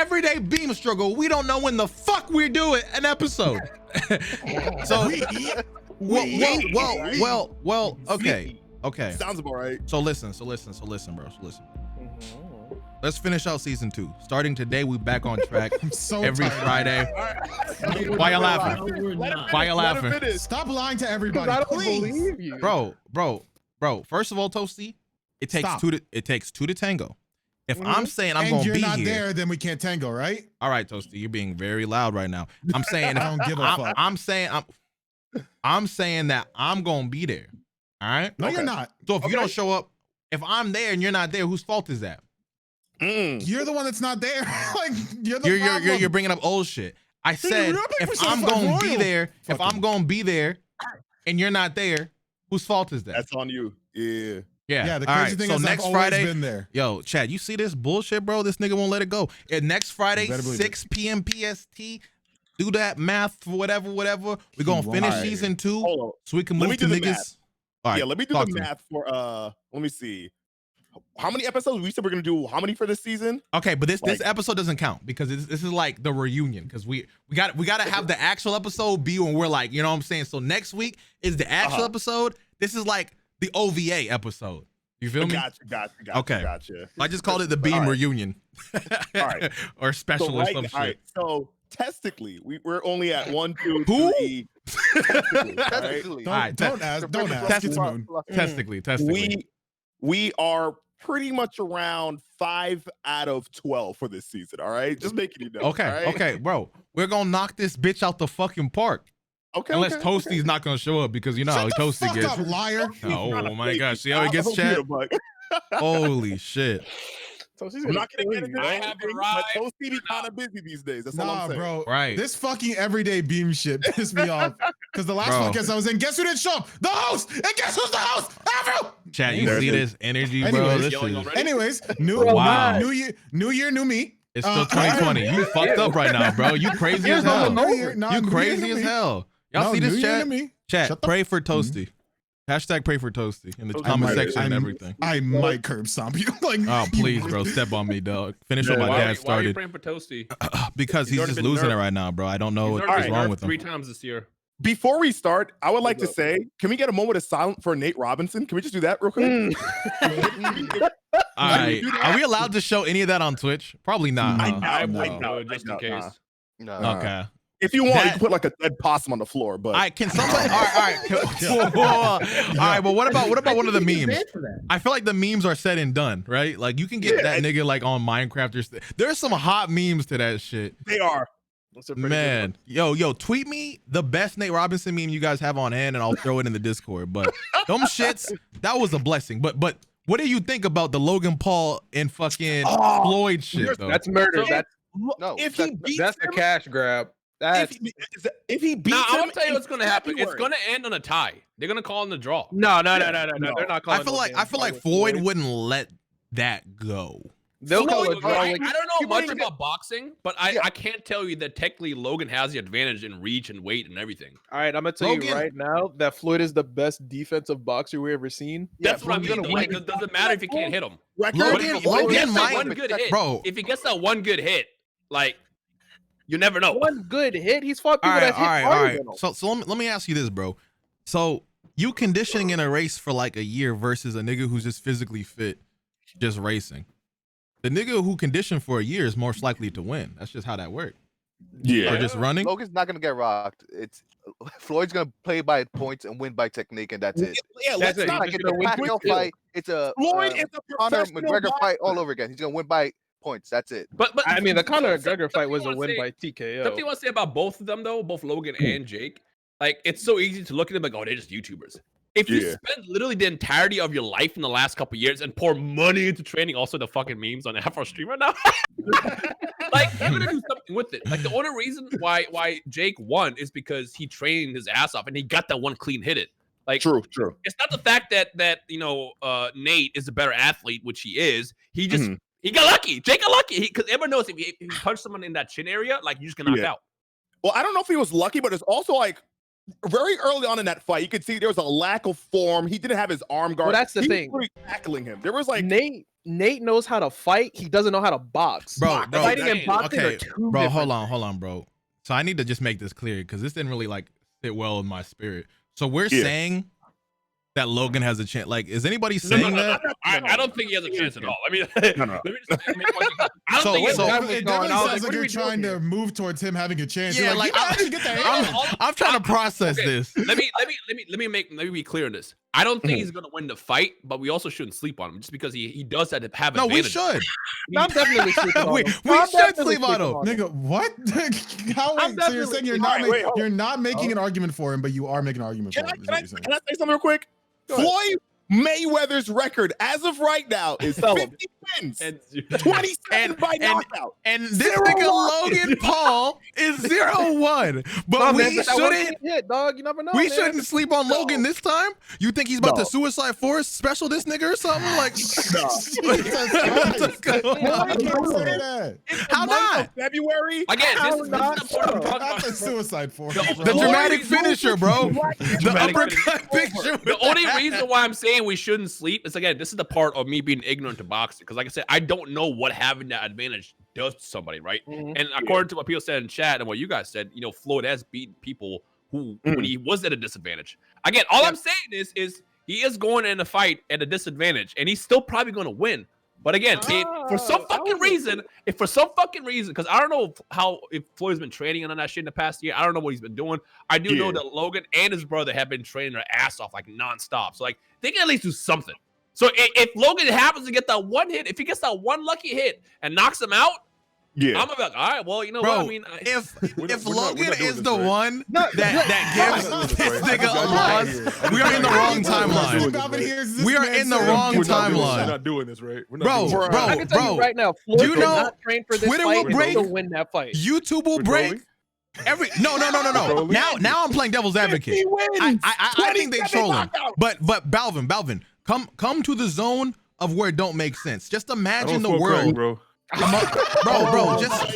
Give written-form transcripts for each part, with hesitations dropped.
everyday beam struggle, we don't know when the fuck we're doing an episode. So, well, okay. Sounds about right. So listen, bro. Let's finish out season 2. Starting today, we back on track. I'm so every tired. Friday. Why you laughing? Why you laughing? Stop lying to everybody, I don't please. believe you. Bro. First of all, Toastie, it takes two to tango. If I'm saying I'm gonna be here, and you're not there, then we can't tango, right? All right, Toastie, you're being very loud right now. I'm saying I don't give a fuck. I'm saying that I'm gonna be there. All right? No, you're not. So if you don't show up, if I'm there and you're not there, whose fault is that? You're the one that's not there. Like you're bringing up old shit. I said if I'm gonna be there, and you're not there, whose fault is that? That's on you. Yeah. Yeah, the crazy thing is next I've Friday, always been there. Yo, Chad, you see this bullshit, bro? This nigga won't let it go. And next Friday, 6 p.m. PST, do that math for whatever. We're gonna finish season 2 so we can move to niggas. All right, yeah, let me do the math for let me see. How many episodes? We said we're gonna do how many for this season? Okay, but this episode doesn't count because this is like the reunion, because we gotta have the actual episode be when we're like, you know what I'm saying? So next week is the actual episode. This is like the OVA episode. You feel me? Gotcha. Okay. Gotcha. I just called it the Beam reunion. All right. Or special or some shit. All right. So technically, we're only at 1, 2, 3. Technically. Don't ask. Technically. We are pretty much around 5 out of 12 for this season. All right. Just making you know. Okay, bro. We're gonna knock this bitch out the fucking park. Okay. Unless Toastie's not gonna show up, because you know how Toastie gets. Up, liar. Oh my gosh. See how he gets, Chad? Holy shit. I'm not gonna get into that, but Toastie be kind of busy these days. That's all I'm saying. Bro. Right. This fucking everyday beam shit pissed me off. Because the last podcast I was in, guess who didn't show up? The host! And guess who's the host? Afro! Chad, you see this energy, bro? Anyways, new year, new me. It's still 2020. You fucked up right now, bro. You crazy as hell. You crazy as hell. Y'all see this, Chat? Chat, pray for Toastie. Hashtag pray for Toastie in the comment section and everything. I might curb stomp you. Like, oh, please, bro. Step on me, dog. Finish what my dad started. Why are you praying for Toastie? Because he's just losing it right now, bro. I don't know what's wrong with him. 3 times this year. Before we start, I would like to say, can we get a moment of silence for Nate Robinson? Can we just do that real quick? All right. Are we allowed to show any of that on Twitch? Probably not. I know, just in case. No. Okay. If you want, you can put like a dead possum on the floor. But all right, can somebody? All right. But what about one of the memes? I feel like the memes are said and done, right? Like you can get that nigga like on Minecraft or there's some hot memes to that shit. They are. Man, yo, tweet me the best Nate Robinson meme you guys have on hand, and I'll throw it in the Discord. But them shits, that was a blessing. But what do you think about the Logan Paul and fucking Floyd shit? Though? That's murder. So, that's the cash grab. If he beats him, I want to tell you what's going to happen. It's going to end on a tie. They're going to call in the draw. No. They're not calling. I feel like Floyd wouldn't let that go. They'll call it a draw. I don't know much about boxing, but I can't tell you that technically Logan has the advantage in reach and weight and everything. All right, I'm gonna tell you right now that Floyd is the best defensive boxer we ever seen. That's what I mean. Like, it doesn't matter if you can't hit him. Logan might, one good hit, bro. If he gets that one good hit, like you never know. One good hit, he's fought people that hit harder than him. So let me ask you this, bro. So you conditioning in a race for like a year versus a nigga who's just physically fit, just racing. The nigga who conditioned for a year is most likely to win. That's just how that works. Yeah. Or just running. Logan's not gonna get rocked. It's Floyd's gonna play by points and win by technique, and that's it. Yeah, let's not. It's a Pacquiao fight. It's a Floyd is a Conor McGregor fight all over again. He's gonna win by points. That's it. But I mean, the Conor McGregor fight was a win by TKO. Something you want to say about both of them, though, both Logan and Jake. Like, it's so easy to look at them like, oh, they're just YouTubers. If you spend literally the entirety of your life in the last couple of years and pour money into training, also the fucking memes on Afro stream right now, like they're gonna do something with it. Like the only reason why Jake won is because he trained his ass off and he got that one clean hit it. Like true. It's not the fact that you know Nate is a better athlete, which he is. He just he got lucky. Jake got lucky because everyone knows if he punched someone in that chin area, like you're just gonna knock out. Well, I don't know if he was lucky, but it's also like very early on in that fight, you could see there was a lack of form. He didn't have his arm guard. Well, that's the He was thing. literally tackling him. There was like Nate knows how to fight. He doesn't know how to box. Bro, Fighting and boxing are two bro, different hold on, bro. So I need to just make this clear because this didn't really like sit well in my spirit. So we're saying that Logan has a chance. Like, is anybody saying that? I don't think he has a chance at all. I mean, No, no. let me just make one thing. I don't think he has a chance. It definitely sounds like you're trying to move towards him having a chance. Yeah, You're like, you gotta actually get the hand. I'm trying to process this. Let me be clear on this. I don't think he's gonna win the fight, but we also shouldn't sleep on him just because he does have advantage. No, we should. I'm definitely sleeping on we him. we I'm should definitely sleep on sleeping him. Nigga, what? How? I'm So you're saying you're not making an argument for him, but you are making an argument for him. Is what you're saying. Can I say something real quick? Go ahead. Floyd Mayweather's record as of right now is Tell him. 50 wins, And 27 by knockout. And this 0-1. nigga Logan Paul is 0-1. But Nah, we man, but that one shouldn't. hit, dog. You never know. We man. shouldn't sleep on Logan this time. You think he's about to Suicide Force special this nigga or something? Like, what's going Why on? can't you say that? How not? February? again, How this is not the part I'm talking Not the about. suicide force. The dramatic finisher, bro. The Dramatic uppercut picture. The only reason why I'm saying we shouldn't sleep is again, this is the part of me being ignorant to boxing. Because like I said, I don't know what having that advantage does to somebody, right? Mhm. And according to what people said in chat and what you guys said, you know, Floyd has beaten people who when he was at a disadvantage. Again, all I'm saying is he is going in a fight at a disadvantage, and he's still probably going to win. But again, for some fucking reason, because I don't know if Floyd's been training on that shit in the past year. I don't know what he's been doing. I do know that Logan and his brother have been training their ass off like nonstop. So like they can at least do something. So if Logan happens to get that one hit, if he gets that one lucky hit and knocks him out, I'm gonna be like, all right, well, you know Bro, what I mean. if Logan is this, the right? one No, that gives this nigga a loss, we are in the wrong timeline. We are in the wrong We're timeline. not doing this, right? We're not Bro, doing this. bro, I can tell you right now, Floyd do you did know not train for this Twitter fight will and break? still win that fight. YouTube will break. No. Trolling? Now I'm playing devil's advocate. 50 wins, I think they 27 trolling. knockouts. But Balvin, come to the zone of where it don't make sense. Just imagine the Crack, world. bro. Bro, just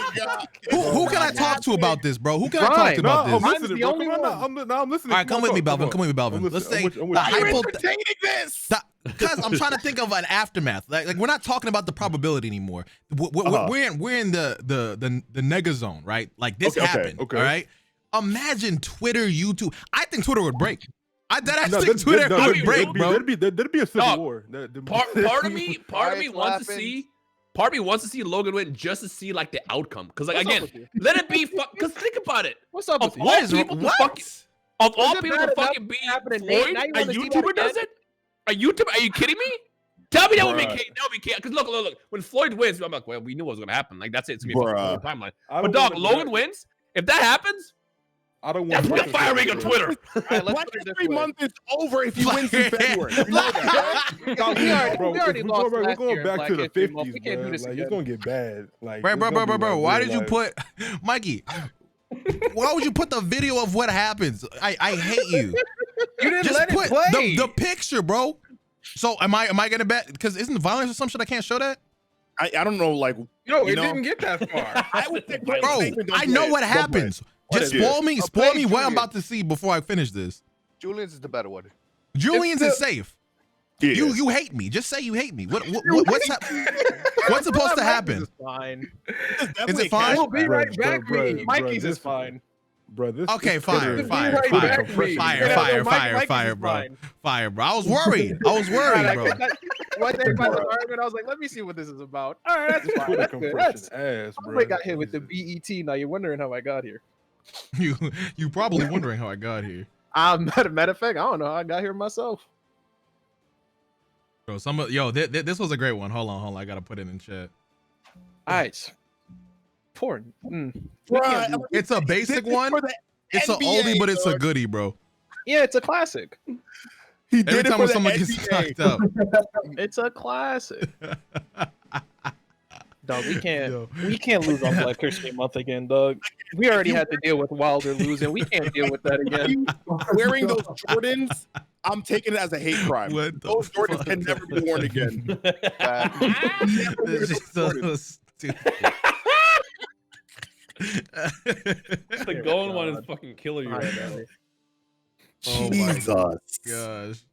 who can I talk to about this, bro? Who can I talk to No, about I'm this? Mine's listening, the bro. only Come on, one. I'm listening. All right, come with me, Balvin. Come with me, Balvin. Let's say You're entertaining this. because I'm trying to think of an aftermath. Like we're not talking about the probability anymore. We're in the nega zone, right? Like this happened. okay. All right. Imagine Twitter, YouTube. I think Twitter would break. I think Twitter would break, bro. There'd be a civil Dog, war. Part of me wants to Laughing. see. Part of me wants to see Logan win just to see like the outcome. Because like again, let it be. Because think about it. What's up with Of you? all people to fucking, of all it people bad to enough fucking be happening to Nate? Floyd, Now you a wanna see that YouTuber does again? it. A YouTuber? Are you kidding me? Tell me that would be Bruh. Because look. When Floyd wins, I'm like, well, we knew what was gonna happen. Like that's it. It's gonna be a Bruh. fucking timeline. I But don't dog, want Logan wins. If that happens, I don't that's want the firing on Twitter. All right, let's Black put it this History way. Month is over if you win in February. You know that, right? Dog, we already lost We're last going year in back Black to the History Month. 50s, We can't do bro. this Like, again. it's gonna get bad. Like, Bro, it's gonna be, like, why real did you life. put Mikey? Why would you put the video of what happens? I hate you. You didn't Just let put it play. the picture, bro. So am I gonna bet? Because isn't violence or some shit I can't show that? I don't know, like, No, you it know? didn't get that far. I would say, Bro, don't I play know it. what Don't play it. happens. Just What is spoil me play what I'm Julian. about to see before I finish this. Julian's is the better one. Julian's is safe. Yeah. You hate me. Just say you hate me. What's supposed to happen? It's fine. Is it fine? We'll be right back. bro, Mikey's bro, is fine. Bro, this Okay, this fire, Twitter- fire, Right fire, back to me. fire, Yeah, fire, no, fire, Mikey's fire, is bro. fine. Fire, bro. I was worried. One day by the argument, I was like, let me see what this is about. All right, that's fine. Twitter That's good. compression That's, ass, bro. I got hit with the BET. Now you're wondering how I got here. You probably wondering how I got here. Matter of fact, I don't know how I got here myself. Bro, this was a great one. Hold on. I gotta put it in chat. All right. Poor. Bruh, It's a basic this is one. for the It's an NBA, oldie, but it's a dog. goodie, bro. Yeah, it's a classic. He Every did it time for when the someone gets NBA. knocked out. It's a classic. Dog, we Yo. can't lose on Black History Month again, dog. We already had to deal with Wilder losing. We can't deal with that again. Wearing those Jordans, I'm taking it as a hate crime. What the Those Jordans fuck? can never be worn again. This is so stupid. The golden one is fucking killer you right now. Oh my Jesus. Gosh.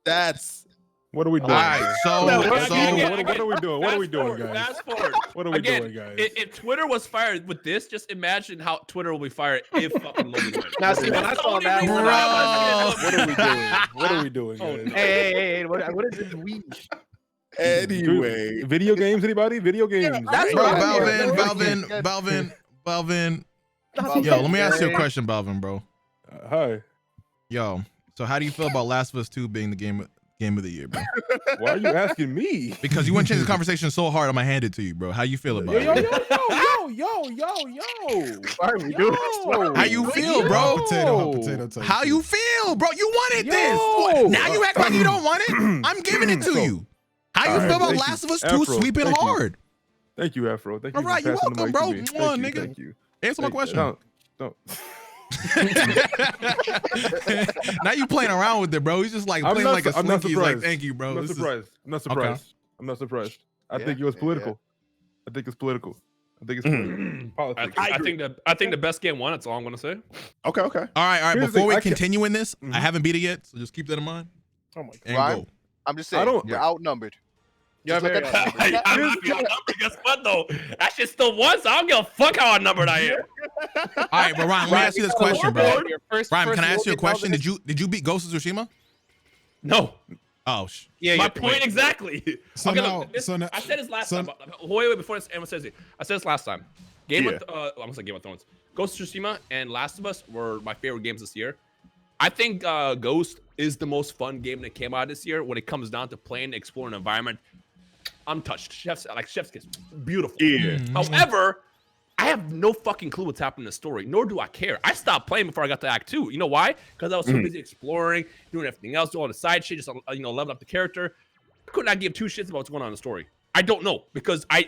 That's What are we doing? All right, guys? so what, so what are we doing? What are we doing, guys? Fast forward. What are we Again, doing, guys? if Twitter was fired with this, just imagine how Twitter will be fired if fucking Logan wins. Now, see, when I That's the saw only that reason one, why Bro. I'm What are we doing? What are we doing, Oh, guys? no. hey, what is this weed? anyway. Video games, anybody? Video games. That's Bro, right. Balvin. Yo, let me ask you a question, Balvin, bro. Hi. Yo, so how do you feel about Last of Us 2 being the game of the year, bro? Why are you asking me? Because you want to change the conversation so hard, I'm gonna hand it to you, bro. How you feel about Yo, it? yo. Why are we doing this? How you feel, bro? Hot potato type How shit. you feel, bro? You wanted Yo. this. What? Now you act like you don't want it. I'm giving it to So- you. How you All feel right, about thank Last you. of Us 2 Afro, sweeping thank you. hard? Thank you, Afro. Thank you. All right, for you're passing the welcome, mic to bro. me. Mwah, nigga. Thank you. Answer my question. Don't. Now you playing around with it, bro. He's just like I'm playing not like a su- I'm not slinky. He's like, surprised. thank you, bro. I'm not This is- surprised. I'm not surprised. I'm not surprised. I think it was political. I think it's political. Politics. I think the best game won. That's all I'm gonna say. Okay. All right. Here's the Before thing, we I can't- continue in this, I Mhm. haven't beat it yet, so just keep that in mind. Oh my god. And Rhyme? go. I'm just I saying, don't- you're outnumbered. Yeah, Just look very at- outnumbered. I'm happy I'm numbered. Guess what though? That shit still won, so I don't give a fuck how outnumbered I am. All right, but Ryan, let me ask you this question, bro. First, Ryan, can I ask you a Logan question? Paul Did you beat Ghost of Tsushima? No. Oh, Yeah, My yeah. point exactly. So Okay, now- look, this- so now- I said this last so- time. Wait, before anyone says it. I said this last time. I'm gonna say Game of Thrones. Ghost of Tsushima and Last of Us were my favorite games this year. I think Ghost is the most fun game that came out this year when it comes down to playing, exploring an environment. I'm touched. Chef's kiss. Beautiful. Yeah. However, I have no fucking clue what's happening in the story, nor do I care. I stopped playing before I got to Act 2. You know why? Because I was so busy exploring, doing everything else, doing all the side shit, just leveling up the character. I could not give two shits about what's going on in the story. I don't know because I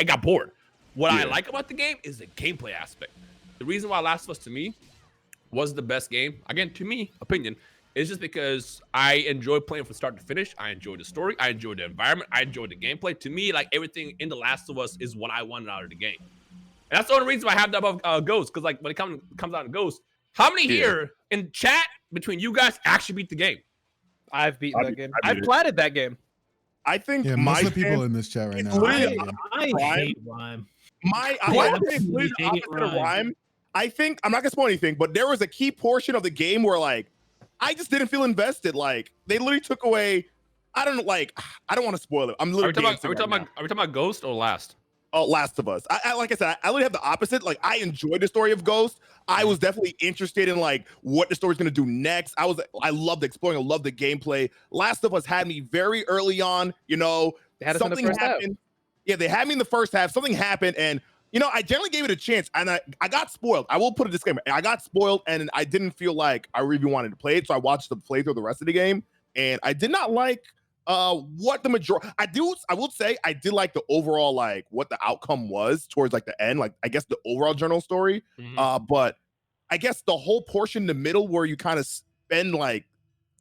got bored. What I like about the game is the gameplay aspect. The reason why Last of Us to me was the best game, again, to me, opinion, is just because I enjoy playing from start to finish. I enjoy the story. I enjoy the environment. I enjoy the gameplay. To me, like everything in The Last of Us is what I wanted out of the game. And that's the only reason why I have that above Ghost. Because like when it comes out in Ghost, how many here in chat between you guys actually beat the game? I've beaten that game. I beat I've it. platted that game. I think Yeah, my most of the people fan- in this chat right it's now. literally- I Rhyme? hate Rhyme. I What? would say it's literally the Hate opposite of Rhyme. Rhyme. I think I'm not gonna spoil anything, but there was a key portion of the game where like I just didn't feel invested. Like they literally took away. I don't know. Like I don't want to spoil it. I'm Are we literally talking about Ghost or Last? Oh, Last of Us. I like I said, I literally have the opposite. Like I enjoyed the story of Ghost. I was definitely interested in like what the story's gonna do next. I loved exploring. I loved the gameplay. Last of Us had me very early on. You know, They had us in the something first half. happened. Yeah, they had me in the first half. Something happened, and you know, I generally gave it a chance, and I got spoiled. I will put a disclaimer. I got spoiled, and I didn't feel like I really wanted to play it, so I watched the playthrough of the rest of the game, and I did not like what the majority. I will say I did like the overall like what the outcome was towards like the end, like I guess the overall journal story. But I guess the whole portion in the middle where you kind of spend like,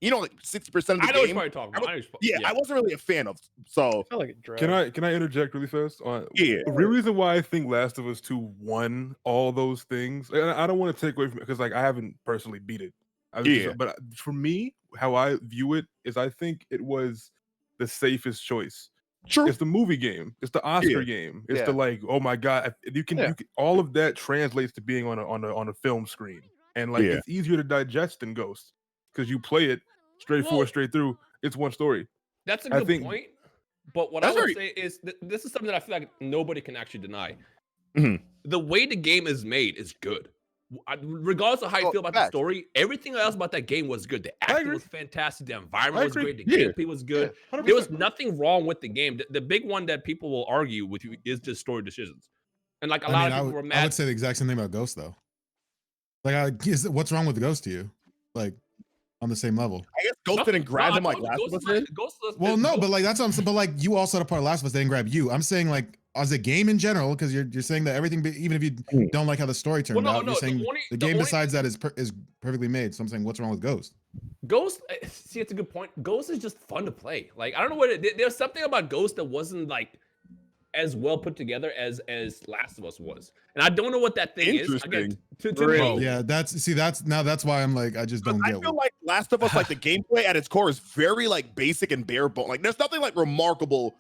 you know, like 60% of the I know what game. you're talking about. I wasn't really a fan of. So I feel like it dragged. Can I interject really fast? Yeah. The real reason why I think Last of Us 2 won all those things, and I don't want to take away from it because like I haven't personally beat it. But for me, how I view it is I think it was the safest choice. True. It's the movie game. It's the Oscar game. It's the like, oh my god, you can all of that translates to being on a film screen, and like it's easier to digest than Ghost because you play it straightforward, straight through. It's one story. That's a good point. But what I would say is this is something that I feel like nobody can actually deny. The way the game is made is good. Regardless of how you feel about the story, everything else about that game was good. The acting was fantastic. The environment was great. The gameplay was good. There was nothing wrong with the game. The big one that people will argue with you is just story decisions. And like a lot of people were mad. I would say the exact same thing about Ghost though. Like, what's wrong with Ghost to you? Like, on the same level. I guess Ghost didn't grab him like Last of Us did. Well, no, but like that's what I'm saying. But like you also had a part of Last of Us, they didn't grab you. I'm saying like as a game in general, because you're saying that everything, even if you don't like how the story turned out, you're saying the game besides that is perfectly made. So I'm saying, what's wrong with Ghost? Ghost, see, it's a good point. Ghost is just fun to play. Like I don't know what there's something about Ghost that wasn't like as well put together as Last of Us was, and I don't know what that thing is. Again, to Really? me, Yeah, that's why I'm like, I just don't I get feel like Last of Us, like the gameplay at its core is very like basic and bare bone. Like there's nothing like remarkable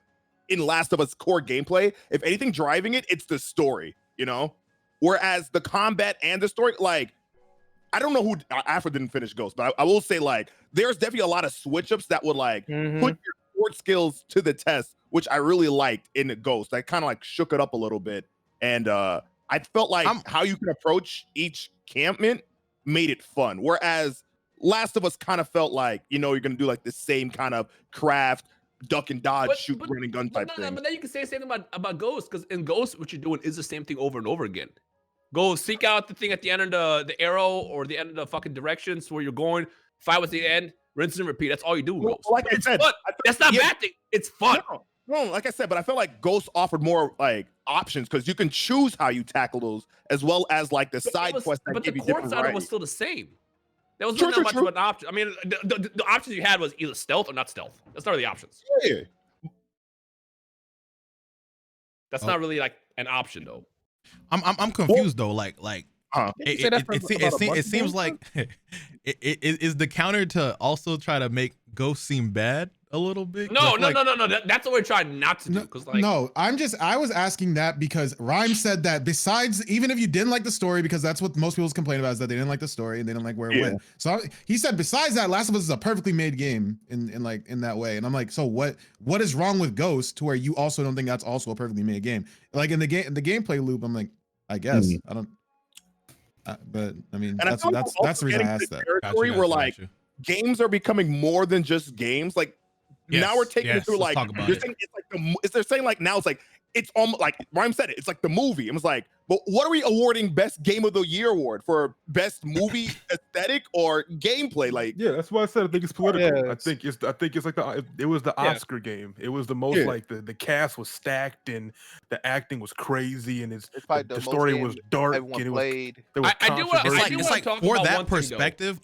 in Last of Us core gameplay. If anything driving it, it's the story, you know? Whereas the combat and the story, like, I don't know who Afro didn't finish Ghost, but I will say like there's definitely a lot of switch ups that would like put your sport skills to the test, which I really liked in the Ghost. I kind of like shook it up a little bit, and I felt like how you can approach each campment made it fun. Whereas Last of Us kind of felt like, you know, you're gonna do like the same kind of craft, duck and dodge, shoot, running gun type thing. But then you can say the same thing about Ghost, because in Ghost, what you're doing is the same thing over and over again. Go seek out the thing at the end of the arrow or the end of the fucking directions where you're going. Fight with the end, rinse and repeat. That's all you do. Well, like I said, that's not a bad thing. It's fun. No, like I said, but I feel like Ghost offered more like options because you can choose how you tackle those, as well as like the side quests that give you different variety. But the core side of it was still the same. There was not much of an option. I mean, the options you had was either stealth or not stealth. That's not really the options. Yeah. That's not really like an option though. I'm confused though. It seems like it is the counter to also try to make Ghost seem bad a little bit. No. That's what we're trying not to do. I was asking that because Rhyme said that besides, even if you didn't like the story, because that's what most people's complain about is that they didn't like the story and they didn't like where it went. So he said, besides that, Last of Us is a perfectly made game in that way. And I'm like, so what is wrong with Ghost to where you also don't think that's also a perfectly made game? Like in the gameplay loop, I'm like, I guess I don't. But I mean, that's the reason I asked that. Territory where like games are becoming more than just games. Like now we're taking it through like you're saying it's like they're saying like now it's like it's almost like Rhyme said it. It's like the movie. It was like, but what are we awarding best game of the year award for best movie aesthetic or gameplay? Like that's why I said I think it's political. I think it's like it was the Oscar game. It was the most like the cast was stacked and the acting was crazy and the story was dark and it was it's like for that perspective,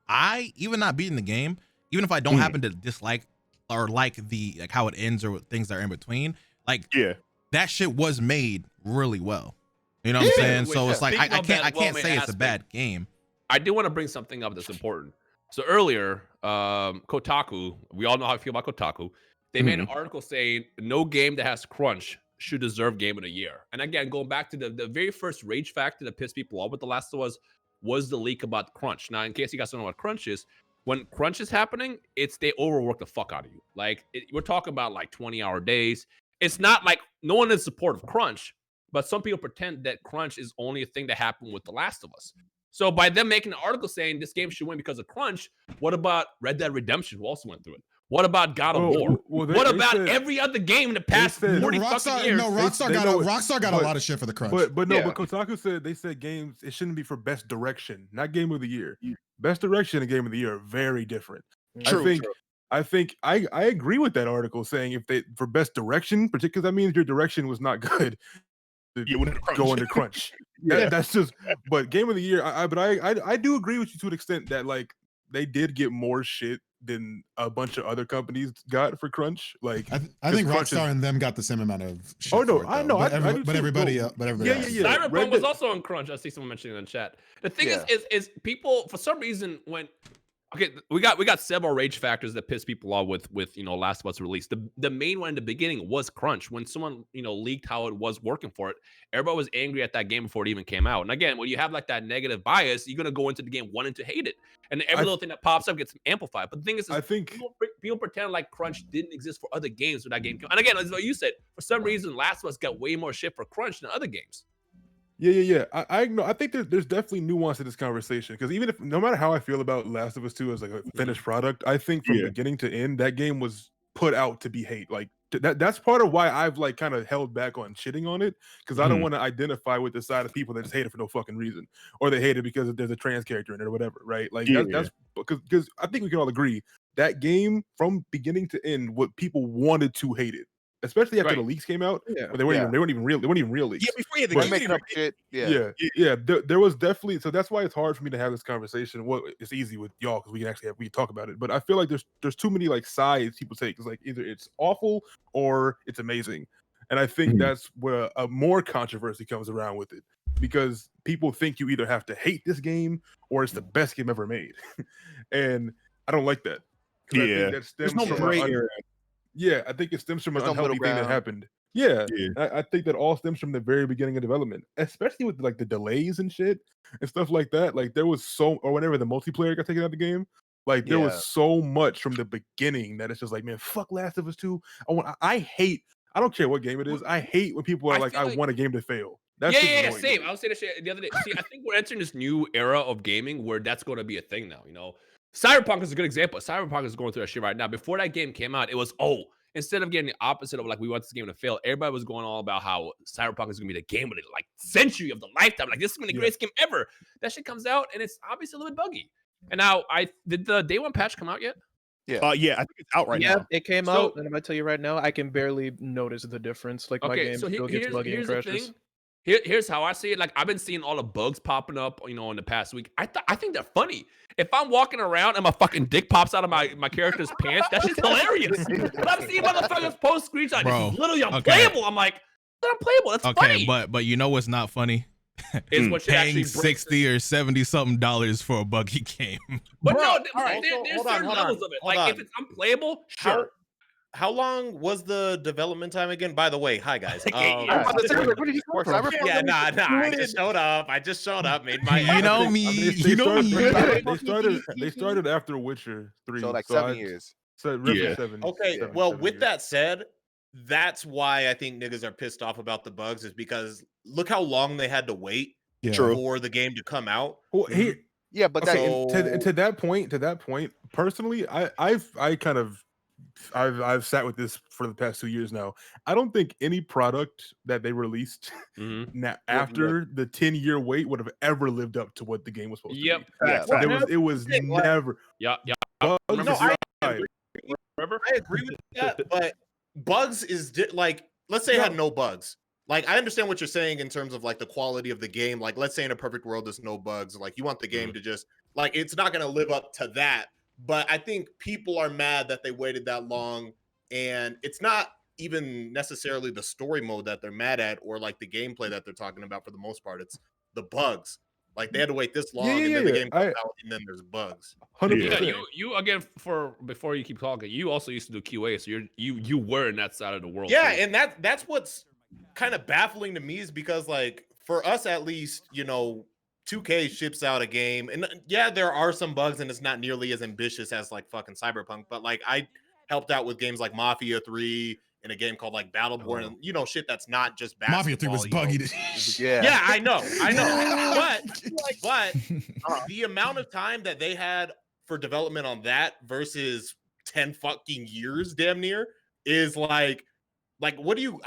I even not beating the game, even if I don't happen to dislike or like how it ends or things that are in between, like that shit was made really well. You know what I'm saying? So it's like I can't say it's a bad game. I do want to bring something up that's important. So earlier, Kotaku, we all know how I feel about Kotaku. They made an article saying no game that has crunch should deserve game of the year. And again, going back to the very first rage factor that pissed people off with The Last of Us was the leak about crunch. Now, in case you guys don't know what crunch is, when crunch is happening, they overwork the fuck out of you. Like we're talking about like 20-hour days. It's not like no one in support of crunch, but some people pretend that crunch is only a thing that happened with The Last of Us. So by them making an article saying this game should win because of crunch, what about Red Dead Redemption, who also went through it? What about God of War? What about every other game in the past 40 fucking years? No, Rockstar got a lot of shit for the crunch. But Kotaku said games, it shouldn't be for best direction, not game of the year. Best direction and game of the year are very different. I think I agree with that article saying if they for best direction, particularly that means your direction was not good. Go into crunch. That's just. But game of the year, I do agree with you to an extent that like they did get more shit than a bunch of other companies got for crunch. Like I think Rockstar and them got the same amount of shit. Oh no, I know. But everybody else. Cyberpunk was also on crunch. I see someone mentioning it in the chat. The thing is people for some reason when. Okay, we got several rage factors that piss people off with Last of Us release. The main one in the beginning was crunch. When someone leaked how it was working for it, everybody was angry at that game before it even came out. And again, when you have like that negative bias, you're gonna go into the game wanting to hate it, and every little thing that pops up gets amplified. But the thing is I think people pretend like crunch didn't exist for other games when that game came. And again, as what you said, for some reason, Last of Us got way more shit for crunch than other games. Yeah. I know. I think there's definitely nuance to this conversation because even if no matter how I feel about Last of Us 2 as like a finished product, I think from beginning to end that game was put out to be hate. Like that's part of why I've like kind of held back on shitting on it because I don't want to identify with the side of people that just hate it for no fucking reason or they hate it because there's a trans character in it or whatever, right? Like that's because I think we can all agree that game from beginning to end, what people wanted to hate it. Especially after the leaks came out, but they weren't even real leaks. Yeah, before you had the making up shit. There was definitely so that's why it's hard for me to have this conversation. Well, it's easy with y'all because we can talk about it. But I feel like there's too many like sides people take. It's like either it's awful or it's amazing, And I think that's where a more controversy comes around with it, because people think you either have to hate this game or it's the best game ever made. And I don't like that. I think that stems from I think it stems from an unhealthy thing that happened. I think that all stems from the very beginning of development, especially with like the delays and shit and stuff like that. Like there was or whenever the multiplayer got taken out of the game, like there was so much from the beginning that it's just like, man, fuck Last of Us 2. I don't care what game it is. I hate when people are like, I want a game to fail. That's same. I was saying that shit the other day. See, I think we're entering this new era of gaming where that's going to be a thing now. You know, Cyberpunk is a good example. Cyberpunk is going through that shit right now. Before that game came out, it was instead of getting the opposite of like we want this game to fail, everybody was going all about how Cyberpunk is going to be the game of the like century of the lifetime. Like this is going to be the greatest game ever. That shit comes out and it's obviously a little bit buggy. And now, did the day one patch come out yet? Yeah, I think it's out right now. Yeah, it came out, and I'm gonna tell you right now, I can barely notice the difference. Like my game still gets buggy and crashes. Here's how I see it. Like I've been seeing all the bugs popping up, you know, in the past week. I think they're funny. If I'm walking around and my fucking dick pops out of my character's pants, that's just hilarious. But I'm seeing motherfuckers post screenshots. This is literally unplayable. I'm like, they're unplayable. That's funny. But you know what's not funny? Is what paying $60 or $70 something for a buggy game. But no, there's certain levels of it. Like if it's unplayable, sure. How long was the development time again? By the way, hi guys. I just showed up. Made my. You know me. They started after Witcher 3. So like 7 years. So roughly 7. Okay. Well, with that said, that's why I think niggas are pissed off about the bugs, is because look how long they had to wait for the game to come out. Well, but to that point, personally, I've sat with this for the past 2 years now. I don't think any product that they released now after the 10-year wait would have ever lived up to what the game was supposed to be. It was never. I agree with that, but bugs is like, let's say it had no bugs. Like I understand what you're saying in terms of like the quality of the game. Like let's say in a perfect world there's no bugs. Like you want the game to just like, it's not going to live up to that. But I think people are mad that they waited that long, and it's not even necessarily the story mode that they're mad at or like the gameplay that they're talking about for the most part. It's the bugs. Like they had to wait this long, and then the game comes out, and then there's bugs. 100%. You again, before you keep talking, you also used to do QA, so you were in that side of the world. Yeah, too. And that's what's kind of baffling to me, is because like for us at least, you know, 2K ships out a game, and yeah, there are some bugs, and it's not nearly as ambitious as like fucking Cyberpunk. But like I helped out with games like Mafia 3 and a game called like Battleborn, and you know, shit that's not just basketball. Mafia 3 was buggy. Yeah, I know. But the amount of time that they had for development on that versus 10 fucking years, damn near, is like what do you?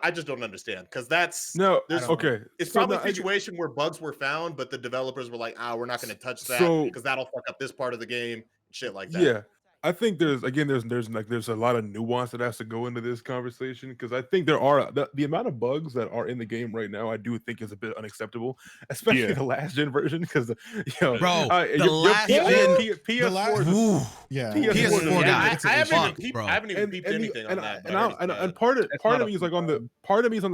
I just don't understand, because that's okay. It's probably a situation where bugs were found, but the developers were like, we're not going to touch that because that'll fuck up this part of the game, shit like that. Yeah, I think there's a lot of nuance that has to go into this conversation, because I think there are the amount of bugs that are in the game right now, I do think is a bit unacceptable, especially the last gen version, because the last gen PS4 I haven't even peeped anything on that. And part of me is like on the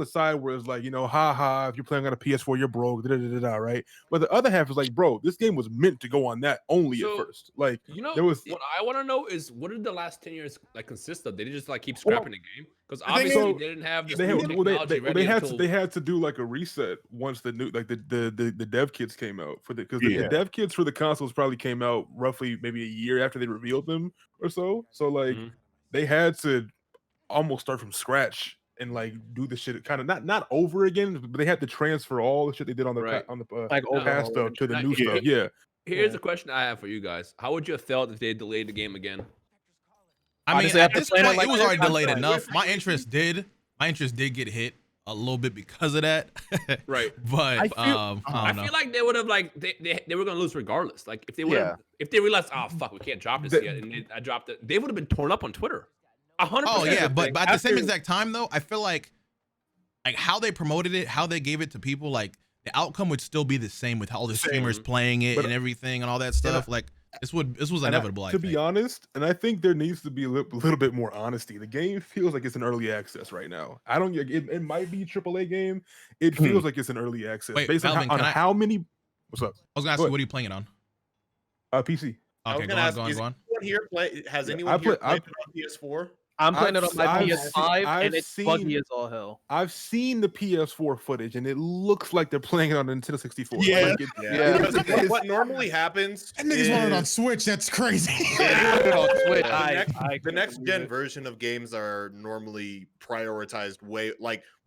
side where it's like, you know, if you're playing on a PS4 you're broke, right? But the other half is like, bro, this game was meant to go on that only at first. Like, you know, what I want to know is, what did the last 10 years like consist of? Did they just like keep scrapping the game? Because obviously they didn't have this new technology ready. They had to do like a reset once the new the dev kits came out because the dev kits for the consoles probably came out roughly maybe a year after they revealed them or so. So like they had to almost start from scratch and like do the shit kind of not over again, but they had to transfer all the shit they did on the past stuff to the new stuff. Yeah. Here's a question I have for you guys. How would you have felt if they delayed the game again? I mean, at this point, it was already delayed enough. My interest did get hit a little bit because of that. Right. But I feel like they would have like they were gonna lose regardless. Like if they would if they realized, oh fuck, we can't drop this yet, and I dropped it, they would have been torn up on Twitter. 100%. Oh yeah, but at the same exact time though, I feel like how they promoted it, how they gave it to people, like the outcome would still be the same with all the streamers playing it and everything and all that stuff. Like This was inevitable. I to think. be honest, and I think there needs to be a little bit more honesty. The game feels like it's an early access right now. I don't. It might be a AAA game. It feels like it's an early access. Wait, based Balvin, on how many. What's up? I was gonna ask you, what are you playing it on? PC. Okay, go on. Anyone here has anyone here played it on PS4? I'm playing it on my PS5, and it's buggy as all hell. I've seen the PS4 footage, and it looks like they're playing it on Nintendo 64. Yeah. What normally happens? And niggas want it on Switch. That's crazy. The next gen version of games are normally prioritized way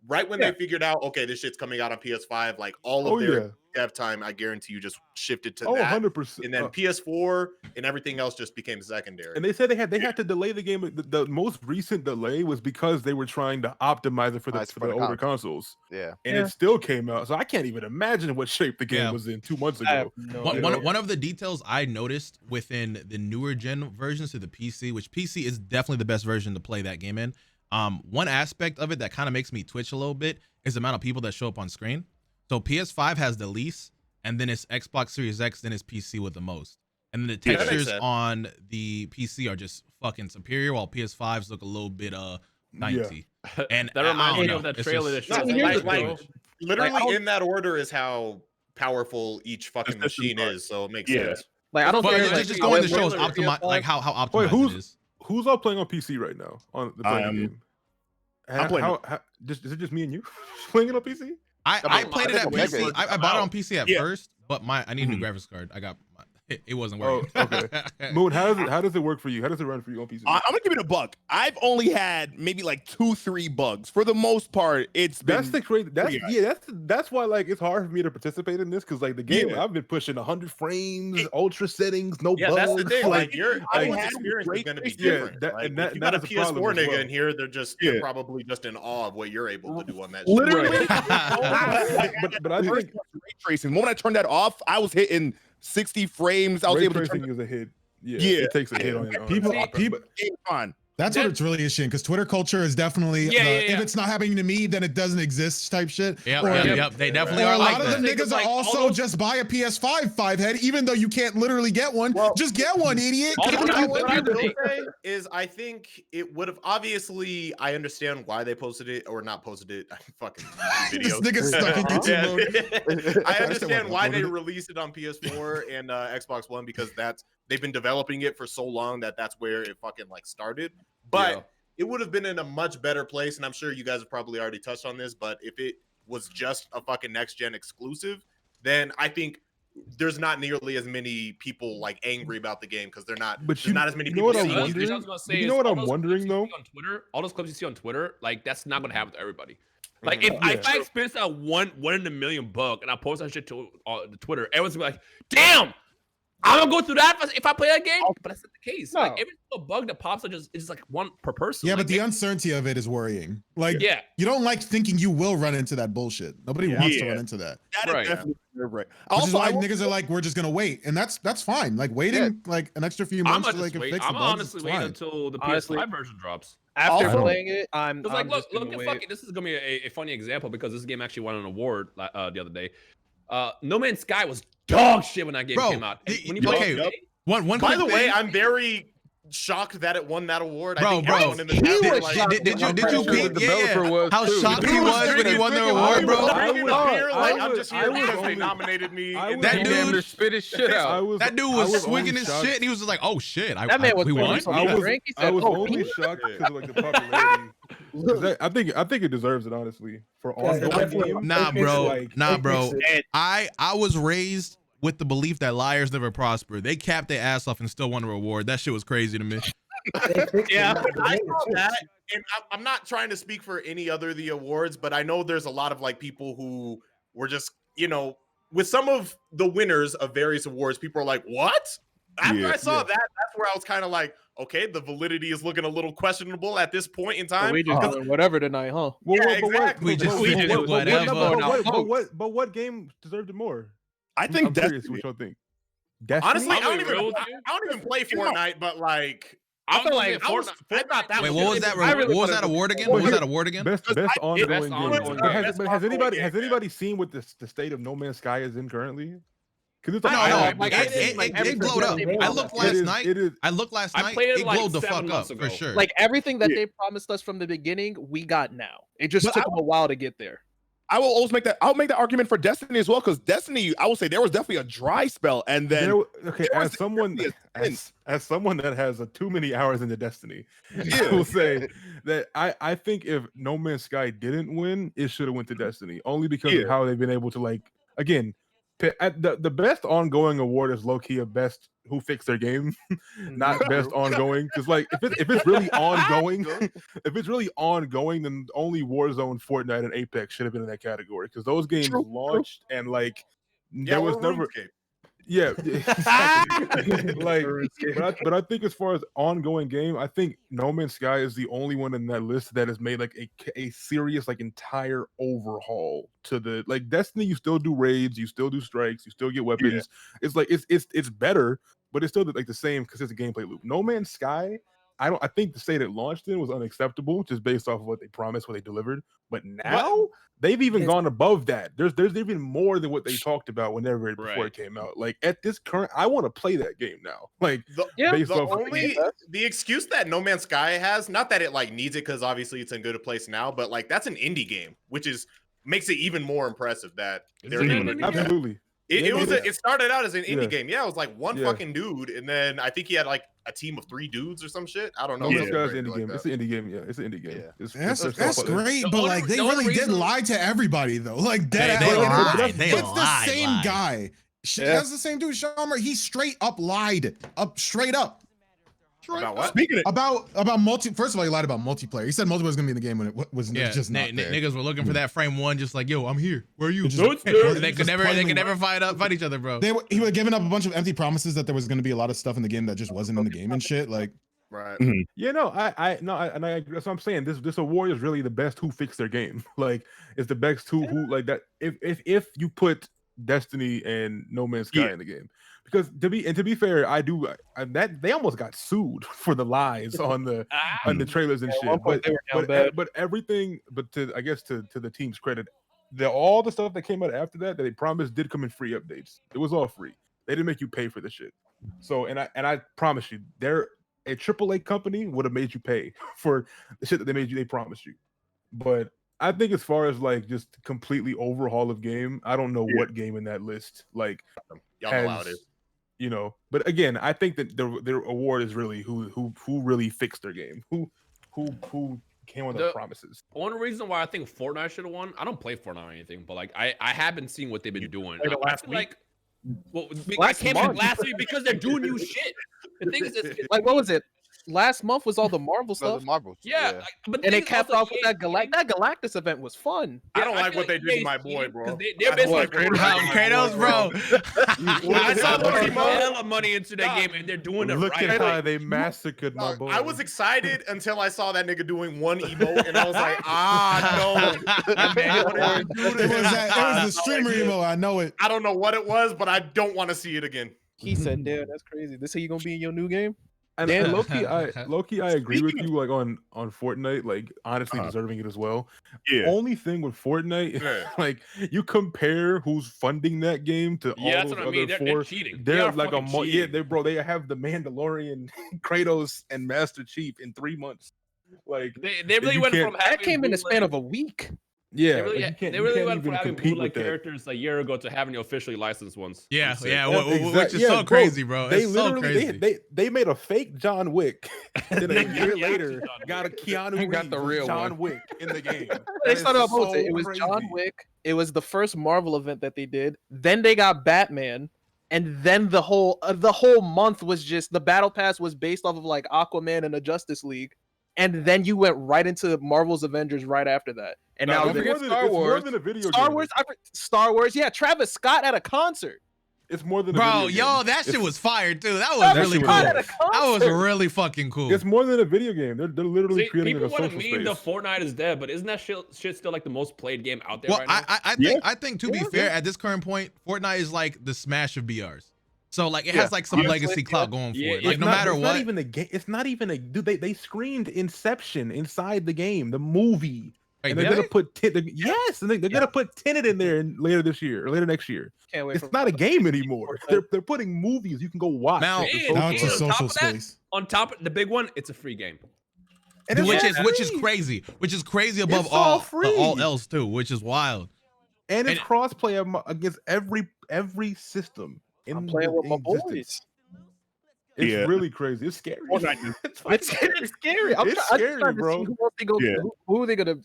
right when they figured out, okay, this shit's coming out on PS5, like all of their dev time, I guarantee you, just shifted to that. 100%. And then PS4 and everything else just became secondary. And they said they had to delay the game. The most recent delay was because they were trying to optimize it for the older consoles. Yeah. And it still came out. So I can't even imagine what shape the game was in 2 months ago. One of the details I noticed within the newer gen versions to the PC, which PC is definitely the best version to play that game in. One aspect of it that kind of makes me twitch a little bit is the amount of people that show up on screen. So PS5 has the least, and then it's Xbox Series X, then it's PC with the most. And then the textures on the PC are just fucking superior, while PS5s look a little bit dicey. And that reminds me of that trailer that shows literally in that order is how powerful each fucking machine is, so it makes sense. Like I don't think just going to show us optimize, like how optimized it is. Who's all playing on PC right now on the game? I'm playing. Is it just me and you playing it on PC? I played it at PC. I bought it on PC at first, but I need a new graphics card. It wasn't working. Okay. Moon, how does it work for you? How does it run for you on PC? I'm gonna give it a buck. I've only had maybe like 2-3 bugs. For the most part, that's why like it's hard for me to participate in this because like the game I've been pushing 100 frames, ultra settings, no bugs. That's the thing. Like your experience is gonna be different. If you got a PS4 nigga in here, they're probably just in awe of what you're able to do on that. Literally. But I think ray tracing. When I turned that off, I was hitting 60 frames. I was able to turn is a hit. Yeah, it takes a hit on it. People fun. That's what it's really interesting because Twitter culture is definitely if it's not happening to me, then it doesn't exist type shit. Yep. They definitely are. A like lot of the niggas are also just buy a PS5 5-head, even though you can't literally get one. Just get one, idiot. What I will say is, I think it would have obviously. I understand why they posted it or not posted it. Fucking this nigga's stuck in YouTube mode. I understand why they released it on PS4 and Xbox One because they've been developing it for so long that's where it fucking like started. But it would have been in a much better place, and I'm sure you guys have probably already touched on this, but if it was just a fucking next-gen exclusive, then I think there's not nearly as many people like angry about the game because there's not as many people seeing it. You know what I'm wondering though? On Twitter, all those clips you see on Twitter, like that's not gonna happen to everybody. Like if I experience that one in a million bug and I post that shit to Twitter, everyone's gonna be like, damn! I'm gonna go through that if I play that game, but that's not the case. No. Like every single bug that pops up is just like one per person. Yeah, like, but the uncertainty of it is worrying. Like, you don't like thinking you will run into that bullshit. Nobody wants to run into that. That is definitely right. Which is why niggas are like, we're just gonna wait, and that's fine. Like waiting like an extra few months to like fix the bugs. I'm honestly waiting until the PS5 version drops. After playing it, I'm like, look, fuck it. This is gonna be a funny example because this game actually won an award the other day. No Man's Sky was dog shit when that game came out. When you play By the way, I'm very shocked that it won that award. Bro, did you peep? How shocked he was when he won the award, bro? I'm just here because they nominated me. That dude spit his shit out. That dude was swinging his shit, and he was just like, "Oh shit, that man was we won." I was only shocked because of like the popularity. I think it deserves it honestly for all. Nah, bro. I was raised with the belief that liars never prosper. They capped their ass off and still won a reward. That shit was crazy to me. Yeah, I saw that, and I'm not trying to speak for any other of the awards, but I know there's a lot of like people who were just, with some of the winners of various awards, people are like, what? After I saw that, that's where I was kind of like, okay, the validity is looking a little questionable at this point in time. We just doing whatever tonight, huh? Exactly. We just did whatever. But what game deserved it more? I think I'm curious what y'all think. Destiny? Honestly, I don't even play Fortnite, but like I feel like I thought that. Wait, what was that? What was that award again? What was that award again? Best ongoing game. But has anybody seen what the state of No Man's Sky is in currently? Because it's No, it glowed up. I looked last night. It like glowed the 7 fuck up months for ago. sure. Like everything that they promised us from the beginning, we got now. It just took them a while to get there. I will always make that. I'll make that argument for Destiny as well, because Destiny, I will say there was definitely a dry spell, and then as someone that has too many hours into Destiny, I will say that I think if No Man's Sky didn't win, it should have went to Destiny, only because of how they've been able to, like, again, the best ongoing award is low key a best who fixed their game, not best ongoing. Because like if it's really ongoing, then only Warzone, Fortnite, and Apex should have been in that category, because those games launched and like there was never. Yeah, exactly. Like, but I think as far as ongoing game, I think No Man's Sky is the only one in that list that has made like a serious like entire overhaul to the, like, Destiny. You still do raids, you still do strikes, you still get weapons. It's like it's better, but it's still like the same consistent gameplay loop. No Man's Sky, I think the state it launched in was unacceptable, just based off of what they promised, what they delivered. But now they've even gone above that. There's even more than what they talked about before it came out. Like at this current, I want to play that game now. Like the excuse that No Man's Sky has, not that it like needs it, because obviously it's in good place now, but like that's an indie game, which makes it even more impressive that they're able to do absolutely. It started out as an indie game. Yeah, it was like one fucking dude, and then I think he had like a team of 3 dudes or some shit. I don't know. It's an indie game. It's an indie game. Yeah, it's an indie game. That's great, but like they really did lie to everybody though. Like dead ass. It's the same guy. That's the same dude. Sharma. He straight up lied. Straight up. About what? Speaking of about multi. First of all, he lied about multiplayer. He said multiplayer was gonna be in the game when it was just not there. Niggas were looking for that frame 1, just like, yo, I'm here. Where are you? They could never fight each other, bro. He was giving up a bunch of empty promises that there was gonna be a lot of stuff in the game that just wasn't in the game and shit. Like, right? Yeah, no, I that's what I'm saying. This award is really the best who fixed their game. Like, it's the best who like that. If you put Destiny and No Man's Sky in the game. Because to be fair, that they almost got sued for the lies on the trailers and shit. But everything, to the team's credit, all the stuff that came out after that they promised did come in free updates. It was all free. They didn't make you pay for the shit. So and I promise you, a AAA company would have made you pay for the shit that they promised you. But I think as far as like just completely overhaul of game, I don't know what game in that list like y'all know how it is. You know, but again, I think that their award is really who really fixed their game, who came with the promises. One reason why I think Fortnite should have won, I don't play Fortnite or anything, but like I have been seeing what they've been doing. Last week. I came in last week because they're doing new shit. The thing is, like, what was it? Last month was all the Marvel stuff. The Marvel, but they capped off with that Galactus event was fun. I don't like what they did to my boy, bro. They're basically Kratos, bro. I saw them put hella money into that game, and they're doing it right. Look at how they massacred my boy. I was excited until I saw that nigga doing one emote, and I was like, no. It was the streamer emote. I know it. I don't know what it was, but I don't want to see it again. He said, "Damn, that's crazy. This how you gonna be in your new game?" And Loki, I agree with you. Like on Fortnite, like honestly deserving it as well. Yeah. Only thing with Fortnite, like you compare who's funding that game to all those other 4. They're cheating. They're like they have the Mandalorian, Kratos, and Master Chief in 3 months. Like they really went from that came in the span of a week. Yeah, they really went from having bootleg characters a year ago to having the officially licensed ones. Yeah, which is so crazy, bro. They literally they made a fake John Wick, and then a year later got a Keanu Reeves, got the real John Wick in the game. They started off with it. It was John Wick. It was the first Marvel event that they did. Then they got Batman, and then the whole month was just the Battle Pass was based off of like Aquaman and the Justice League. And then you went right into Marvel's Avengers right after that. And now forget Star Wars. It's more than a video game. Star Wars. Yeah, Travis Scott at a concert. It's more than a video game. Yo, that shit was fire too. That was really cool. That was really fucking cool. It's more than a video game. They're literally creating a social space. People want to meme the Fortnite is dead, but isn't that shit still like the most played game out there right now? I think to be fair, at this current point, Fortnite is like the Smash of BRs. So like it has like some legacy clout going for it. Like no matter what, it's not even the game. It's not even a dude. They screened Inception inside the game, the movie. And they're gonna put yes, and they're gonna put Tenet in there later this year or later next year. Can't wait. It's not a game anymore. They're putting movies you can go watch. Now it's a social space. On top of the big one, it's a free game. And which is crazy above all else too, which is wild. And it's crossplay against every system. I'm playing with my boys. It's really crazy. It's scary. It's scary. It's scary, bro. Who are they gonna?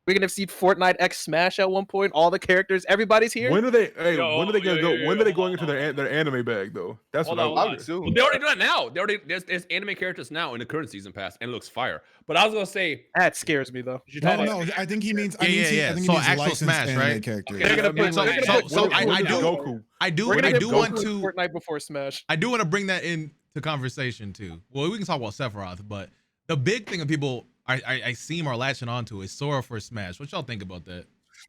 We're gonna see Fortnite X Smash at one point. All the characters, everybody's here. When are they? Hey, when are they gonna go? When are they going into their anime bag though? That's what I would assume. Well, they already do that now. There's anime characters now in the current season pass, and it looks fire. But I was gonna say that scares me though. No, I think he means. I think he so means actual Smash, right? Characters. Okay, they're gonna put. I do want to Fortnite before Smash. I do want to bring that into conversation too. Well, we can talk about Sephiroth, but the big thing that people I seem are latching onto is Sora for Smash. What y'all think about that?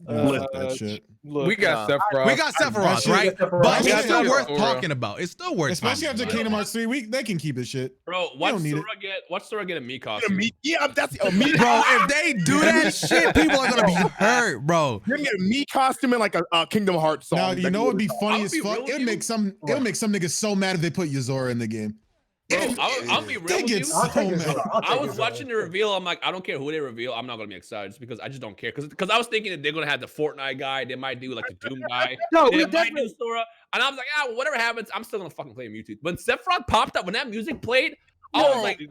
That shit. We got Sephiroth. We got Sephiroth, right? But it's still worth talking about. It's still worth especially after Kingdom Hearts 3. They can keep his shit. Bro, what's Sora get a Mii costume? That's a Mii. Bro, if they do that shit, people are gonna be hurt, bro. You're gonna get a Mii costume and like a Kingdom Hearts song. Now you know it'd be funny as fuck. It'll make some niggas so mad if they put Yuzora in the game. Bro, I'll be real with you. I was watching the reveal. I'm like, I don't care who they reveal. I'm not gonna be excited just because I just don't care. Because I was thinking that they're gonna have the Fortnite guy. They might do like the Doom guy. No, we definitely do Sora. And I was like, well, whatever happens, I'm still gonna fucking play Mewtwo. When Sephiroth popped up, when that music played, I was like,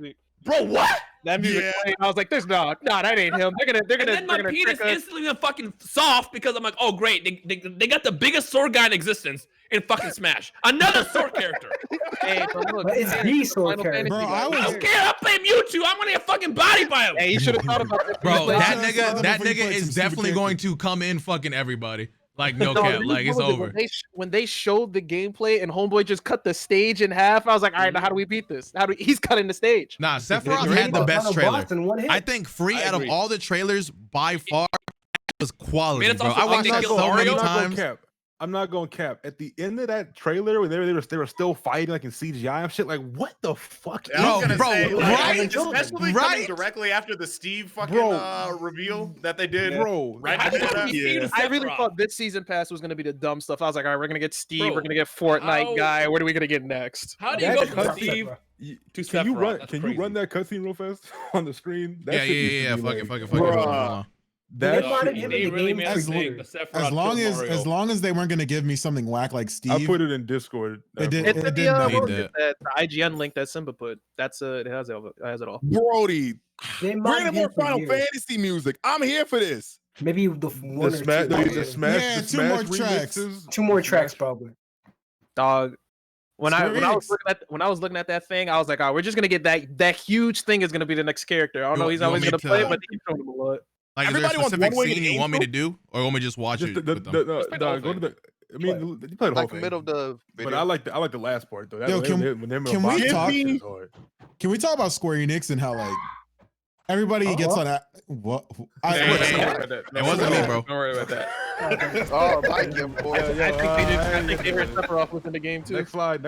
bro, what? That music played. I was like, there's no, that ain't him. They're gonna. And then my penis instantly went fucking soft because I'm like, oh great, they got the biggest sword guy in existence in fucking Smash. Another sword character. Hey, but look, it's the sword character. Bro, I don't care. I'm playing Mewtwo. I'm gonna get fucking bodied by him. Hey, you should have thought about that. Bro, that nigga is definitely going to come in fucking everybody. Like no cap, like it's over. When they showed the gameplay and Homeboy just cut the stage in half, I was like, all right, now how do we beat this? He's cutting the stage? Nah, Sephiroth had the best trailer. I think free out of all the trailers by far was quality, bro. I watched that so many times. I'm not going cap. At the end of that trailer, when they were still fighting like in CGI and shit, like what the fuck? Right? Especially coming directly after the Steve fucking reveal that they did. Bro, right? I really thought this season pass was gonna be the dumb stuff. I was like, all right, we're gonna get Steve, we're gonna get Fortnite guy. What are we gonna get next? How do you go from Steve to Sephiroth? Can you run that cutscene real fast on the screen? Yeah. Fuck it. That as long as they weren't gonna give me something whack like Steve. I put it in Discord. It did. The IGN link that Simba put. That's it has it all. Brody, we're gonna more Final Fantasy music. I'm here for this. Maybe the Smash. Two more tracks. 2 more tracks probably. Dog. When I was looking at that thing, I was like, oh, we're just gonna get that huge thing is gonna be the next character. I don't know he's always gonna play, but they keep showing him a lot. Like, is there a specific scene you want me to do, or want me to just watch it? Go to the. I mean, you play the whole thing. Middle of the video. But I like the last part though. Yo, can we talk about Square Enix and how like everybody gets on that? What? It wasn't me, bro. Don't worry about that. Oh, Mike, your boy. I think they heard Sephiroth within the game too. Next slide.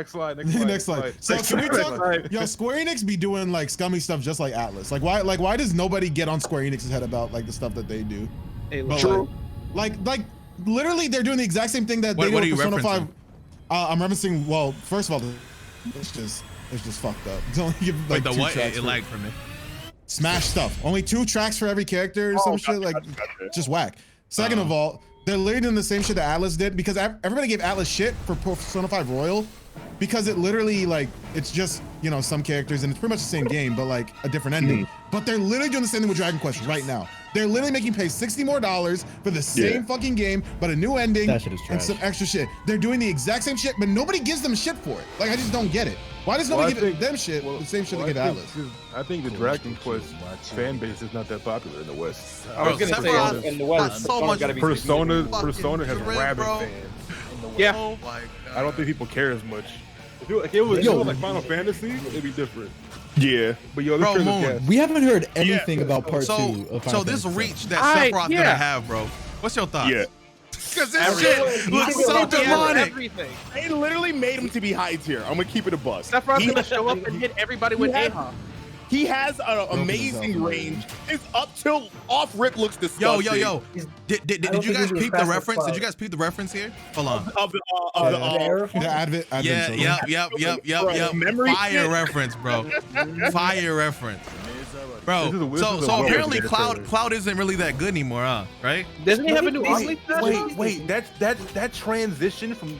So can we talk? Yo, Square Enix be doing like scummy stuff just like Atlas. Like why does nobody get on Square Enix's head about like the stuff that they do? True. Like literally they're doing the exact same thing that they do with Persona 5. I'm referencing. Well, first of all, it's just fucked up. It's only give like the what? It lagged for me. Smash stuff. Only 2 tracks for every character or some shit. Like just whack. Second of all, they're literally doing the same shit that Atlas did because everybody gave Atlas shit for Persona 5 Royal because it literally like it's just some characters and it's pretty much the same game but like a different ending. But they're literally doing the same thing with Dragon Quest right now. They're literally making pay $60 more for the same fucking game but a new ending and some extra shit. They're doing the exact same shit but nobody gives them shit for it. Like I just don't get it. Why does nobody give them shit? The same shit they give Atlas. I think the Dragon Quest fan base is not that popular in the West. I was gonna say in the West, so much Persona has rabid fans. Yeah. Oh my God. I don't think people care as much. If it was like Final Fantasy, it'd be different. Yeah, but yo, we haven't heard anything about part 2 of Final So this Fantasy reach that Sephiroth gonna have, bro. What's your thought? Yeah. Because this shit looks so demonic. They literally made him to be high tier. I'm gonna keep it a buzz. Sephiroth's gonna show up and hit everybody with AHA. He has an amazing range. His up tilt off rip looks disgusting. Yo. Did you guys peep the reference? Did you guys peep the reference here? Hold on. The advent. Yep. Fire reference, bro. Fire reference. Bro, so apparently Cloud isn't really that good anymore, huh? Right? Doesn't he have a new Wait, that transition from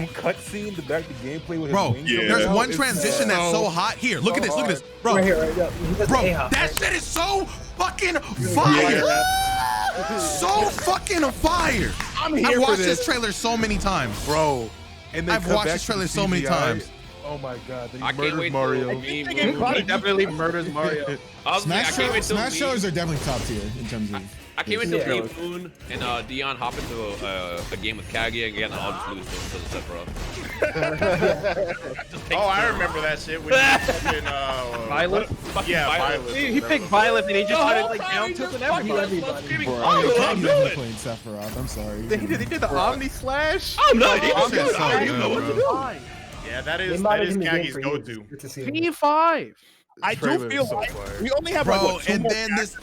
cutscene to back to gameplay with bro, his wings. there's one transition that's so hot. Here, look at this, bro. Right here, Bro, that shit is so fucking fire. So fucking fire. I've watched this trailer so many times, bro. And I've watched this trailer so many times. Oh my god, I can't wait Mario. He definitely murders Mario. Smash shows are definitely top tier in terms of. I can't wait till me, Moon, and Dion hop into a game with Kage and again, I'll just lose to Sephiroth. I remember that shit. When you Violet? Yeah, Violet. He picked Violet and he just started like down tilting everybody. I'm never playing Sephiroth. I'm sorry. He did the Omni Slash. Oh no! Yeah, that is Kage's go-to. P5. I do feel like we only have bro, like, and then this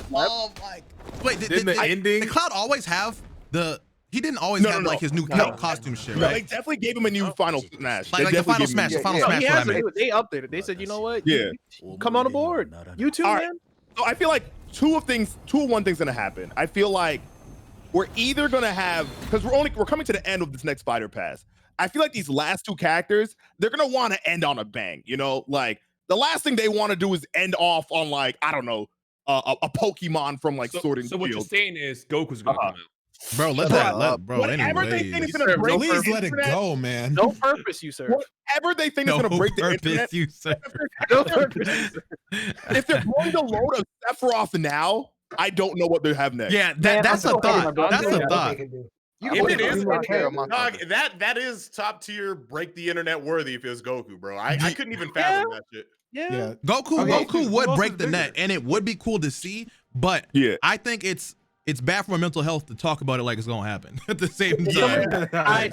wait, did the ending? Did Cloud always have the? He didn't always have like his new costume shit, right? No, they definitely gave him a new Final Smash. Like the Final Smash, the Final Smash. They updated. They said, you know what? Yeah, come on aboard. You too, man. So I feel like two of one thing's gonna happen. I feel like we're either gonna have, because we're coming to the end of this next Fighter Pass. I feel like these last two characters, they're gonna want to end on a bang. You know, like the last thing they want to do is end off on like, I don't know, a Pokemon from like Sword and Shield. So what you're saying is Goku's gonna come out. Bro, let that bro. Whatever they think is gonna break Please the let it internet, go, man. No purpose you serve. Whatever they think is gonna break the internet. You serve. No purpose. If they're going to load a Sephiroth now, I don't know what they have next. Yeah, that's a thought. That's a thought. It is, dog, that is top tier, break the internet worthy if it was Goku, bro. I couldn't even fathom that shit. Yeah. Goku would break the net, and it would be cool to see. But I think it's bad for my mental health to talk about it like it's gonna happen at the same time. I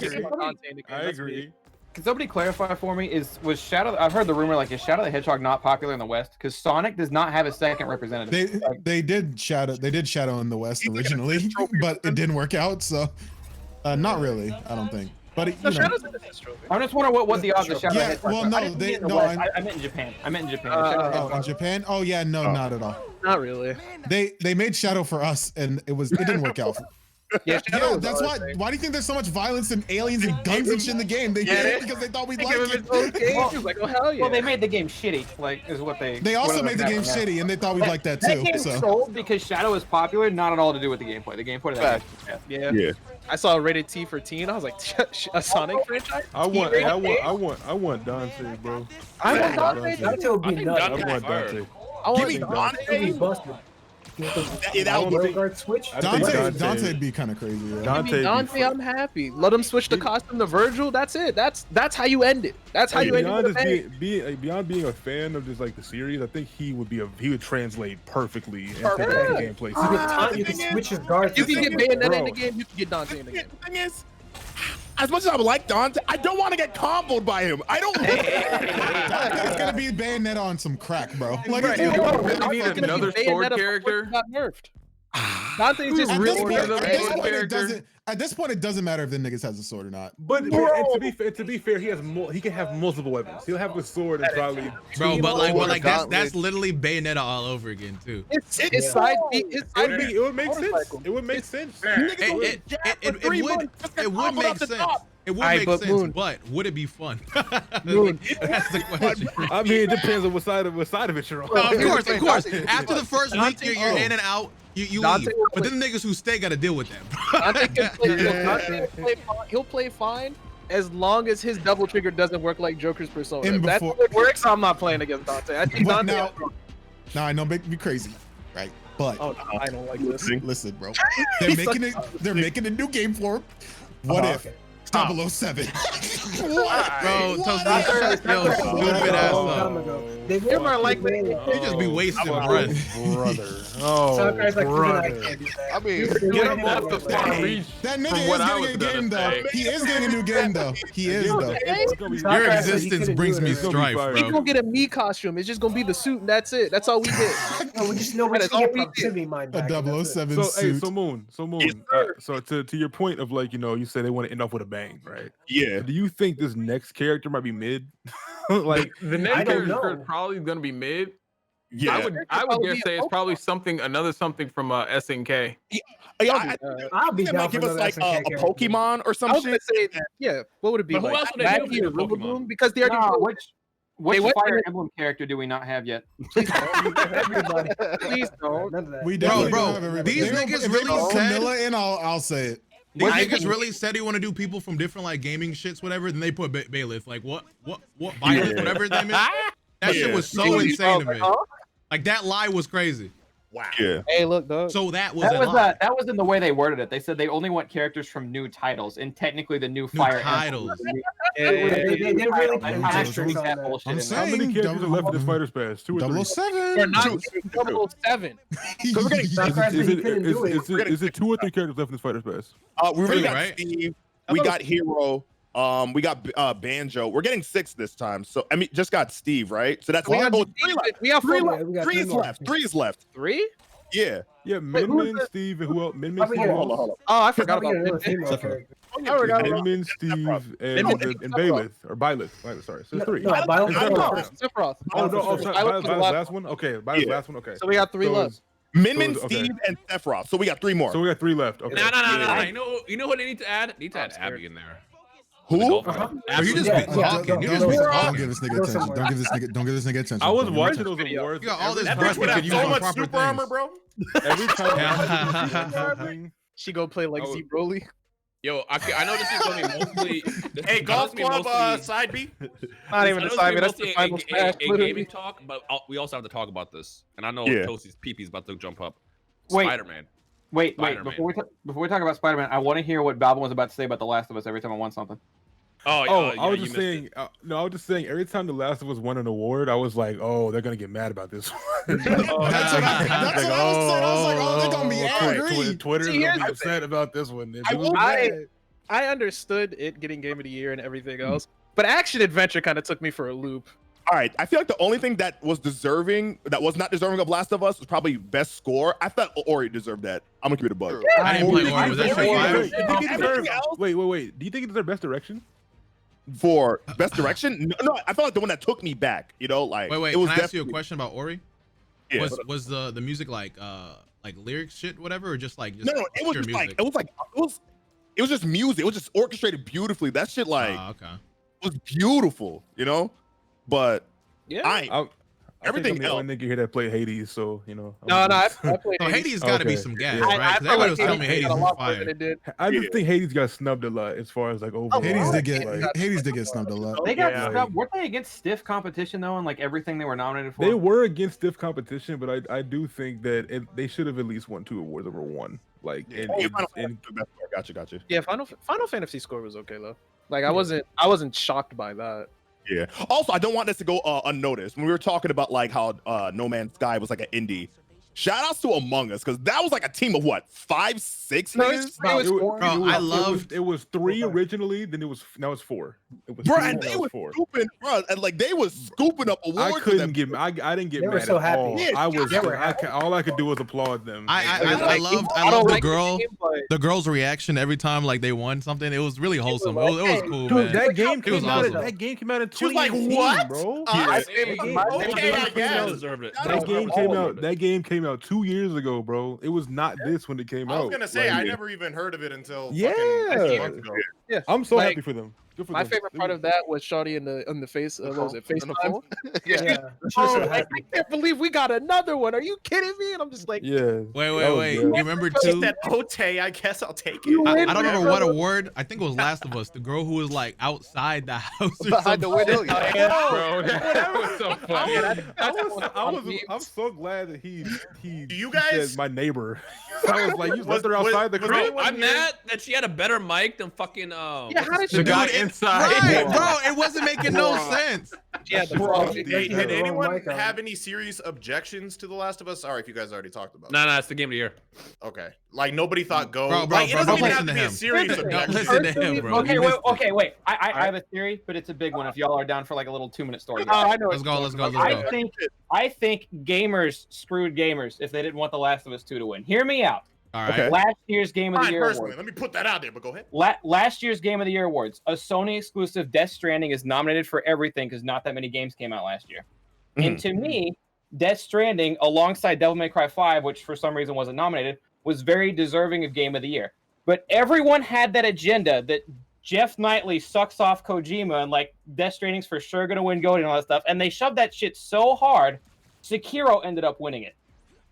agree. Can somebody clarify for me? Was Shadow? I've heard the rumor like is Shadow the Hedgehog not popular in the West because Sonic does not have a second representative. They did Shadow in the West originally, but it didn't work out. So not really, I don't think. But you know. I'm just wondering what the odds of Shadow. Yeah, well, no, I meant in Japan. In Japan. Oh yeah, no, not at all. Not really. They made Shadow for us, and it didn't work out. Yeah, that's why. Why do you think there's so much violence and aliens and guns and shit in the game? They did it because they thought we'd like it. Like, oh hell yeah. Well, they made the game shitty. Like, is what they. They also made the game shitty, and they thought we'd like that too. That game sold because Shadow is popular, not at all to do with the gameplay. The gameplay. Yeah. I saw rated T for teen. I was like, a Sonic franchise. I want Dante, bro. I want Dante. Dante would be nuts. I want Dante. I want Dante. Dante'd be kind of crazy. Yeah. Dante, I'm happy. Let him switch the costume to Virgil. That's it. That's how you end it. That's how you end it. Beyond being a fan of just like the series, I think he would translate perfectly into the gameplay. You can switch his guards. You can get Bayonetta in the game. You can get Dante in the game. The thing is, as much as I would like Dante, I don't want to get comboed by him. I don't. Dante's gonna be Bayonetta on some crack, bro. Like, you need another sword character. Got nerfed. Dante's just really at this point, it doesn't matter if the niggas has a sword or not. But to be fair, he can have multiple weapons. He'll have a sword and probably. Bro, but that's literally Bayonetta all over again too. It's side beat. It would make sense. It would make sense. It would make sense. It would make sense, Moon. but would it be fun? Moon. That's the question. I mean, it depends on what side of it you're on. Of course. After the first week, you're in and out. You leave. But then the niggas who stay gotta deal with that. He'll play fine as long as his double trigger doesn't work like Joker's persona. If that's what works, I'm not playing against Dante. I think Dante. Now I know make me crazy, right? But I don't like this. Listen, bro. They're making a new game for him. What if 007? Bro, stupid ass. They They might like me. You just be wasting breath. brother. Oh, Some guys like brother. I can't do that. I mean, Get him off the far reach. That nigga From is what I getting a was gonna game though. say. He is getting a new game though. He is though. Your existence brings me strife, We bro. gonna get a me costume. It's just gonna be the suit and that's it. That's all we get. No, we just know we That is just get all we did. proximity mine back. A and that's it. 007 So suit. hey, so Moon. Yes, So to your point of like, you know, you say they want to end off with a bang, right? Yeah. Do you think this next character might be mid? Like The I next don't character is know. probably gonna be mid. Yeah. I would dare say it's probably another something from SNK. I'll be They down might for give us another like SNK a character. Pokemon or some I was gonna shit. say, yeah. What would it be But who like? else would they do Maggie or with Pokemon? Rillaboom? Because they already. No, put- which went Fire for- Emblem character do we not have yet? Everybody. Please don't. None of that. We Bro, definitely bro, don't have everybody. these They don't- niggas if they really put said- Camilla in, I'll say it. These niggas really said they want to do people from different like gaming shits, whatever. Then they put Bailiff, like what, Violet, whatever his name is. That shit was so insane to me. Like that lie was crazy. Wow. Yeah. Hey, look, dog. So that was a lie. That was in the way they worded it. They said they only want characters from new titles, and technically the new Fire titles. They really put I'm asterisks on that. I'm how many saying characters are left in this Fighters Pass? 2 or 3? 007. We're not 007. So we're getting Is it 2 or 3 characters left in this Fighters Pass? we already Three, got right? Steve. We got Hero. We got Banjo. We're getting 6 this time. So I mean, just got Steve, right? So that's We got 3 left. we have 3 4 left. we got 3 three is more. left. 3 is left. 3? Yeah. Yeah, who's Min, the- Steve, and who else? Min, Probably Steve, get who else? Hold on. Oh, I forgot Probably about get a that. female character. I forgot about Min, Steve, and Bailiff, or Byleth. Sorry, so 3. No, Byleth I was know. first. Sephiroth. Oh, no, Violet sorry, Violet was the Violet's last last one? Okay, Violet's Yeah. last one, okay. So we got 3 So left. Min, okay. Steve, and Sephiroth. So we got 3 more. So we got 3 left. Okay. No. You know what they need to add? They need to add Abby in there. Who? Bro, you just Yeah, be talking. You just be Don't talking. give this nigga attention. Don't give this nigga attention. I was Don't give him watching attention. those awards. You got all this That breath bitch you would could have use so on much proper super armor, things. bro. Every time something, She gonna play like Oh. Z Broly. Yo, I know this is gonna be mostly. Hey, golf club side B. Not even a side, that's the final smash. a gaming talk, but we also have to talk about this. And I know Yeah. Toastie's pee-pee's about to jump up. Wait. Spider-Man. Wait, Spider-Man. before we talk about Spider-Man, I want to hear what Balvin was about to say about The Last of Us every time I want something. I was you just missed saying. it. No, I was just saying. Every time The Last of Us won an award, I was like, "Oh, they're gonna get mad about this one." That's what I was saying. I was like, oh, they're gonna be angry. Twitter's See, gonna here's be the upset about this one. I understood it getting Game of the Year and everything else, but Action Adventure kind of took me for a loop. All right, I feel like the only thing that was not deserving of Last of Us was probably best score. I thought Ori deserved that. I'm gonna give it a bug. I didn't play Ori. Was that shit fire? Wait. Do you think it deserved best direction? For best direction, no, I felt like the one that took me back. You know, like Wait. it was Can I ask you a definitely- question about Ori? Yeah. Was the music like lyrics shit, whatever, or just like No, it was pure just music? it was just music. It was just orchestrated beautifully. That shit Okay. was beautiful, you know. But Yeah. everything I'm the only nigga here that played Hades, so you know. I played So Hades got to be some gas, Yeah. right? Because everybody was telling me Hades got a was lot more than fire. it did. I just think Hades got snubbed a lot as far as like overall. Hades did get like, snubbed a lot. They got Yeah. snubbed. Weren't they against stiff competition though, and like everything they were nominated for? They were against stiff competition, but I do think that they should have at least won 2 awards over 1. Like, Gotcha. Yeah, Final Fantasy score was okay though. Like I wasn't shocked by that. Yeah. Also, I don't want this to go unnoticed. When we were talking about like how No Man's Sky was like an indie, shout outs to Among Us, because that was like a team of what, 5, 6 No, niggas? It was 3 originally, then now it's 4. It was Bro, 3, and now they it's were 4. scooping, bro, and like they was scooping up awards. I didn't get mad They were at so happy. all. Yeah, I was they were all I could do was applaud them. I loved the girl's reaction every time like they won something. It was really wholesome. It was cool, Dude, man. that game It was came out. awesome. That game came out in She was like, 2018, "What?" bro. Okay, I guess. Deserved it. That game came out. That game came out 2 years ago, bro. It was not this when it came I out. was gonna say Like, I never even heard of it until Yeah. fucking 6 months ago. Yeah. I'm so Like, happy for them. Good for My them. favorite part of that was Shawty in the face. What was it? FaceTime. Yeah. Oh, like, I can't believe we got another one. Are you kidding me? And I'm just like, Yeah. Wait. You remember She too? said, "Ote, I guess I'll take it." I don't remember what award. I think it was Last of Us. The girl who was like outside the house or Behind the something. window. Bro, that was so funny. I'm so glad that he You he guys- said my neighbor. I was like, you left her outside the was crib. anyone I'm here- mad that she had a better mic than fucking yeah, how did the she guy Dude, inside. Right, bro. It wasn't making no sense. Yeah, Did anyone have any serious objections to The Last of Us? Sorry if you guys already talked about it. No, it's the game of the year. Okay. Like, nobody thought go. Bro, like, it doesn't even have listen to to be a him. serious objection. Listen to him, bro. Okay, wait. I have a theory, but it's a big one. If y'all are down for like a little 2-minute story. I know. Let's go. I think gamers screwed gamers if they didn't want The Last of Us 2 to win. Hear me out. All right. Last year's Game of the Year Personally, award. let me put that out there, but go ahead. Last year's Game of the Year awards. A Sony exclusive Death Stranding is nominated for everything because not that many games came out last year. And to me, Death Stranding, alongside Devil May Cry 5, which for some reason wasn't nominated, was very deserving of Game of the Year. But everyone had that agenda that Jeff Knightley sucks off Kojima and like Death Stranding's for sure going to win GOTY and all that stuff. And they shoved that shit so hard, Sekiro ended up winning it.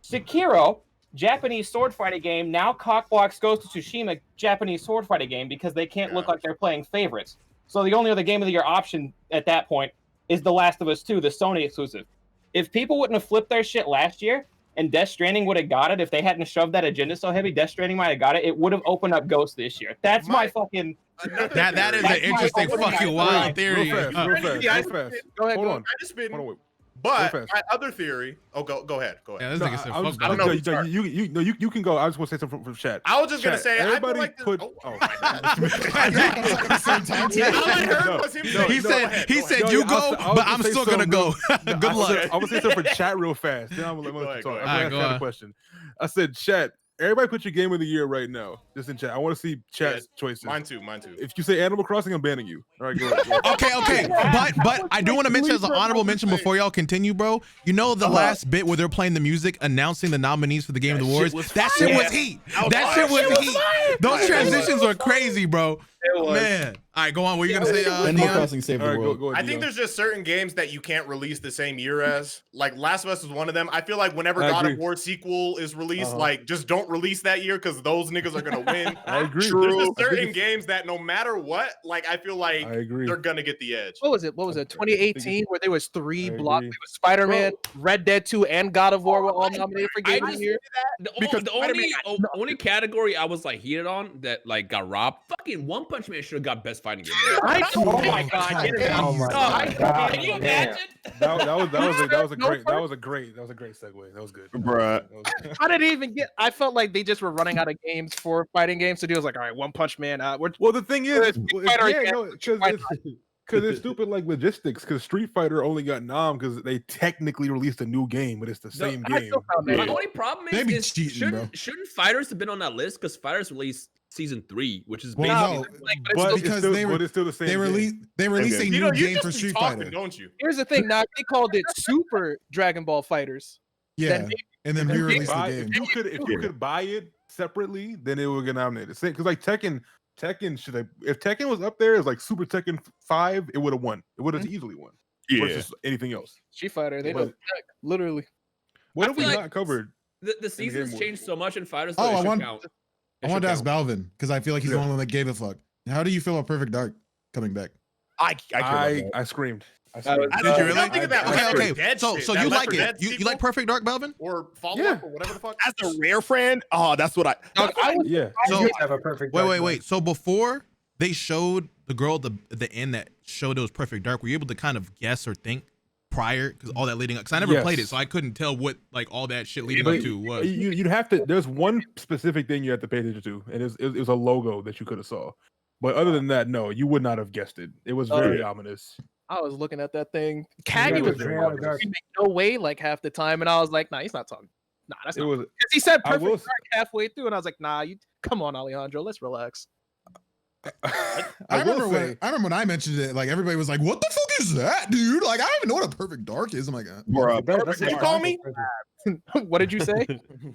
Sekiro, Japanese sword fighting game, now cockblocks Ghost of Tsushima, Japanese sword fighting game, because they can't look like they're playing favorites. So the only other Game of the Year option at that point is The Last of Us 2, the Sony exclusive. If people wouldn't have flipped their shit last year, and Death Stranding would have got it, if they hadn't shoved that agenda so heavy, Death Stranding might have got it. It would have opened up Ghost this year. That's my fucking. That is an interesting fucking wild theory. Real fast. Go ahead. Hold on. I just been. Hold on, wait. But Real fast. my other theory. Oh, go ahead. Go ahead. Yeah, this nigga said fuck I don't know. You can go. I just want to say something from chat. I was just gonna say. Everybody I feel like He said you go, but I'm still gonna go. Good luck. I was saying something for chat real fast. Then I'm gonna let you talk. I'm gonna ask a question. I said, chat. Everybody put your Game of the Year right now, just in chat. I want to see chat's choices. Mine too. If you say Animal Crossing, I'm banning you. All right, go ahead. Okay. But I do want to mention as an honorable mention before y'all continue, bro. You know the last bit where they're playing the music announcing the nominees for the Game of the Awards? That shit was heat. That shit was heat. Those transitions were crazy, bro. Man. All right, go on. What are you going to say, Animal Crossing saved the world. Go ahead, I think there's just certain games that you can't release the same year as. Like, Last of Us is one of them. I feel like whenever God of War sequel is released, like, just don't release that year because those niggas are going to win. I agree. There's just certain games that no matter what, like, I feel like they're going to get the edge. What was it? 2018 where there was 3 blocks. It was Spider-Man, Red Dead 2, and God of War were all nominated for Game of the Year. The only category I was like heated on that like got robbed. Fucking One Punch Man should have got best fighting game. Oh my god! Can you imagine? That was a great segue. That was good, bruh. I didn't even get. I felt like they just were running out of games for fighting games. So he was like, "All right, One Punch Man." Well, the thing is, because it's stupid like logistics. Because Street Fighter only got nom because they technically released a new game, but it's the same game. My only problem is cheating, shouldn't Fighters have been on that list? Because Fighters released season 3, which is but it's still the same. They released a new game for Street Fighter, don't you? Here's the thing. Now they called it Super Dragon Ball Fighters. Yeah, and then re-released the game. If you could buy it separately, then it would get nominated. Because like Tekken should have. If Tekken was up there as like Super Tekken 5, it would have won. It would have easily won. Versus anything else. Street Fighter, they don't literally. What have we not covered? The seasons changed so much in Fighters. I wanted to ask Balvin because I feel like he's the only one that gave a fuck. How do you feel about Perfect Dark coming back? I screamed. Did you really? Okay. So you like it? You like Perfect Dark, Balvin? Or follow up or whatever the fuck? As a rare friend, that's what I. So have a Perfect. Wait. So before they showed the girl at the end that showed it was Perfect Dark, were you able to kind of guess or think prior? Because all that leading up, because I never played it, so I couldn't tell what like all that shit leading up to was. You'd have to. There's one specific thing you have to pay attention to, and it was a logo that you could have saw. But other than that, no, you would not have guessed it. It was very ominous. I was looking at that thing. Kagi was no way like half the time, and I was like, nah, he's not talking. Nah, that's not. Because he said Perfect Dark halfway through, and I was like, nah, you come on, Alejandro, let's relax. I remember when I mentioned it, like everybody was like, "What the fuck is that, dude?" Like I don't even know what a Perfect Dark is. I'm like, did you call me? What did you say?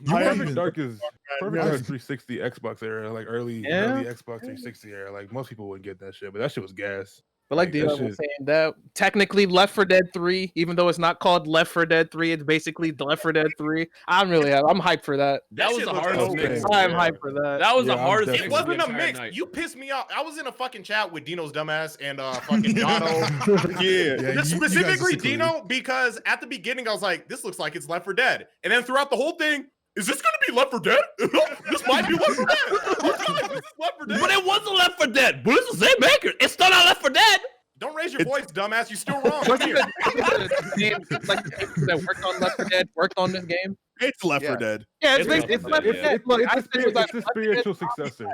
Perfect Dark is 360 Xbox era, like early Xbox 360 era. Like most people wouldn't get that shit, but that shit was gas. But like Dion was saying, that technically Left 4 Dead 3, even though it's not called Left 4 Dead 3, it's basically Left 4 Dead 3. I'm hyped for that. That was the hardest mix. I'm hyped for that. That was the hardest mix. It wasn't a mix. You pissed me off. I was in a fucking chat with Dino's dumbass and fucking Dono. Specifically Dino, because at the beginning I was like, this looks like it's Left 4 Dead. And then throughout the whole thing, is this going to be Left 4 Dead? This might be Left 4 Dead. This is Left 4 Dead. But it wasn't Left 4 Dead. But it's the same maker. It's still not Left 4 Dead. Don't raise your voice, dumbass. You're still wrong. Like that worked on Left 4 Dead worked on this game. It's Left 4 Dead. Yeah, it's Left 4 Dead. Look, I said it was like a spiritual successor.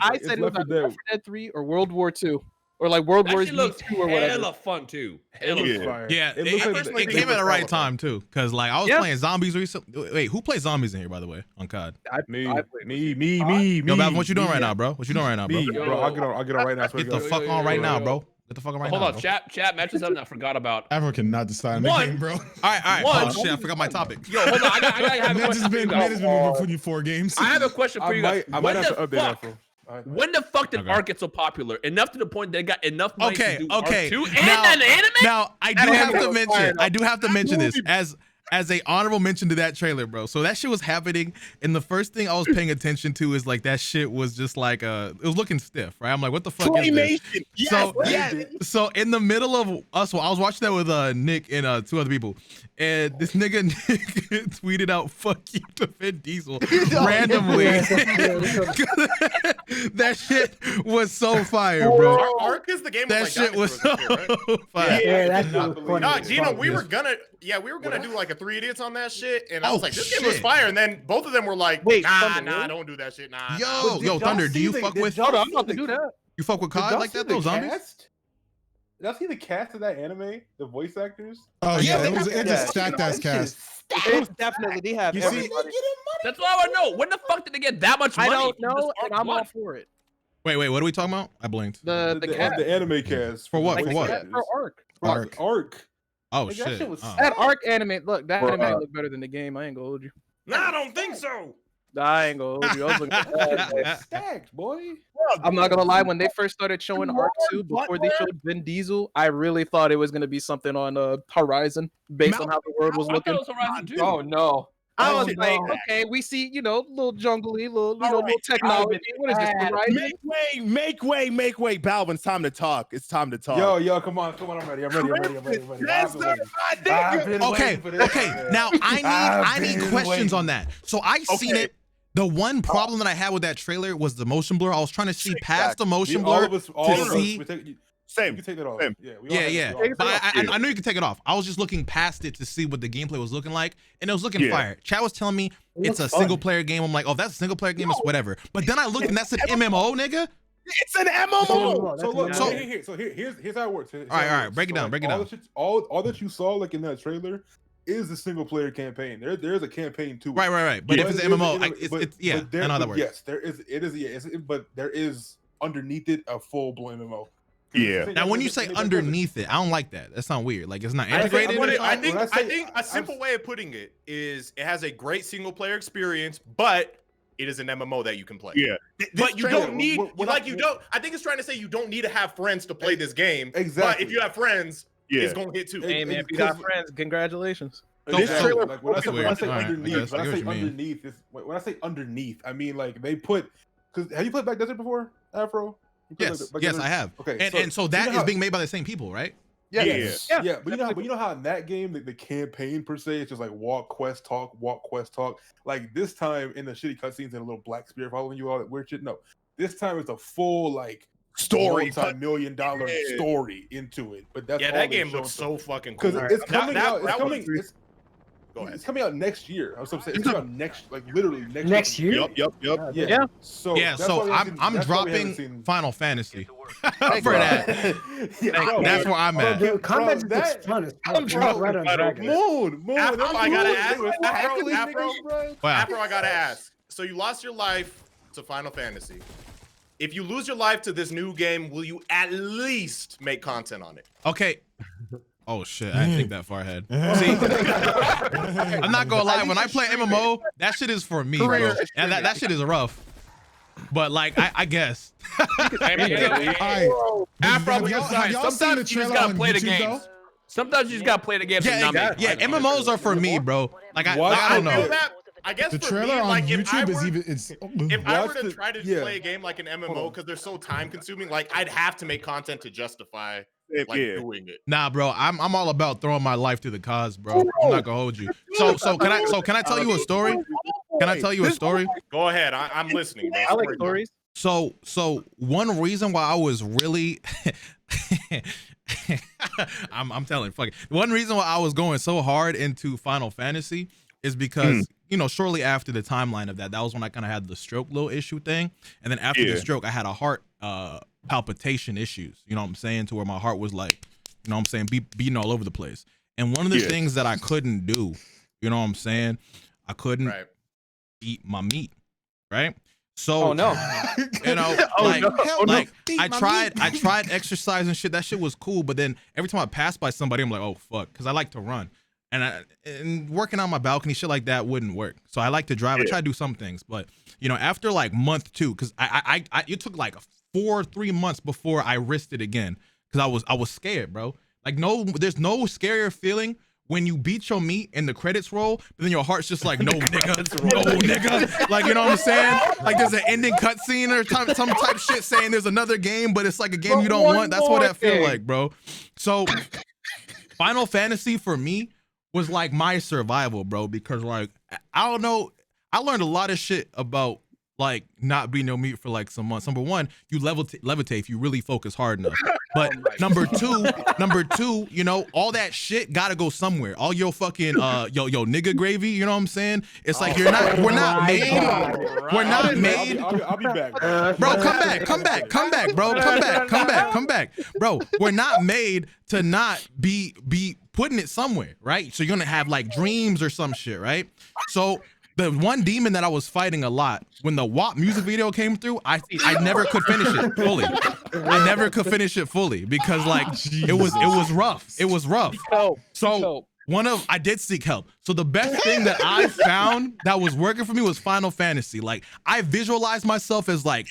I said it was like Left 4 Dead 3 or World War 2 or like World War 2 or whatever. Hella fun too. Hella fun. Yeah, it came at the right time too, because like I was playing zombies recently. Wait, who plays zombies in here, by the way, on COD? Me. Yo, Balvin, what you doing right now, bro? What you doing right now, bro? Bro, I'll get on right now. Get the fuck on right now, bro. Get the fuck on right now. Hold on, chat mentioned something I forgot about. Afro cannot decide on the game, bro. All right. Oh shit, I forgot my topic. Yo, hold on. I have a question for you guys. Man's been putting you 4 games. I have a question for you guys. I might have to update Afro. When the fuck did Ark get so popular? Enough to the point they got enough money to do Ark 2 and an anime? Now, I do have to mention this as a honorable mention to that trailer, bro. So that shit was happening, and the first thing I was paying attention to is like that shit was just like it was looking stiff, right? I'm like, what the fuck is this? So in the middle of us, I was watching that with Nick and 2 other people, and this nigga Nick tweeted out "fuck you" to Vin Diesel randomly. That shit was so fire, bro. Ark is the game. That shit was so fire. Yeah, that's funny. No, Gino, we were gonna do like a 3 Idiots on that shit, and I was like, this game was fire, and then both of them were like, nah, don't do that shit, nah. Yo, Thunder, do you fuck with? Hold on, I'm about to do that. You fuck with COD like that, though, zombies? Did y'all see the cast of that anime? The voice actors? Oh yeah, it's a stacked ass cast. It's definitely they have. You see, That's what I want to know. When the fuck did they get that much money? I don't know, and I'm all for it. Wait, what are we talking about? I blinked. The anime cast. For what? For what? For Ark. Oh shit! That Ark anime, look, that anime looked better than the game. I ain't gonna hold you. Nah, I don't think so. I ain't gonna hold you. I was looking at that. Stacked, boy. I'm not gonna lie. When they first started showing Ark 2, before they showed Vin Diesel, I really thought it was gonna be something on Horizon, based on how the world was looking. Oh no. I was like, okay, we see, little jungly, little technology. What is this? Horizon? Make way. Balvin, it's time to talk. It's time to talk. Yo, come on, I'm ready. Okay. Now I need questions on that. So I seen it. The one problem that I had with that trailer was the motion blur. I was trying to see past the motion blur to see. Same. You can take that off. Yeah. But I knew you could take it off. I was just looking past it to see what the gameplay was looking like, and it was looking fire. Chad was telling me it's a single player game. I'm like, oh, that's a single player game. It's whatever. But then I looked and that's an MMO, nigga. It's an MMO. So here's how it works. All right. Break it down. All that you saw like in that trailer is the single player campaign. There's a campaign too. Right. But if it's an MMO, I know how that works. Yes, there is. It is. But there is underneath it a full blown MMO. Yeah. Now, when you say underneath it, I don't like that. That sounds weird. Like it's not integrated. I think a simple way of putting it is it has a great single player experience, but it is an MMO that you can play. Yeah. But you don't need I think it's trying to say you don't need to have friends to play this game. Exactly. But if you have friends, it's gonna hit too. Hey man, if you got friends, congratulations. This trailer, like when I say underneath, I mean like they put. Because have you played Black Desert before, Afro? Yes, I have. Okay, and so that is being made by the same people, right? Yeah. But you know how in that game the campaign per se is just like walk, quest, talk. Like this time in the shitty cutscenes and a little black spirit following you, all that weird shit. No, this time it's a full like story, multi-million-dollar story into it. But that's that game looks so fucking cool. Because it's coming out. It's coming out next year. I was saying it's coming out literally next year. Yep. Yeah. So I'm dropping Final Fantasy for that. That's where I'm at. Dude, combat is fun. I'm dropping right on Dragon. Moon. Afro, I gotta ask. Afro, I gotta ask. So you lost your life to Final Fantasy. If you lose your life to this new game, will you at least make content on it? Okay. Oh shit, I didn't think that far ahead. See, I'm not gonna lie, when I play MMO, that shit is for me, bro. And that shit is rough. But like, I guess. Afro, sometimes you just gotta play the games. Sometimes you just gotta play the games. Yeah, MMOs are for me, bro. Like I don't know. I guess the for trailer me, on like, YouTube if I were to try to play a game like an MMO because they're so time consuming, like I'd have to make content to justify doing it. Nah, bro, I'm all about throwing my life to the cause, bro. I'm not gonna hold you. So can I tell you a story? Can I tell you a story? Go ahead, I'm listening, bro. I like stories. So one reason why I was really I'm telling. Fuck it. One reason why I was going so hard into Final Fantasy is because you know, shortly after the timeline of that was when I kind of had the stroke little issue thing, and then after the stroke, I had a heart palpitation issues. You know what I'm saying? To where my heart was like, you know what I'm saying, beating all over the place. And one of the things that I couldn't do, you know what I'm saying, I couldn't eat my meat, right? So, you know, I tried exercise and shit. That shit was cool, but then every time I passed by somebody, I'm like, oh fuck, because I like to run, and working on my balcony, shit like that wouldn't work. So I like to drive. I try to do some things, but you know, after like month 2, because it took like 3 months before I risked it again, because I was scared, bro. Like there's no scarier feeling when you beat your meat and the credits roll, but then your heart's just like, no nigga, like, you know what I'm saying? Like there's an ending cutscene or some type shit saying there's another game, but it's like a game you don't want. That's what that feel like, bro. So Final Fantasy for me was like my survival, bro, because like, I don't know, I learned a lot of shit about like not being no meat for like some months. Number one, you levitate if you really focus hard enough. But number two, you know, all that shit gotta go somewhere. All your fucking yo nigga gravy, you know what I'm saying? It's like we're not made. I'll be back, bro. Come back, bro. Come back, bro. We're not made to not be putting it somewhere, right? So you're gonna have like dreams or some shit, right? So the one demon that I was fighting a lot, when the WAP music video came through, I never could finish it fully. I never could finish it fully because like it was rough. It was rough. So I did seek help. So the best thing that I found that was working for me was Final Fantasy. Like I visualized myself as like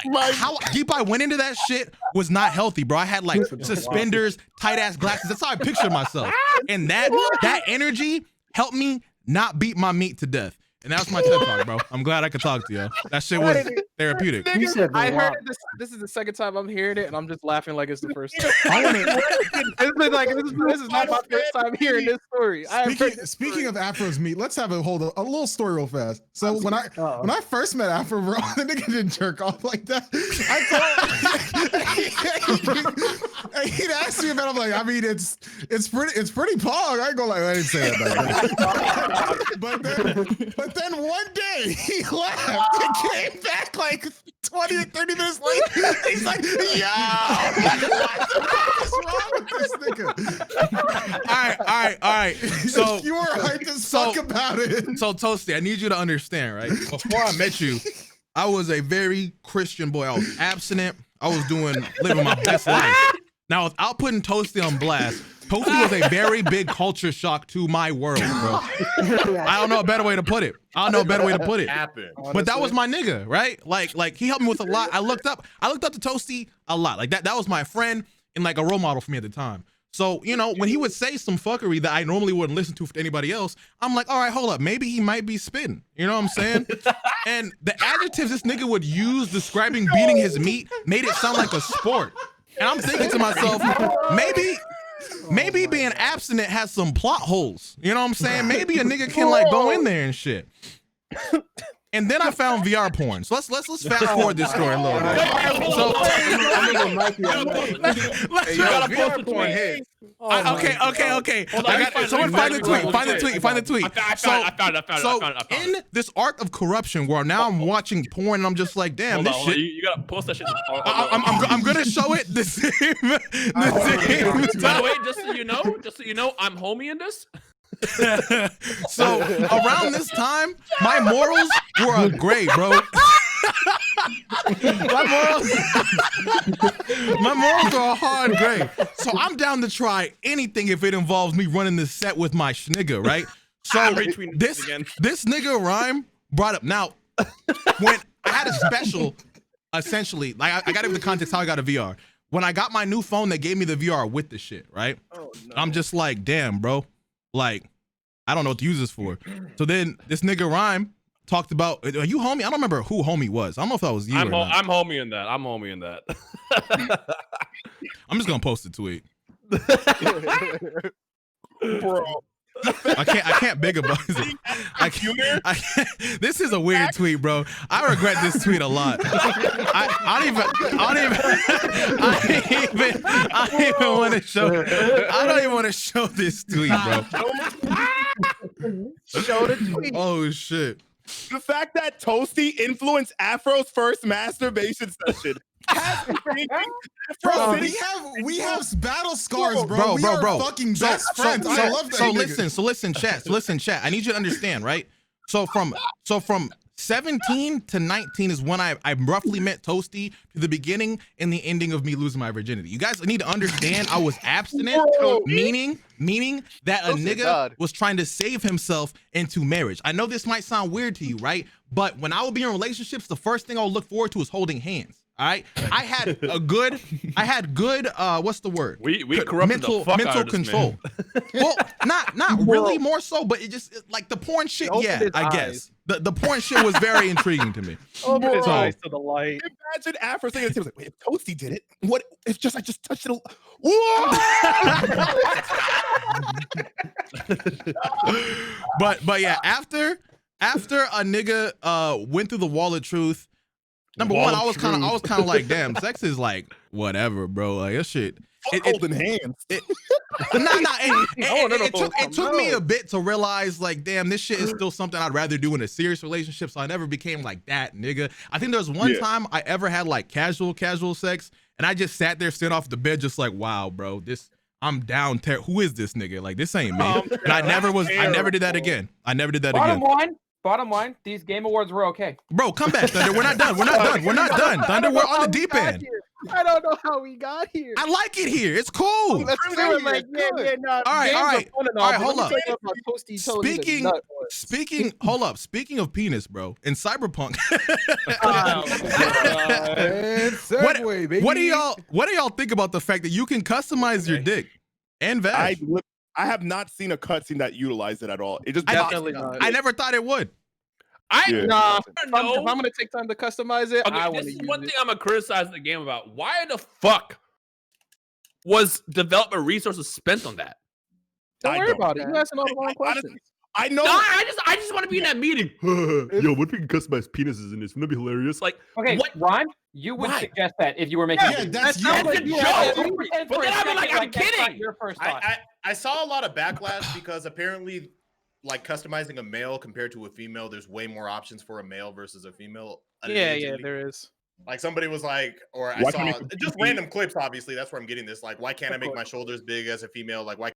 how deep I went into that shit was not healthy, bro. I had like suspenders, tight ass glasses. That's how I pictured myself. And that energy helped me not beat my meat to death. And that's my TED Talk, bro. I'm glad I could talk to you. That shit was therapeutic. I heard it this is the second time I'm hearing it, and I'm just laughing like it's the first time. This is not my first time hearing this story. Speaking of Afro's meat, let's have a little story real fast. So when I first met Afro, bro, the nigga didn't jerk off like that. He'd ask me about it. I'm like, I mean, it's pretty pog. I ain't gonna I didn't say that back then. But then one day he left and came back like 20 or 30 minutes later. He's like, yo, what's wrong with this nigga? All right. So you were hyped as fuck about it. So Toastie, I need you to understand, right? Before I met you, I was a very Christian boy. I was abstinent. I was living my best life. Now, without putting Toastie on blast, Toastie was a very big culture shock to my world, bro. I don't know a better way to put it. But that was my nigga, right? Like he helped me with a lot. I looked up to Toastie a lot. Like that was my friend and like a role model for me at the time. So, you know, when he would say some fuckery that I normally wouldn't listen to for anybody else, I'm like, all right, hold up. Maybe he might be spitting. You know what I'm saying? And the adjectives this nigga would use describing beating his meat made it sound like a sport. And I'm thinking to myself, maybe being abstinent has some plot holes. You know what I'm saying? Maybe a nigga can like go in there and shit. And then I found VR porn. So let's fast forward this story a little bit. So let's VR porn hit. Okay. Someone find the tweet. I found it. In this arc of corruption, where now I'm watching porn and I'm just like, damn, this shit. You gotta post that shit. I'm gonna show it the same. By the way, just so you know, I'm homie in this. So around this time, my morals were a gray, bro. my morals are a hard gray. So I'm down to try anything if it involves me running this set with my schnigga, right? So this nigga Rhyme brought up. Now, when I had a special, essentially, like I got to give the context how I got a VR. When I got my new phone, they gave me the VR with the shit, right? Oh, no. I'm just like, damn, bro. Like, I don't know what to use this for. So then this nigga Rhyme talked about, are you homie? I don't remember who homie was. I don't know if that was you or not. I'm homie in that. I'm just gonna post a tweet. Bro, I can't big about it. I can't. This is a weird tweet, bro. I regret this tweet a lot. I don't even want to show. I don't even want to show this tweet, bro. Show the tweet. Oh shit. The fact that Toastie influenced Afro's first masturbation session. Bro, we have battle scars, bro. We are fucking best friends. I love that. So listen, chat. I need you to understand, right? So from 17 to 19 is when I roughly met Toastie to the beginning and the ending of me losing my virginity. You guys need to understand I was abstinent, meaning that a nigga was trying to save himself into marriage. I know this might sound weird to you, right? But when I would be in relationships, the first thing I'll look forward to is holding hands. All right, I had good, what's the word? We corrupted the fuck mental out of this control. Well, not really more so, but it just like the porn shit. Yeah, I guess the porn shit was very intriguing to me. Open his eyes to the light. Imagine Afro saying this. He was like, "Wait, if Toastie did it, what? If I just touched it. Whoa!" but yeah, after a nigga went through the wall of truth. Number one, I was kind of like, damn, sex is like whatever, bro. Like that shit. Holding hands. It took me a bit to realize, like, damn, this shit is still something I'd rather do in a serious relationship. So I never became like that, nigga. I think there was one time I ever had like casual sex, and I just sat there, sitting off the bed, just like, wow, bro, I'm down. Who is this nigga? Like, this ain't me. And I never did that again. Bottom line, these Game Awards were okay. Bro, come back, Thunder. We're not done. Thunder, we're on the deep end. I don't know how we got here. I like it here. It's cool. All right, hold up. Speaking of penis, bro, in Cyberpunk. What do y'all think about the fact that you can customize your dick and vag? I have not seen a cutscene that utilized it at all. It just definitely not. I never thought it would. If I'm gonna take time to customize it, I want to use one thing I'm gonna criticize the game about. Why the fuck was development resources spent on that? Don't worry about it. You asking all the wrong questions. I know. No, I just want to be in that meeting. Yo, what if we can customize penises in this? Wouldn't that be hilarious? Like, okay, what? Rhyme, you would suggest that if you were making. Yeah, that's a joke. But then I'm kidding. Your first thought. I saw a lot of backlash because apparently, like, customizing a male compared to a female, there's way more options for a male versus a female. Yeah, there is. Like, somebody was like, or I saw just random clips. Obviously, that's where I'm getting this. Like, why can't I make my shoulders big as a female? Like, why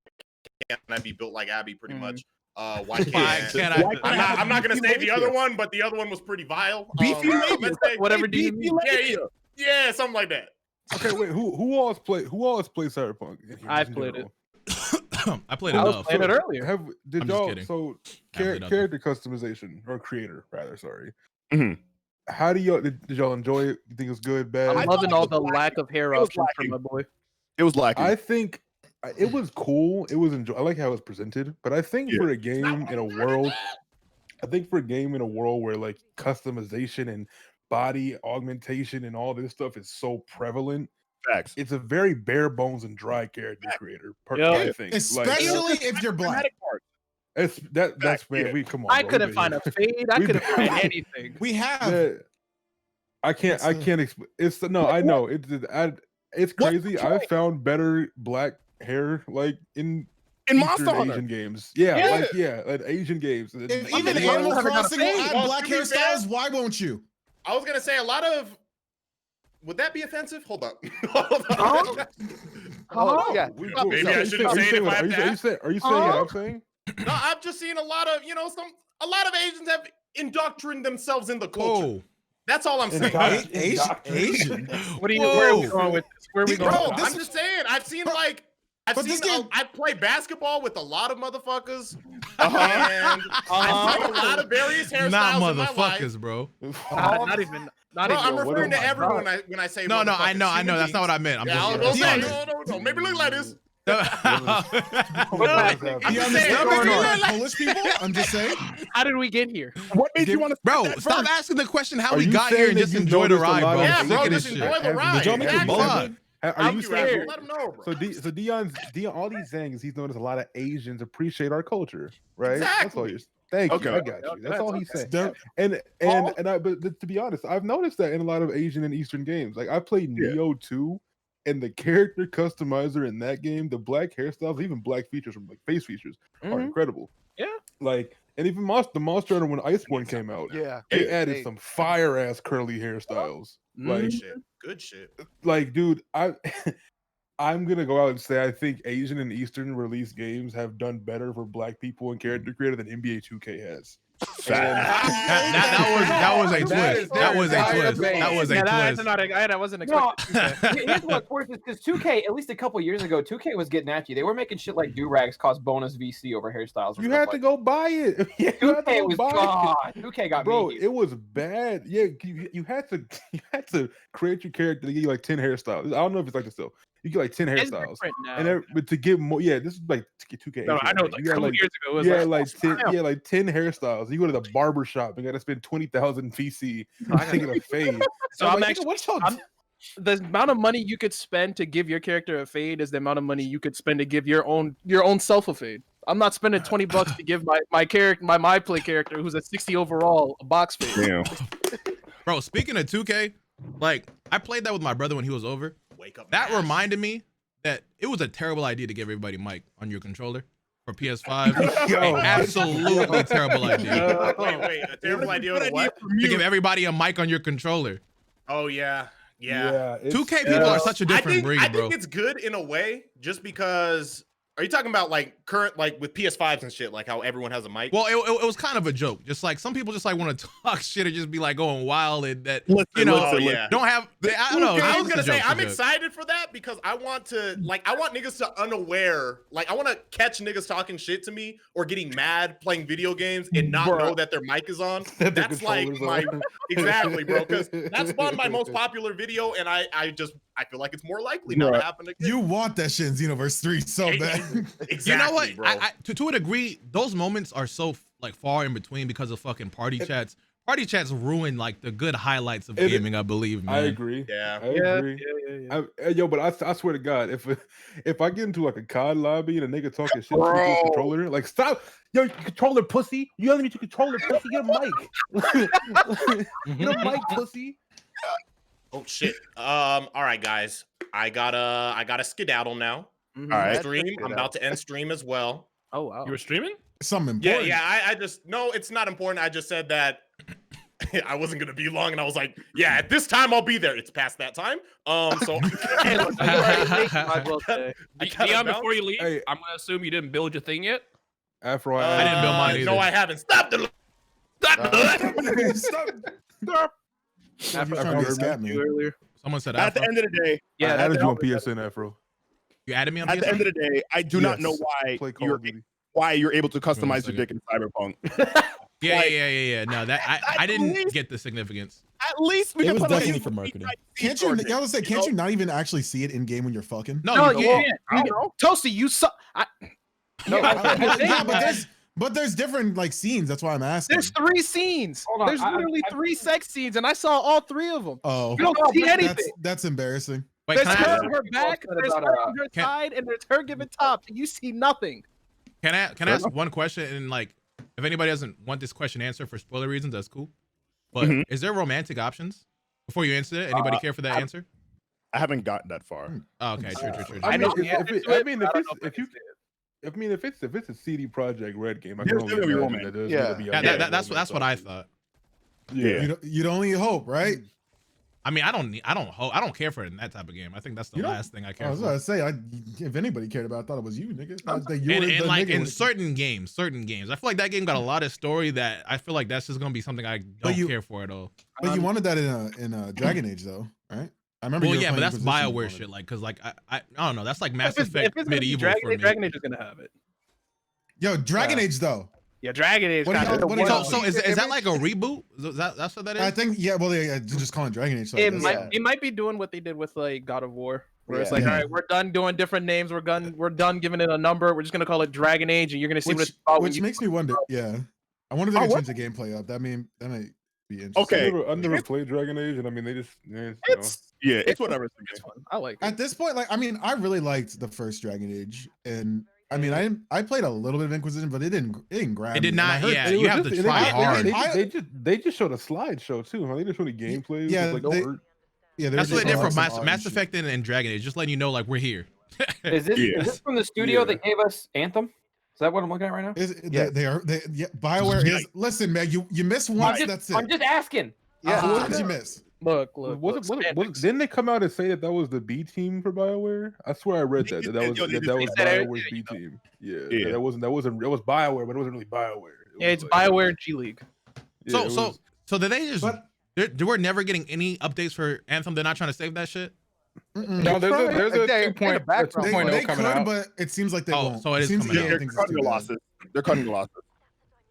can't I be built like Abby? Pretty much. Why can't I? I'm not gonna say the other one, but the other one was pretty vile. Beefy, whatever do you mean? Yeah, something like that. Okay, wait. Who all has played Cyberpunk? I played it. I played enough. I was playing it earlier. Did y'all? So character customization or creator rather? Sorry. Mm-hmm. How do y'all did y'all enjoy it? You think it was good, bad? I'm loving all the lack of hair options for my boy. It was lacking. I think it was cool. It was I like how it was presented, but I think for a game in a world, where like customization and body augmentation and all this stuff is so prevalent, facts. It's a very bare bones and dry character creator. I think, especially if you're black. That's fair. We come on. I couldn't find a fade. I couldn't find anything. We have. I can't. It's no. I know. It's crazy. I found better black hair like in Monster Hunter Asian games. Like Asian games. If even Animal Crossing will add black hairstyles, why won't you? I was gonna say a lot of. Would that be offensive? Hold up. Yeah. Maybe I shouldn't say it if I have to ask. Are you saying what I'm saying? No, I'm just seeing a lot of Asians have indoctrinated themselves in the culture. Whoa. That's all I'm saying. Asian? Where are we going with this? Where are we going? Bro, I'm just saying. I play basketball with a lot of motherfuckers, and I've seen a lot of various hairstyles Not in my life. motherfuckers, bro. Not even. I'm referring to everyone when I say. No, I know. That's not what I meant. I'm no. Maybe look like this. Polish people? I'm just saying. How did we get here? What made you want to? Bro, stop asking the question how we got here and just enjoy the ride, bro. Yeah, bro, just enjoy the ride. Are you scared? Let him know, bro. So Dion, all these things he's noticed a lot of Asians appreciate our culture, right? Exactly. That's all you're. Thank you. I got you. That's all he's saying. But to be honest, I've noticed that in a lot of Asian and Eastern games. Like I played Neo 2, and the character customizer in that game, the black hairstyles, even black features from like face features are incredible. Yeah. Like, and even the Monster Hunter when Iceborne came out, they added some fire ass curly hairstyles. Like good shit. Like, dude, I'm gonna go out and say I think Asian and Eastern release games have done better for black people and character creator than NBA 2K has. That was a twist. That was a twist. That was a twist. I wasn't expecting. Here's what's worse is because 2K, at least a couple years ago, 2K was getting at you. They were making shit like do-rags cost bonus VC over hairstyles. You had to go buy it. 2K was gone. 2K got bro. me. It was bad. Yeah, you had to create your character to give you like 10 hairstyles. I don't know if it's like this still. You get like 10 hairstyles, but to get more, this is like 2K. No, I know. Like a couple years ago, it was like 10 hairstyles. You go to the barber shop and got to spend 20,000 VC to get a fade. So I'm like, the amount of money you could spend to give your character a fade is the amount of money you could spend to give your own self a fade. I'm not spending $20 to give my character, my play character, who's a 60 overall, a box fade. Damn. Bro, speaking of 2K, like I played that with my brother when he was over. That reminded me that it was a terrible idea to give everybody mic on your controller for PS5. Absolutely terrible idea. Wait, a terrible idea to what? To give everybody a mic on your controller. Oh yeah. 2K people are such a different breed, bro. I think it's good in a way, just because. Are you talking about like current, like with PS5s and shit, like how everyone has a mic? Well, it was kind of a joke. Just like some people just like want to talk shit or just be like going wild and that don't have. I don't know. I was gonna say I'm excited for that because I want niggas to unaware. Like I want to catch niggas talking shit to me or getting mad playing video games and not know that their mic is on. That's like exactly, bro. Because that spawned my most popular video, and I feel like it's more likely now to happen again. You want that shit in Xenoverse 3 so bad. Exactly, you know what? Bro. To a degree, those moments are so like far in between because of fucking party chats. Party chats ruin like the good highlights of gaming, I believe. Man. I agree. Yeah, I agree. Yo, but I swear to God, if I get into like a COD lobby and a nigga talking shit to the controller, like stop, yo, controller pussy, you only need to controller pussy, get a mic, get a mic, pussy. Oh shit. All right, guys, I gotta skedaddle now. Mm-hmm. All right, stream. I'm about to end stream as well. Oh wow, you were streaming? Something important. Yeah. I just it's not important. I just said that I wasn't gonna be long, and I was like, yeah, at this time I'll be there. It's past that time. So Dion, before you leave, I'm gonna assume you didn't build your thing yet. Afro, I didn't build mine either. No, I haven't. Stop. Someone said at Afro. the end of the day. Yeah, I added you on PSN, Afro. You added me on At PSN? the end of the day, I do not know why you're able to customize your dick in Cyberpunk. Yeah. No, that I didn't get the significance. At least we It can was put definitely for marketing. Can't you? I was say, can't you not even actually see it in game when you're fucking? No, you can't. Toasty, you suck. But there's different like scenes. That's why I'm asking. There's 3 scenes. There's literally 3 sex scenes, and I saw all 3 of them. Oh, you don't see anything. That's embarrassing. Wait, there's her on her back, there's her on her side, and there's her giving top, and you see nothing. Can I ask one question? And like, if anybody doesn't want this question answered for spoiler reasons, that's cool. But is there romantic options? Before you answer it, anybody care for that answer? I haven't gotten that far. Oh, okay, true. If it's a CD Projekt Red game, I There's can gonna only be imagine romance. that there's gonna be that's what I thought. Yeah, you'd only hope, right? I mean, I don't care for it in that type of game. I think that's the last thing I care for. I was gonna say, if anybody cared about it, I thought it was you, nigga. And like in certain games, I feel like that game got a lot of story that I feel like that's just gonna be something I don't care for at all. But you wanted that in a Dragon Age though, right? I remember. Well, yeah, but that's BioWare shit, like, cause like I don't know, that's like Mass Effect Medieval for me. Dragon Age is gonna have it. Yo, Dragon Age though. Yeah, Dragon Age. So is that like a reboot? That's what that is? I think just calling Dragon Age. So it might be doing what they did with like God of War, where it's like, all right, we're done doing different names. We're done giving it a number. We're just gonna call it Dragon Age, and you're gonna see what it's about. Which makes me wonder. Yeah, I wonder if they can change the gameplay up. That may Be interesting. Okay, I never played Dragon Age, and I mean, they just it's whatever. It's fun. I like it. At this point, like, I mean, I really liked the first Dragon Age, and I mean, I played a little bit of Inquisition, but it didn't grab me. It did And I not. heard- Yeah, you have to try hard. They just showed a slideshow too. Huh? They just showed a gameplay. Yeah, like, yeah. That's what they did for Mass Mass Effect and Dragon Age. Just letting you know, like, we're here. Is this from the studio that gave us Anthem? Is that what I'm looking at right now? BioWare is. Listen, man, you miss once. That's it. I'm just asking. Yeah, what did you miss? Look. Didn't they come out and say that was the B team for BioWare? I swear I read that was BioWare's B team. Yeah, that wasn't. It was BioWare, but it wasn't really BioWare. It's BioWare G League. So did they just? We're never getting any updates for Anthem. They're not trying to save that shit. No, there's a 2.0 They coming could, out. but it seems like they won't. So it is coming out. They're cutting the losses. They're cutting the losses.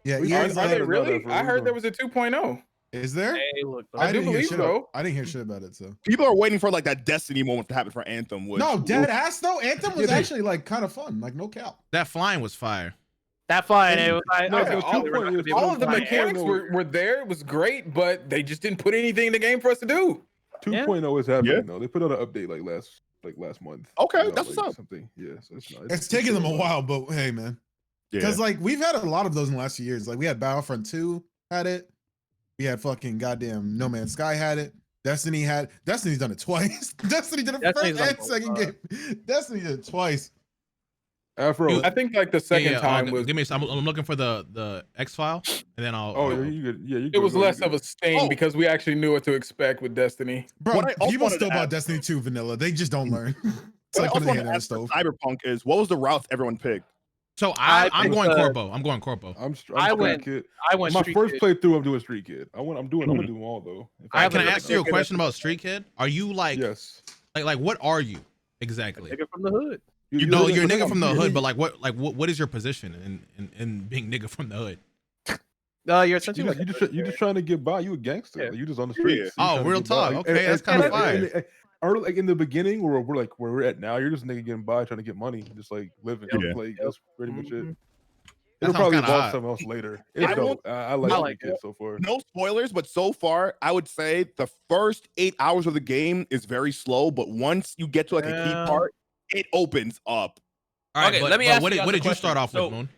Yeah, Are they really? I heard there was a 2.0. Is there? Hey, look, I do believe so. I didn't hear shit about it. So People are waiting for like that Destiny moment to happen for Anthem. no, dead ass though. Anthem was actually like kind of fun. Like no cap. That flying was fire. That flying. It was, all of the mechanics were there. It was great, but they just didn't put anything in the game for us to do. 2.0 is happening though. They put out an update like last month. Okay, that's what's up. Something. Yeah, so it's nice. It's taking them a while, but hey, man. Because like we've had a lot of those in the last few years. Like we had Battlefront 2 had it. We had fucking goddamn No Man's Sky had it. Destiny's done it twice. Destiny did it first and second game. Destiny did it twice. Afro, I think like the second time was. Give me. I'm looking for the X file, and then I'll. Oh, you good? Yeah, you. It was less of a stain because we actually knew what to expect with Destiny. Bro, people still bought Destiny 2 vanilla. They just don't learn. It's like putting a hand on the stove. Cyberpunk is what was the route everyone picked? So I'm going Corpo. I'm going Corpo. I went my first playthrough. I'm doing Street Kid. I'm gonna do them all though. Can I ask you a question about Street Kid? Are you like like what are you exactly? Nigga from the hood. You're a nigga from the hood, but what is your position in being nigga from the hood? You're essentially you just trying to get by. You a gangster. Like, you just on the streets. Oh, real talk. Okay, that's kind of fire. Early, like in the beginning, where we're at now, you're just nigga getting by, trying to get money, just like living. Like that's pretty much it. It'll probably involve something else later. It's dope. I like it so far. No spoilers, but so far, I would say the first 8 hours of the game is very slow, but once you get to like a key part, it opens up. All right, okay, let me ask what you. What did you start off with, Moon?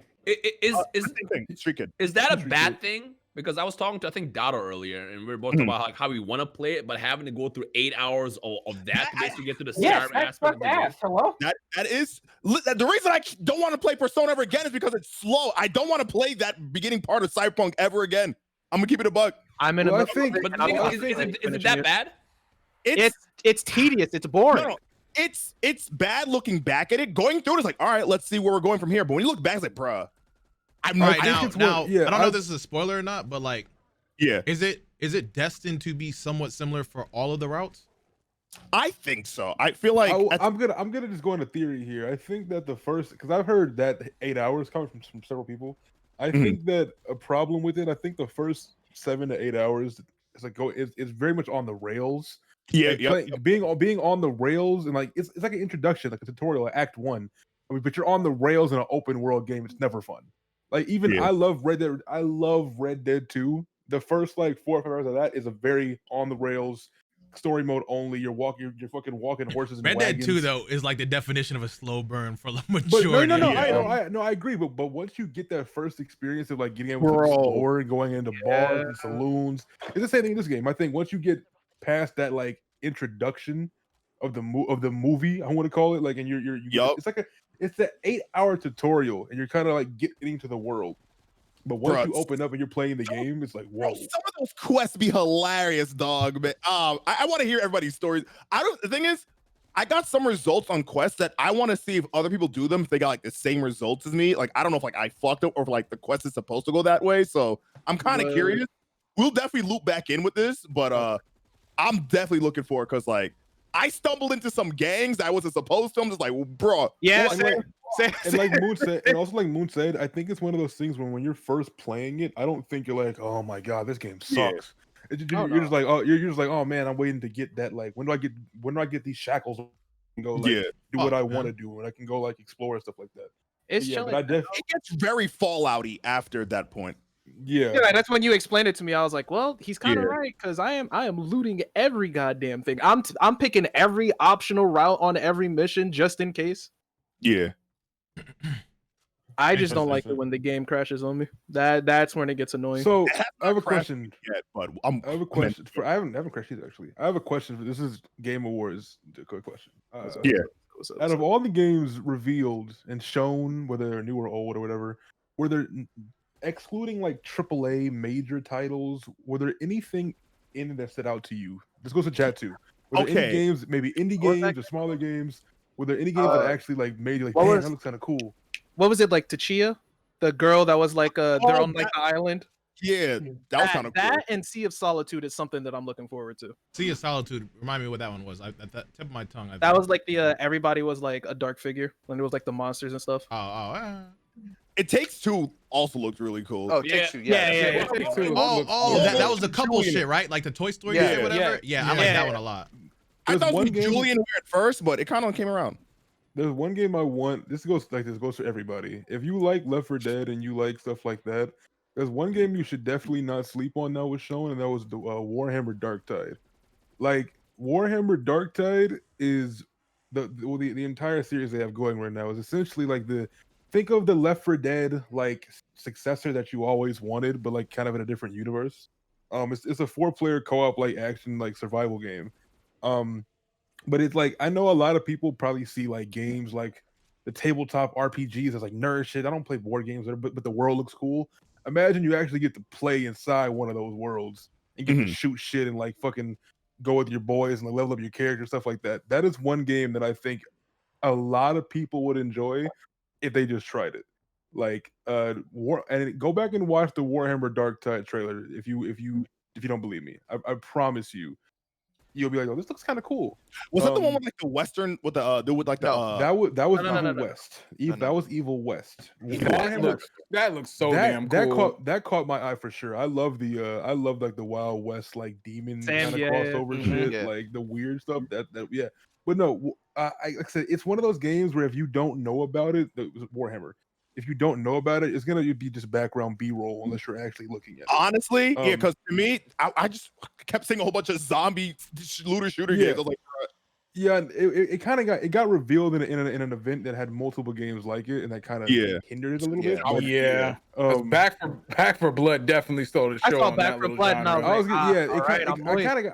Street Kid. Is that a bad thing? Because I was talking to, I think, Dado earlier, and we were both talking about like how we want to play it, but having to go through 8 hours of that to basically get to the Skyrim aspect of the game. Hello? That is the reason I don't want to play Persona ever again is because it's slow. I don't want to play that beginning part of Cyberpunk ever again. I'm gonna keep it a buck. I'm in but is it that bad? It's tedious. It's boring. No, it's bad looking back at it. Going through it is like, all right, let's see where we're going from here. But when you look back, it's like, bruh. Now, I don't know if this is a spoiler or not, but like, is it destined to be somewhat similar for all of the routes? I think so. I feel like I'm gonna just go into theory here. I think that the first, because I've heard that 8 hours coming from several people. I think that a problem with it. I think the first 7 to 8 hours is like it's very much on the rails. Yeah, like being on the rails and like it's like an introduction, like a tutorial, like Act 1. I mean, but you're on the rails in an open world game. It's never fun. Like even I love Red Dead. I love Red Dead 2. The first like 4 or 5 hours of that is a very on the rails story mode only. You're fucking walking horses. Red Dead 2 though is like the definition of a slow burn for the majority. I agree. But once you get that first experience of like getting able to explore and going into bars and saloons, it's the same thing in this game. I think once you get past that like introduction of the movie, I want to call it, like, and it's the 8-hour tutorial, and you're kind of like getting to the world. But once you open up and you're playing the game, it's like, whoa. Some of those quests be hilarious, dog. But I want to hear everybody's stories. The thing is, I got some results on quests that I want to see if other people do them, if they got like the same results as me. Like, I don't know if like I fucked up or if like the quest is supposed to go that way. So I'm kind of curious. We'll definitely loop back in with this, but I'm definitely looking for it because like I stumbled into some gangs that I wasn't supposed to. I'm just like, bro. Yeah. And like Moon said, and also like Moon said, I think it's one of those things when you're first playing it, I don't think you're like, oh my god, this game sucks. You're just like, oh, you're just like, oh man, I'm waiting to get that. Like, when do I get these shackles and go like do what I want to do, and I can go like explore and stuff like that. It's chilling. It gets very Fallouty after that point. Yeah, that's when you explained it to me. I was like, well, he's kind of right, because I am looting every goddamn thing. I'm picking every optional route on every mission just in case. Yeah. I just don't like it when the game crashes on me. That's when it gets annoying. So I have a question. Yet, but I have a question for. I haven't crashed either actually. I have a question. This is Game Awards. Quick question. Out of all the games revealed and shown, whether they're new or old or whatever, were there, excluding like AAA major titles, were there anything in it that stood out to you? This goes to chat too. Were there any games, maybe indie games or smaller games? Were there any games that actually like made you like, damn, that looks kind of cool? What was it like, Tachia? The girl that was like they're on like the island. Yeah, that was kind of cool. That and Sea of Solitude is something that I'm looking forward to. Sea of Solitude, remind me what that one was. At the tip of my tongue. That was like the everybody was like a dark figure when it was like the monsters and stuff. It Takes Two also looked really cool. Oh, Takes Two, yeah. That was the couple shit, right? Like the Toy Story shit, whatever. Yeah, I like that one a lot. I thought it was Julian at first, but it kind of came around. There's one game I want. This goes for everybody. If you like Left 4 Dead and you like stuff like that, there's one game you should definitely not sleep on that was shown, and that was the Warhammer Darktide. Like Warhammer Darktide is the entire series they have going right now is essentially like think of the Left 4 Dead like successor that you always wanted, but like kind of in a different universe. It's a 4-player co-op like action like survival game. But it's like, I know a lot of people probably see like games like the tabletop RPGs as like nerd shit. I don't play board games, but the world looks cool. Imagine you actually get to play inside one of those worlds and get to shoot shit and like fucking go with your boys and like, level up your character, stuff like that. That is one game that I think a lot of people would enjoy if they just tried it. Like and go back and watch the Warhammer Darktide trailer if you don't believe me. I promise you. You'll be like, oh, this looks kind of cool. Was that the one with like the Western with the dude with like the that was Evil West. That was Evil West. That looks so damn cool. That caught my eye for sure. I love like the Wild West like demon kind of crossover shit, like the weird stuff. That But no, like I said, it's one of those games where if you don't know about it, Warhammer. If you don't know about it, it's gonna be just background B-roll unless you're actually looking at it. Honestly, yeah, because to me, I just kept seeing a whole bunch of zombie looter shooter games. I was like, yeah, it kind of got revealed in an event that had multiple games like it, and that kind of hindered it a little bit. Oh yeah, Back for Blood definitely stole the show. I saw Back for Blood. Now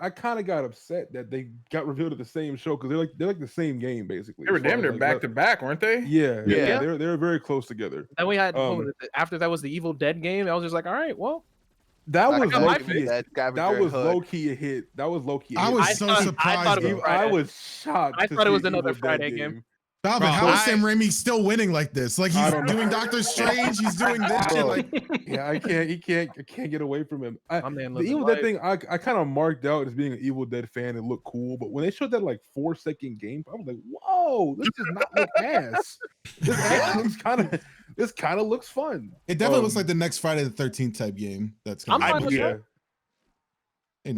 I kind of got upset that they got revealed at the same show because they're like the same game basically. They were damn near back to back, weren't they? Yeah. They're very close together. Then we had after that was the Evil Dead game. I was just like, all right, well. That was low key. That was low key a hit. That was low key. I was so surprised. I was shocked. I thought it was another Friday game. Balvin, how is Sam Raimi still winning like this? Like he's doing Doctor Strange, he's doing this shit. Like, yeah, I can't get away from him. The Evil Dead thing, I kind of marked out as being an Evil Dead fan. It looked cool, but when they showed that like 4-second game, I was like, whoa, this does not look ass. This actually looks kind of. This kind of looks fun. It definitely looks like the next Friday the 13th type game. That's I'm fine with that. I'm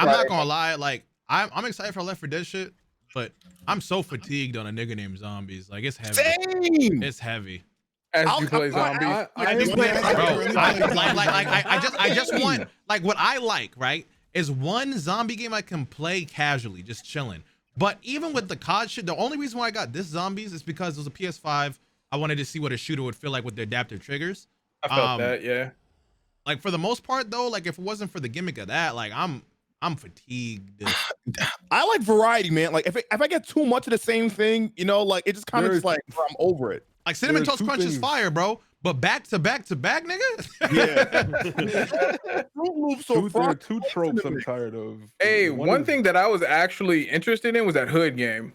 not gonna lie, like I'm excited for Left 4 Dead shit, but I'm so fatigued on a nigga named Zombies. Like it's heavy. Same. It's heavy. As you play zombies, I just want like what I like, right? Is one zombie game I can play casually, just chilling. But even with the COD shit, the only reason why I got this Zombies is because it was a PS5. I wanted to see what a shooter would feel like with the adaptive triggers. I felt that, yeah. Like for the most part though, like if it wasn't for the gimmick of that, like I'm fatigued. I like variety, man. Like if I get too much of the same thing, you know, like it just kind of just like I'm over it. Like Cinnamon Toast Crunch is fire, bro. But back to back, nigga. Yeah. There are two tropes I'm tired of. Hey, one thing that I was actually interested in was that Hood game.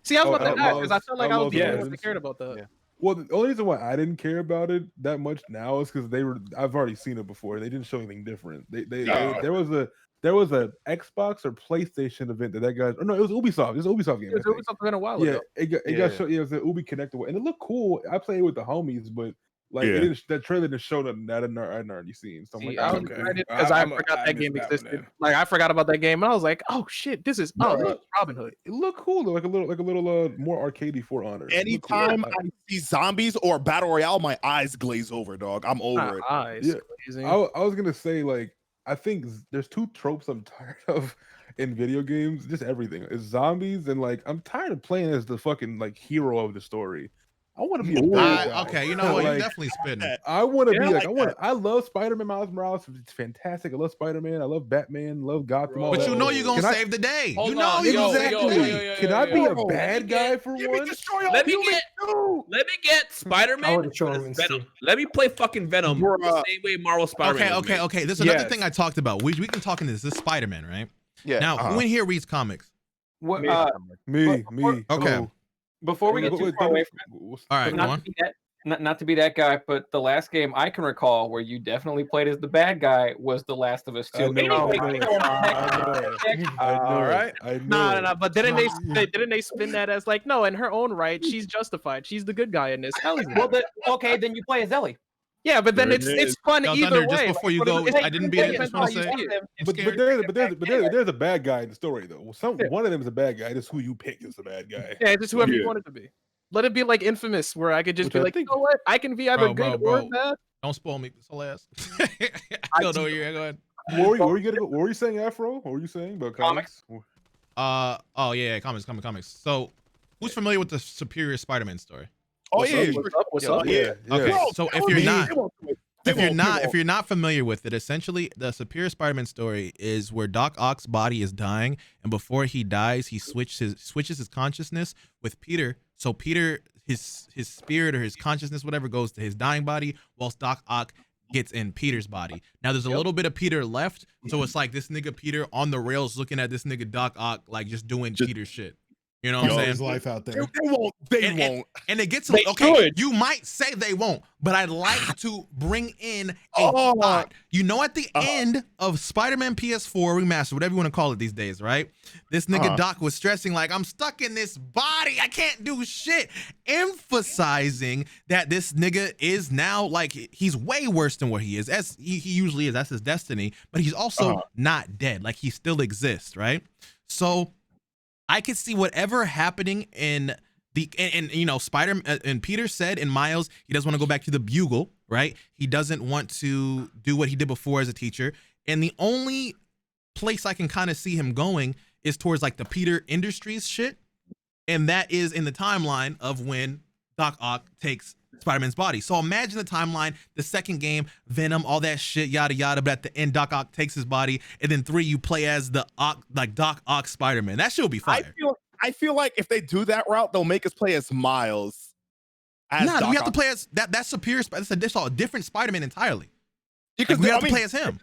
See, I was about to ask because I felt like I was the only one that cared about that. Yeah. Well, the only reason why I didn't care about it that much now is because I've already seen it before. They didn't show anything different. There was a Xbox or PlayStation event that guy. Oh no, it was Ubisoft. It was an Ubisoft game. It was Ubisoft a while ago. It got shown. Yeah, it was an Ubi Connected, and it looked cool. I played with the homies, but Like that trailer didn't show that I'd already seen. So I'm like, I was excited because I forgot that game existed. Like I forgot about that game, and I was like, "Oh shit, this is look, Robin Hood." It looked cool, like a little more arcadey For Honor. Anytime I see zombies or battle royale, my eyes glaze over, dog. I'm over it. Eyes glazing. I was gonna say, like, I think there's two tropes I'm tired of in video games. Just everything. It's zombies, and like I'm tired of playing as the fucking like hero of the story. I want to be a bad guy. Okay, you know what? You're definitely spitting. I want to be like I love Spider-Man Miles Morales. It's fantastic. I love Spider-Man. I love Batman. Love Gotham. But you know you're gonna save the day. You know exactly. Can I be a bad guy for once? Let me get Spider-Man. Venom. Let me play fucking Venom the same way Marvel Spider-Man. Okay. There's another thing I talked about. We can talk in this. This is Spider-Man, right? Yeah. Now, who in here reads comics? What? Me. Okay. Before we get too far away from it, all right, not to be that guy, but the last game I can recall where you definitely played as the bad guy was The Last of Us 2. All right. No. But didn't they spin that as like, no, in her own right, she's justified. She's the good guy in this. Hell yeah. Well, okay, then you play as Ellie. Yeah, but then it's fun either way. Just before you go, I didn't beat it. Just want to say, but there's a bad guy in the story though. One of them is a bad guy. Just who you pick is the bad guy. Yeah, just whoever you want it to be. Let it be like Infamous, where I could just be like, you know what? I can be either good or bad. Don't spoil me. This whole ass. I don't know where you're going. What were you saying, Afro? What were you saying about comics? Comics. So, who's familiar with the Superior Spider-Man story? What's up? Yeah. Okay. So if you're not familiar with it, essentially the Superior Spider-Man story is where Doc Ock's body is dying, and before he dies, he switches his consciousness with Peter. So Peter, his spirit or his consciousness, whatever, goes to his dying body, whilst Doc Ock gets in Peter's body. Now there's a little bit of Peter left, so it's like this nigga Peter on the rails looking at this nigga Doc Ock like just doing Peter shit. You know what I'm saying? His life out there. They won't. And it gets okay. You might say they won't, but I'd like to bring in a thought. You know, at the end of Spider-Man PS4 Remastered, whatever you want to call it these days, right? This nigga Doc was stressing like, I'm stuck in this body. I can't do shit. Emphasizing that this nigga is now like, he's way worse than what he is. As he usually is. That's his destiny. But he's also not dead. Like, he still exists, right? So I could see whatever happening in the and you know, Spider and Peter said in Miles he doesn't want to go back to the Bugle, right? He doesn't want to do what he did before as a teacher, and the only place I can kind of see him going is towards like the Peter Industries shit, and that is in the timeline of when Doc Ock takes Spider-Man's body. So imagine the timeline, the second game, Venom, all that shit, yada yada, but at the end Doc Ock takes his body, and then 3 you play as the Doc Ock Spider-Man. That shit will be fire. I feel like if they do that route, they'll make us play as Miles. You have to play as that's Superior. That's a different Spider-Man entirely. Because we have to play as him.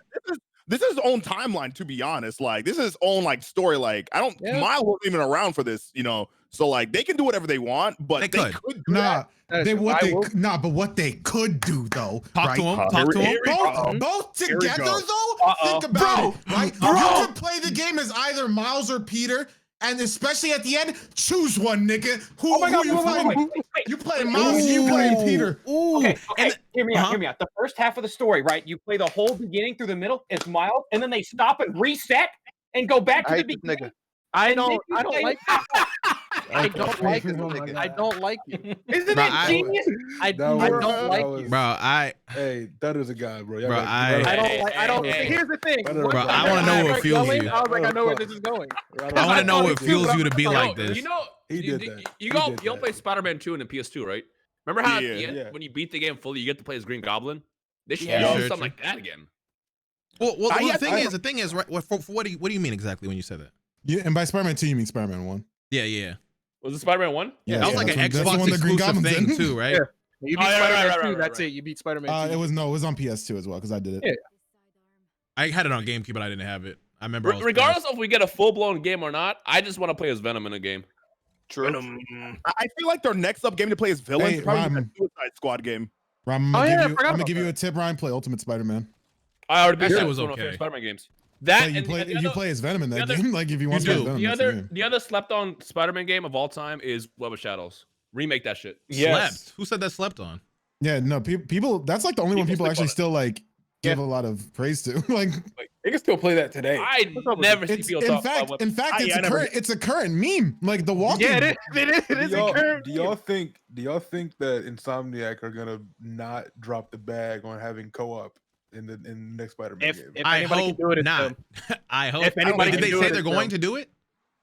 This is his own timeline, to be honest. Like, this is his own like story. Like, Miles wasn't even around for this, you know. So like, they can do whatever they want, but they could do that. But what they could do though, talk to him. Both together though. Think about it, right? You can play the game as either Miles or Peter. And especially at the end, choose one, nigga. Who you playing? You playing Miles, you playing Peter. Okay. Hear me out. The first half of the story, right? You play the whole beginning through the middle, it's Miles, and then they stop and reset and go back to the beginning. I don't like it. I don't like it. I don't like it. Isn't it genius? I don't like you, bro. Hey, that is a guy, bro. I don't. Here's the thing, bro. I want to know what fuels you. I was like, I know where this is going. I want to know what fuels you to be like this. You know, you don't play Spider-Man 2 in the PS2, right? Remember how at the end, when you beat the game fully, you get to play as Green Goblin? They should do something like that again. Well, the thing is, right? For what do you mean exactly when you say that? Yeah, and by Spider-Man 2, you mean Spider-Man 1. Yeah. Was it Spider-Man 1? Yeah, that was like an Xbox exclusive thing too, right? Yeah. You beat Spider-Man 2, that's it. You beat Spider-Man 2. It was on PS2 as well, because I did it. Yeah. I had it on GameCube, but I didn't have it. I remember. Regardless of if we get a full-blown game or not, I just want to play as Venom in a game. True. I feel like their next up game to play is villains. Hey, probably the Suicide Squad game. I'm gonna give you a tip, Ryan. Play Ultimate Spider-Man. I already beat that. It was okay. Spider-Man games. You play as Venom in that game. Like, if you want to play Venom, the other slept-on Spider-Man game of all time is Web of Shadows. Remake that shit. Yes. Slept? Who said that slept on? Yeah, no, people. That's like the only one people actually still like give a lot of praise to. like they can still play that today. I never see people talk about. In fact, it's a current meme. Like the walking. Yeah, it is a current. Do y'all think that Insomniac are gonna not drop the bag on having co-op in the next Spider-Man game? If anybody can do it, not. I hope. If anybody did can they do say it, they're going to do it?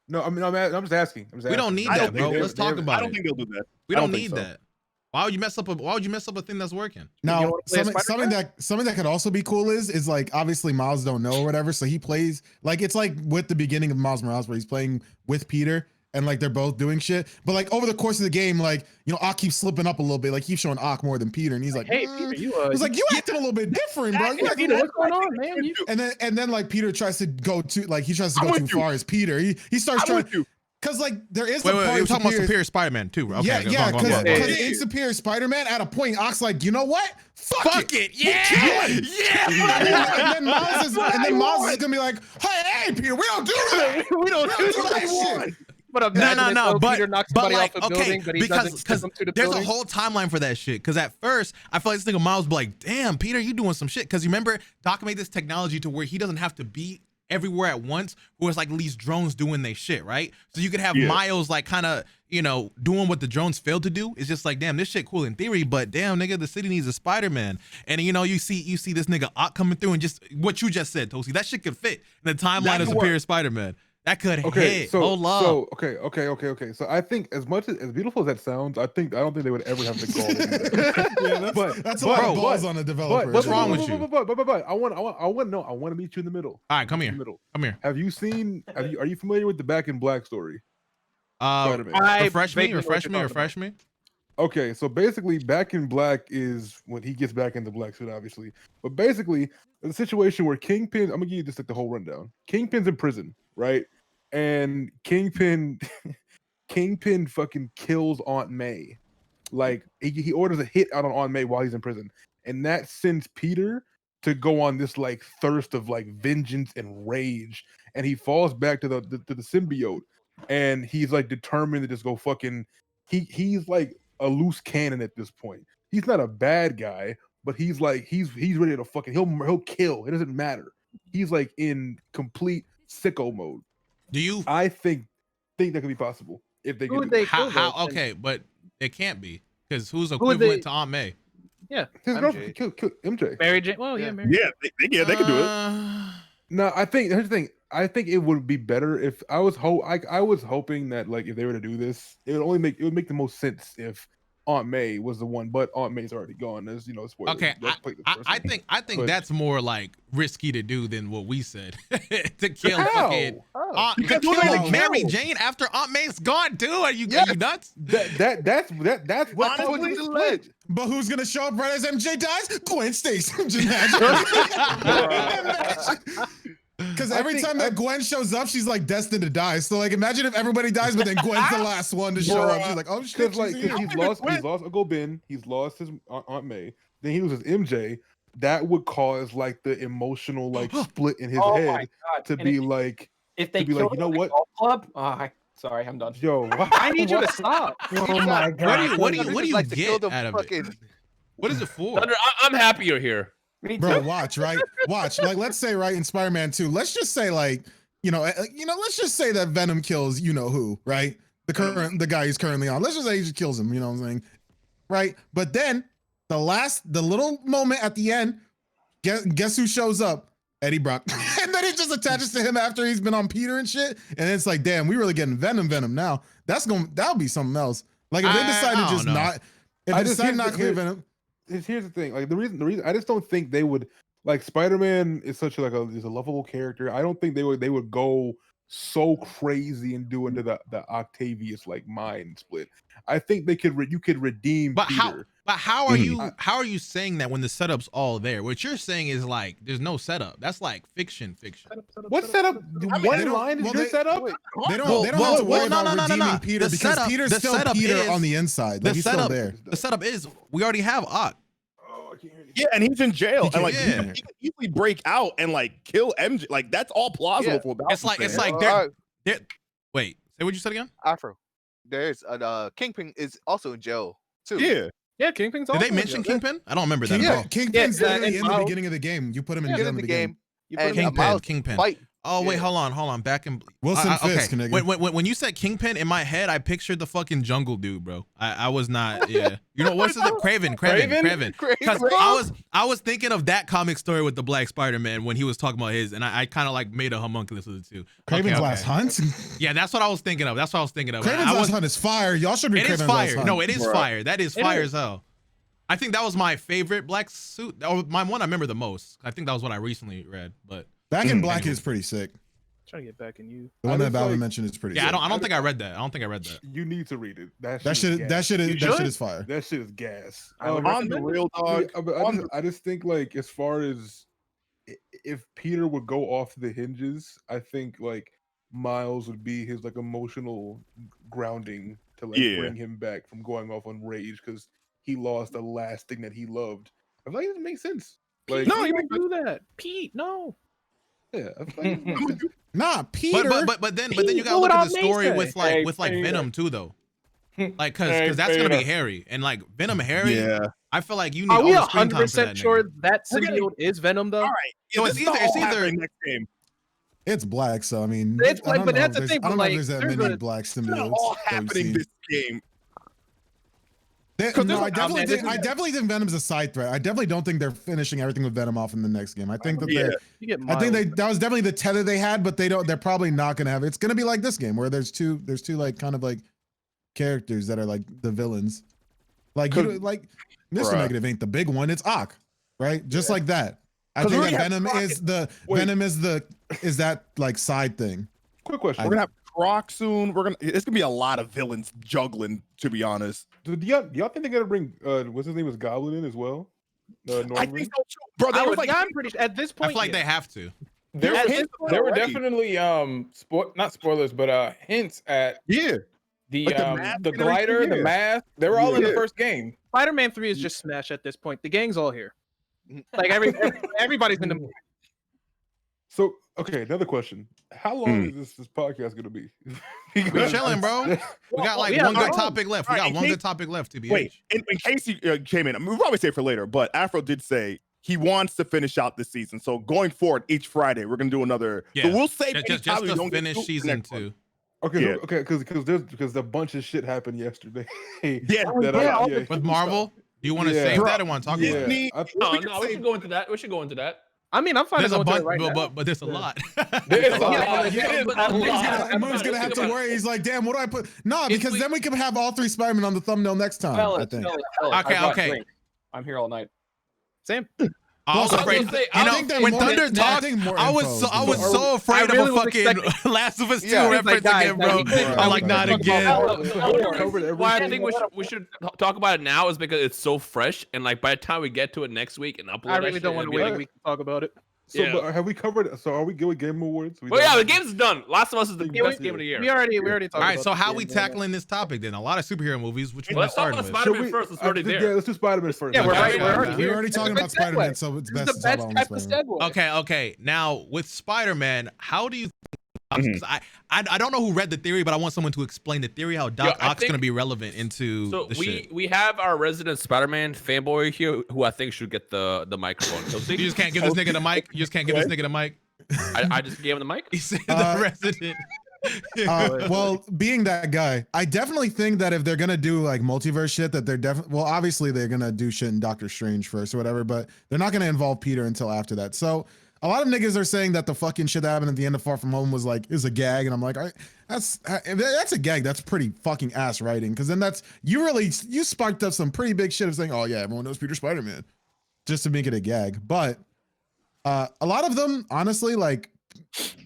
No, I mean I'm just asking. We don't need that, bro. Let's talk about it. I don't think they'll do that. We don't need that. Why would you mess up a thing that's working? Now, something that could also be cool is like obviously Miles don't know or whatever, so he plays like it's like with the beginning of Miles Morales where he's playing with Peter and like they're both doing shit. But like over the course of the game, like Ock keeps slipping up a little bit, like he's showing Ock more than Peter, and he's like, "Hey, Peter, you acting a little bit different, bro. Peter, what's going on, man?" And then like Peter tries to go too far as Peter. He starts trying. Because like there is wait, we're talking about Superior Spider-Man too, bro. Okay, yeah, because in Superior Spider-Man, at a point, Ock's like, you know what? Fuck it, yeah. And then Miles is gonna be like, hey, Peter, we don't do that. We don't do that shit. But no. Peter knocks somebody off the building, but he doesn't send them to the there's building. a whole timeline for that shit. Because at first, I feel like this nigga Miles be like, damn, Peter, you doing some shit. Because you remember, Doc made this technology to where he doesn't have to be everywhere at once, where it's like these drones doing their shit, right? So you could have Miles like kind of, doing what the drones failed to do. It's just like, damn, this shit cool in theory, but damn, nigga, the city needs a Spider-Man. And you see this nigga Ock coming through, and just what you just said, Toastie, that shit could fit in the timeline of Superior Spider-Man. That could hit. Okay. So I think as beautiful as that sounds, I don't think they would ever have the goal. That's a lot of balls on the developer. What's wrong with you? But I want to meet you in the middle. All right, come here. Come here. Are you familiar with the Back in Black story? Refresh me. Okay, so basically, Back in Black is when he gets back in the black suit, obviously. But basically, the situation where Kingpin, I'm gonna give you just like the whole rundown. Kingpin's in prison, right? And Kingpin fucking kills Aunt May. Like he orders a hit out on Aunt May while he's in prison, and that sends Peter to go on this like thirst of like vengeance and rage, and he falls back to the symbiote, and he's like determined to just go fucking. He's like a loose cannon at this point. He's not a bad guy, but he's like he's ready to fucking he'll kill. It doesn't matter. He's like in complete sicko mode. I think that could be possible if they could. How? Okay, but it can't be because who's equivalent to Aunt May? Yeah, his girlfriend killed MJ. Mary Jane. Well, yeah, Mary. Yeah, they could do it. No, I think here's the thing. I think it would be better if I was hoping that like if they were to do this, it would make the most sense if Aunt May was the one, but Aunt May's already gone. As spoilers. Okay, I think that's more like risky to do than what we said to kill fucking to kill Mary Jane after Aunt May's gone too. Are you nuts? That's what alleged. But who's gonna show up right as MJ dies? Gwen Stacy. Because every time that Gwen shows up, she's like destined to die. So like, imagine if everybody dies, but then Gwen's the last one to show up. She's like, oh shit, he's lost Uncle Ben, he's lost his Aunt May, then he loses MJ. That would cause like the emotional like split in his head to be like, if they you know what? Club? Sorry, I'm done. Yo, I need you to stop. Oh my god. What do you get out of it? What is it for? Thunder, I'm happy you're here. Bro, watch. Like, let's say, right, in Spider-Man 2, let's just say, like, let's just say that Venom kills who, right? The guy he's currently on. Let's just say he just kills him, you know what I'm saying? Right? But then the little moment at the end, guess who shows up? Eddie Brock. And then it just attaches to him after he's been on Peter and shit. And it's like, damn, we really getting Venom now. That'll be something else. Like if they decide to just not, if they decide not to clear Venom. Here's the thing. Like the reason I just don't think they would like Spider-Man is such a lovable character. I don't think they would go so crazy and do into the Octavius like mind split. I think you could redeem Peter. How are you saying that when the setup's all there? What you're saying is like there's no setup. That's like fiction. What setup? One line is your setup? They don't have to worry about redeeming Peter because Peter's still Peter on the inside. Like he's still there. The setup is we already have Ock. Yeah, and he's in jail, and like he can easily break out and like kill MJ. Like that's all plausible for about. It's like they're wait. Say what you said again. Afro. There's Kingpin is also in jail too. Yeah. Yeah, Kingpin's Did also they mention Kingpin? I don't remember that. Yeah, at all. Kingpin's literally in the beginning of the game. You put him in Yeah. jail in the beginning. Kingpin. Oh wait, hold on. Back in Wilson Fisk, okay. nigga. When you said Kingpin, in my head, I pictured the fucking jungle dude, bro. I was not. Yeah. You know what's his name? Craven. Because I was thinking of that comic story with the Black Spider-Man when he was talking about his, and I kind of like made a homunculus of the two. Craven's Last Hunt. Yeah, that's what I was thinking of. Craven's Last Hunt is fire. Y'all should read Craven's Last Hunt. No, it is fire. That is fire as hell. I think that was my favorite black suit, or my one I remember the most. I think that was what I recently read, but. Back in Black is pretty sick. Trying to get back in you. The one that Balvin mentioned is pretty sick. Yeah, I don't think I read that. You need to read it. That shit is fire. That shit is gas. On the real dog. I just think like as far as if Peter would go off the hinges, I think like Miles would be his like emotional grounding to like bring him back from going off on rage because he lost the last thing that he loved. I feel like it makes sense. Like, no, you don't do that, Pete. No. Yeah, nah, Peter. But then you gotta look at the story with like Venom too, though. Like, cause that's gonna be Harry, and like Venom Harry. Yeah. I feel like you need. Are we all the screen time for that 100% sure that symbiote is Venom though? All right. So it's either next game. It's Black, so I mean, it's Black, but that's the thing. I don't know like, if there's that many Black symbiotes. All happening this game. No, I definitely think Venom's a side threat. I definitely don't think they're finishing everything with Venom off in the next game. I think that that was definitely the tether they had, but they're probably not gonna have it. It's gonna be like this game where there's two like kind of like characters that are like the villains. Like Mr. Negative ain't the big one, it's Ock, right? Just like that. I think that Venom is that like side thing. Quick question. We're gonna have Croc soon. It's gonna be a lot of villains juggling, to be honest. Do y'all think they're gonna bring what's his name was Goblin in as well? I think so too, bro. I'm pretty sure at this point. I feel like they have to. There were definitely not spoilers, but hints at the glider, the mask. They were all in the first game. Spider-Man 3 is just smash at this point. The gang's all here. Like everybody's in the movie. So okay, another question. How long is this podcast gonna be? We're chilling, bro. We got like one good topic left. We got one good topic left, TBH. Wait, in case you came in, we'll probably say it for later, but Afro did say he wants to finish out this season. So going forward, each Friday, we're gonna do another. Yeah. So we'll say just to finish season 2. Okay, because a bunch of shit happened yesterday. With Marvel. Do you want to save that or want to talk about it? No, we should go into that. We should go into that. I mean, I'm fine. There's a bunch, but there's a lot. Moon's gonna have to worry. He's like, damn, what do I put? No, because then we can have all 3 Spider-Man on the thumbnail next time. I think. Okay. I'm here all night. Same. I was afraid. When Thunder talked, I was so afraid of a fucking Last of Us 2 reference again, bro. I'm like, not again. Why I think we should talk about it now is because it's so fresh, and like by the time we get to it next week and upload, I really don't want to wait a week to talk about it. So, but have we covered? So, are we good with Game Awards? Well, yeah, the game's done. Last of Us is the best game of the year. We already talked. All right, so how we tackling this topic then? A lot of superhero movies. Which one let's talk about Spider-Man first. It's already there. Yeah, let's do Spider-Man first. Yeah, we're already talking about Spider-Man, so it's best to talk about Spider-Man. Okay. Now with Spider-Man, how do you? I don't know who read the theory, but I want someone to explain the theory how Doc Ock's going to be relevant into the shit. We have our resident Spider-Man fanboy here who I think should get the microphone. So you just can't give this nigga the mic. You just can't give this nigga the mic. I just gave him the mic. He said the resident. Well, being that guy, I definitely think that if they're gonna do like multiverse shit, that they're definitely obviously they're gonna do shit in Doctor Strange first or whatever, but they're not gonna involve Peter until after that. So a lot of niggas are saying that the fucking shit that happened at the end of Far From Home was a gag, and I'm like, that's a gag. That's pretty fucking ass writing, because then you sparked up some pretty big shit of saying, oh yeah, everyone knows Peter Spider-Man, just to make it a gag. But a lot of them, honestly, like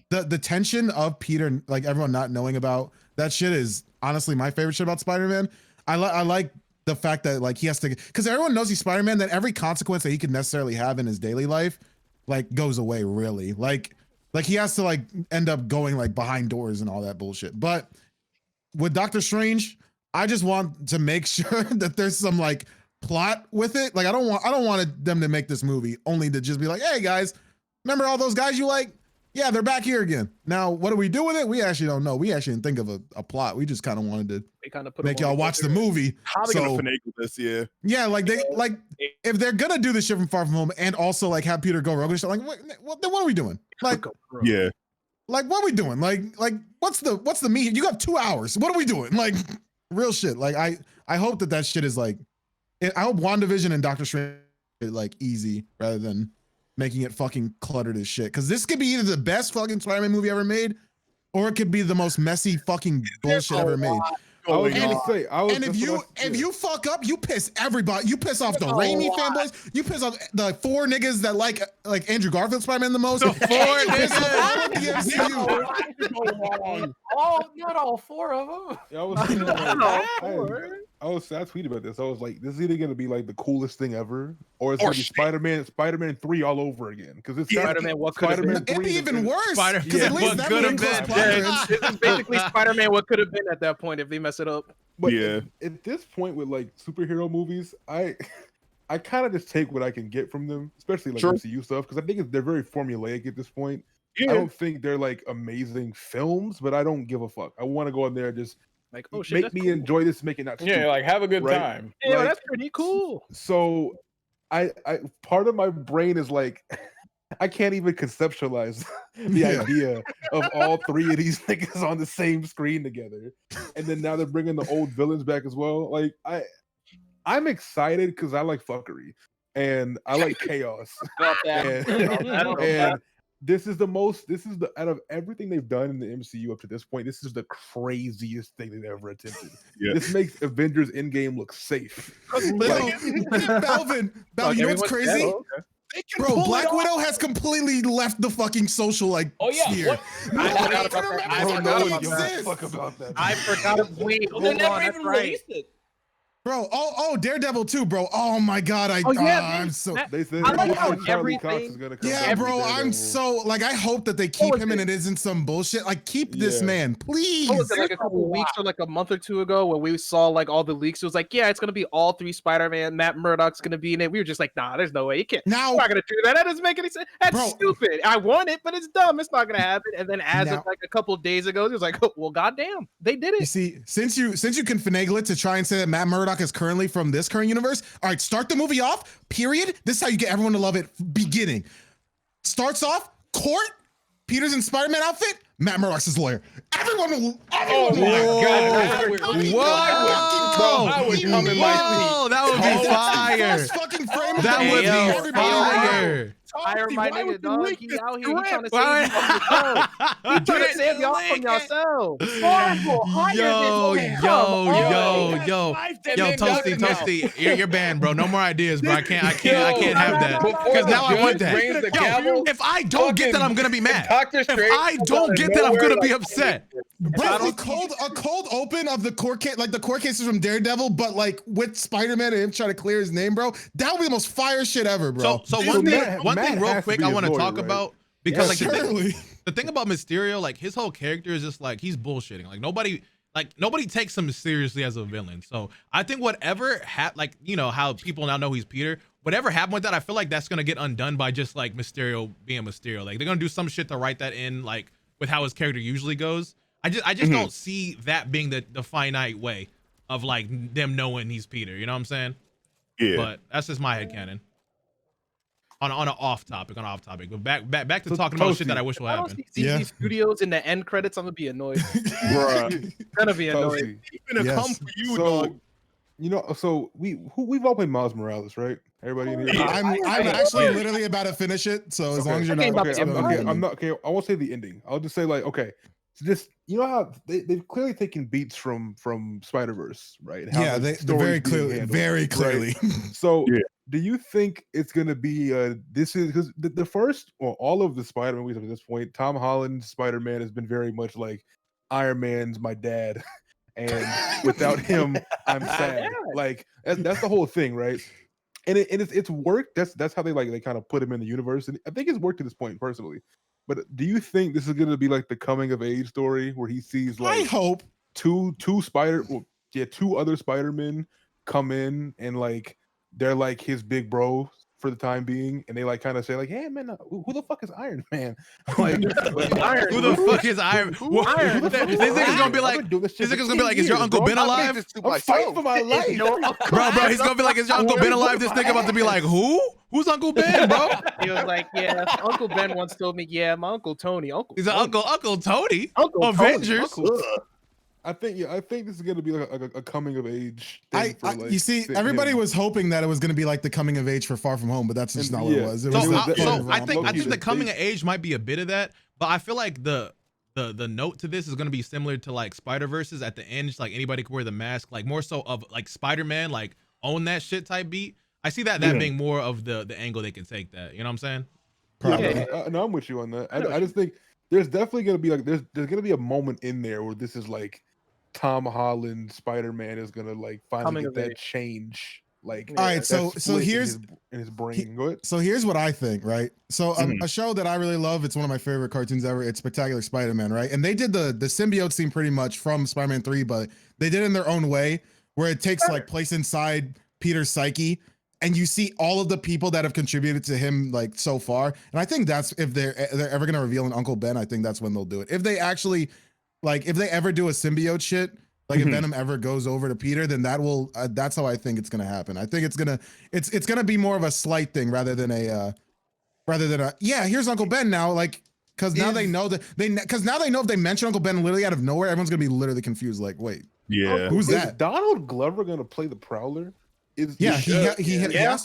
the tension of Peter, like everyone not knowing about that shit is honestly my favorite shit about Spider-Man. I like the fact that like he has to, because everyone knows he's Spider-Man, that every consequence that he could necessarily have in his daily life like goes away, really. Like he has to like end up going like behind doors and all that bullshit. But with Doctor Strange, I just want to make sure that there's some like plot with it. Like I don't want them to make this movie only to just be like, hey guys, remember all those guys you like? Yeah, they're back here again. Now, what do we do with it? We actually don't know. We actually didn't think of a plot. We just kind of wanted to make y'all watch the movie. How they gonna finagle this? Yeah. Yeah, like if they're gonna do this shit from Far From Home and also like have Peter go rogue and shit, like then what are we doing? Like, yeah. Like, what are we doing? Like what's the meat? You got 2 hours. What are we doing? Like, real shit. Like, I hope that shit is like, I hope WandaVision and Doctor Strange are like easy rather than making it fucking cluttered as shit. Because this could be either the best fucking Spider-Man movie ever made, or it could be the most messy fucking bullshit ever made. And if you fuck up, you piss everybody. You piss off the Raimi fanboys. You piss off the 4 niggas that like Andrew Garfield Spider-Man the most. The 4 niggas. Not all 4 of them. I tweeted about this. I was like, this is either gonna be like the coolest thing ever, or it's gonna be Spider-Man 3 all over again. Because it's Spider-Man. What could have been? It'd be even worse. Because at least that could have been. This is basically Spider-Man. What could have been at that point if they mess it up? But at this point with like superhero movies, I kind of just take what I can get from them, especially like MCU stuff, because I think they're very formulaic at this point. I don't think they're like amazing films, but I don't give a fuck. I want to go in there and just like, oh shit, make me enjoy this, make it not stupid, like have a good time. Yeah, like, that's pretty cool. So I part of my brain is like, I can't even conceptualize the idea of all 3 of these niggas on the same screen together, and then now they're bringing the old villains back as well. Like I'm excited because I like fuckery and I like chaos. and this is the out of everything they've done in the MCU up to this point, this is the craziest thing they've ever attempted. This makes Avengers Endgame look safe. Balvin, you know what's crazy? Bro, Black Widow has completely left the fucking social sphere. I forgot. Wait, hold on. That's right. Bro, Daredevil too, bro. Oh my god, I'm so. They said Charlie Cox is gonna come. Yeah, bro, I'm so like. I hope that they keep him and it isn't some bullshit. Like, keep this man, please. What was it, like a couple weeks or like a month or 2 ago when we saw like all the leaks? It was like, yeah, it's gonna be all 3 Spider-Man. Matt Murdock's gonna be in it. We were just like, nah, there's no way. You can't. Now, we're not gonna do that. That doesn't make any sense. That's stupid. I want it, but it's dumb. It's not gonna happen. And then as of like a couple of days ago, it was like, oh, well, goddamn, they did it. You see, since you can finagle it to try and say that Matt Murdock is currently from this current universe, all right, start the movie off, period. This is how you get everyone to love it. Beginning. Starts off, court, Peter's in Spider-Man outfit, Matt Murdock's his lawyer. Everyone will. God. I would come in my seat. That would be fire. That would be fire. Hire my nigga, dog. He out here. He trying to save you from yourself. He trying to save y'all from yourselves. Yo, Toastie, you're banned, bro. No more ideas, bro. I can't have that. Because now I want that. Yo, if I don't get that, I'm gonna be mad. If I don't get that, I'm gonna be upset. Bro, a cold open of the court case, like the court cases from Daredevil, but like with Spider-Man and him trying to clear his name, bro. That would be the most fire shit ever, bro. So one thing real quick I want to talk about, because like the thing about Mysterio, like his whole character is just like he's bullshitting. Like nobody takes him seriously as a villain. So I think whatever like, you know how people now know he's Peter, whatever happened with that, I feel like that's gonna get undone by just like Mysterio being Mysterio. Like they're gonna do some shit to write that in, like with how his character usually goes. I just don't see that being the finite way of like them knowing he's Peter. You know what I'm saying? Yeah. But that's just my headcanon. On an off topic, but back to talking about shit that I wish would happen. CG Studios in the end credits, I'm gonna be annoyed. Bruh. Gonna be annoyed. It's gonna come for you, dog. You know, so we've all played Miles Morales, right? Everybody in here. I'm actually literally about to finish it. So as long as you're not, I'm not okay. I won't say the ending. I'll just say like, okay, so just you know how they've clearly taken beats from Spider-Verse, right? Yeah, they're very clearly. So. Yeah. Do you think it's gonna be this is because the first, well, all of the Spider-Man movies up to this point, Tom Holland's Spider-Man has been very much like Iron Man's my dad, and without him, I'm sad. Like that's the whole thing, right? And it's worked. That's how they kind of put him in the universe, and I think it's worked to this point personally. But do you think this is gonna be like the coming of age story where he sees like I hope two other Spider-Men come in and like they're like his big bro for the time being, and they like kind of say like, "Hey man, who the fuck is Iron Man?" Like, who the fuck is Iron? This nigga's gonna be like, "Is your uncle Ben alive?" I'm fighting for my life, bro. He's gonna be like, "Is your uncle Ben alive?" This nigga about to be like, "Who? Who's Uncle Ben, bro?" He was like, "Yeah." Uncle Ben once told me, "Yeah, my Uncle Tony." He's an Uncle Tony. Uncle Avengers. Tony. I think this is gonna be like a coming of age thing. You see, everybody was hoping that it was gonna be like the coming of age for Far From Home, but that's just not what it was. I think the coming of age might be a bit of that, but I feel like the note to this is gonna be similar to like Spider-Verses at the end. Just like anybody can wear the mask, like more so of like Spider-Man, like own that shit type beat. I see that being more of the angle they can take that. You know what I'm saying? Probably. No, I'm with you on that. I just think there's definitely gonna be like there's gonna be a moment in there where this is like Tom Holland Spider-Man is gonna like finally get that change. Like, all right, so here's in his brain. Go ahead. So here's what I think, right? So a show that I really love, it's one of my favorite cartoons ever. It's Spectacular Spider-Man, right? And they did the symbiote scene pretty much from Spider-Man 3, but they did it in their own way, where it takes like place inside Peter's psyche, and you see all of the people that have contributed to him like so far. And I think that's if they're ever gonna reveal an Uncle Ben, I think that's when they'll do it. If they actually if they ever do a symbiote shit, like if Venom ever goes over to Peter, then that will that's how I think it's gonna happen. I think it's gonna be more of a slight thing rather than a yeah, here's Uncle Ben now, like because now they know if they mention Uncle Ben literally out of nowhere, everyone's gonna be literally confused. Like, wait, who's that? Is Donald Glover gonna play the Prowler? He has to.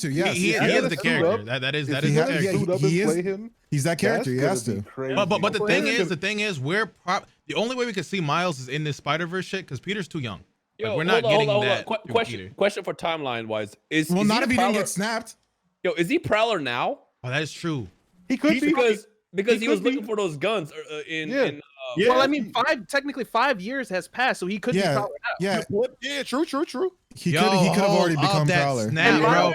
Yes, he is the character. That is the character. He's that character. He has to. But the thing is, the only way we can see Miles is in this Spider-Verse shit because Peter's too young. Like, we're not getting that. Question for timeline wise is not if he didn't get snapped. Yo, is he Prowler now? Oh, that is true. He could be because he was looking for those guns in Well, I mean, technically 5 years has passed, so he could be Prowler now. Yeah, true. He could have already become Prowler. Snap, bro.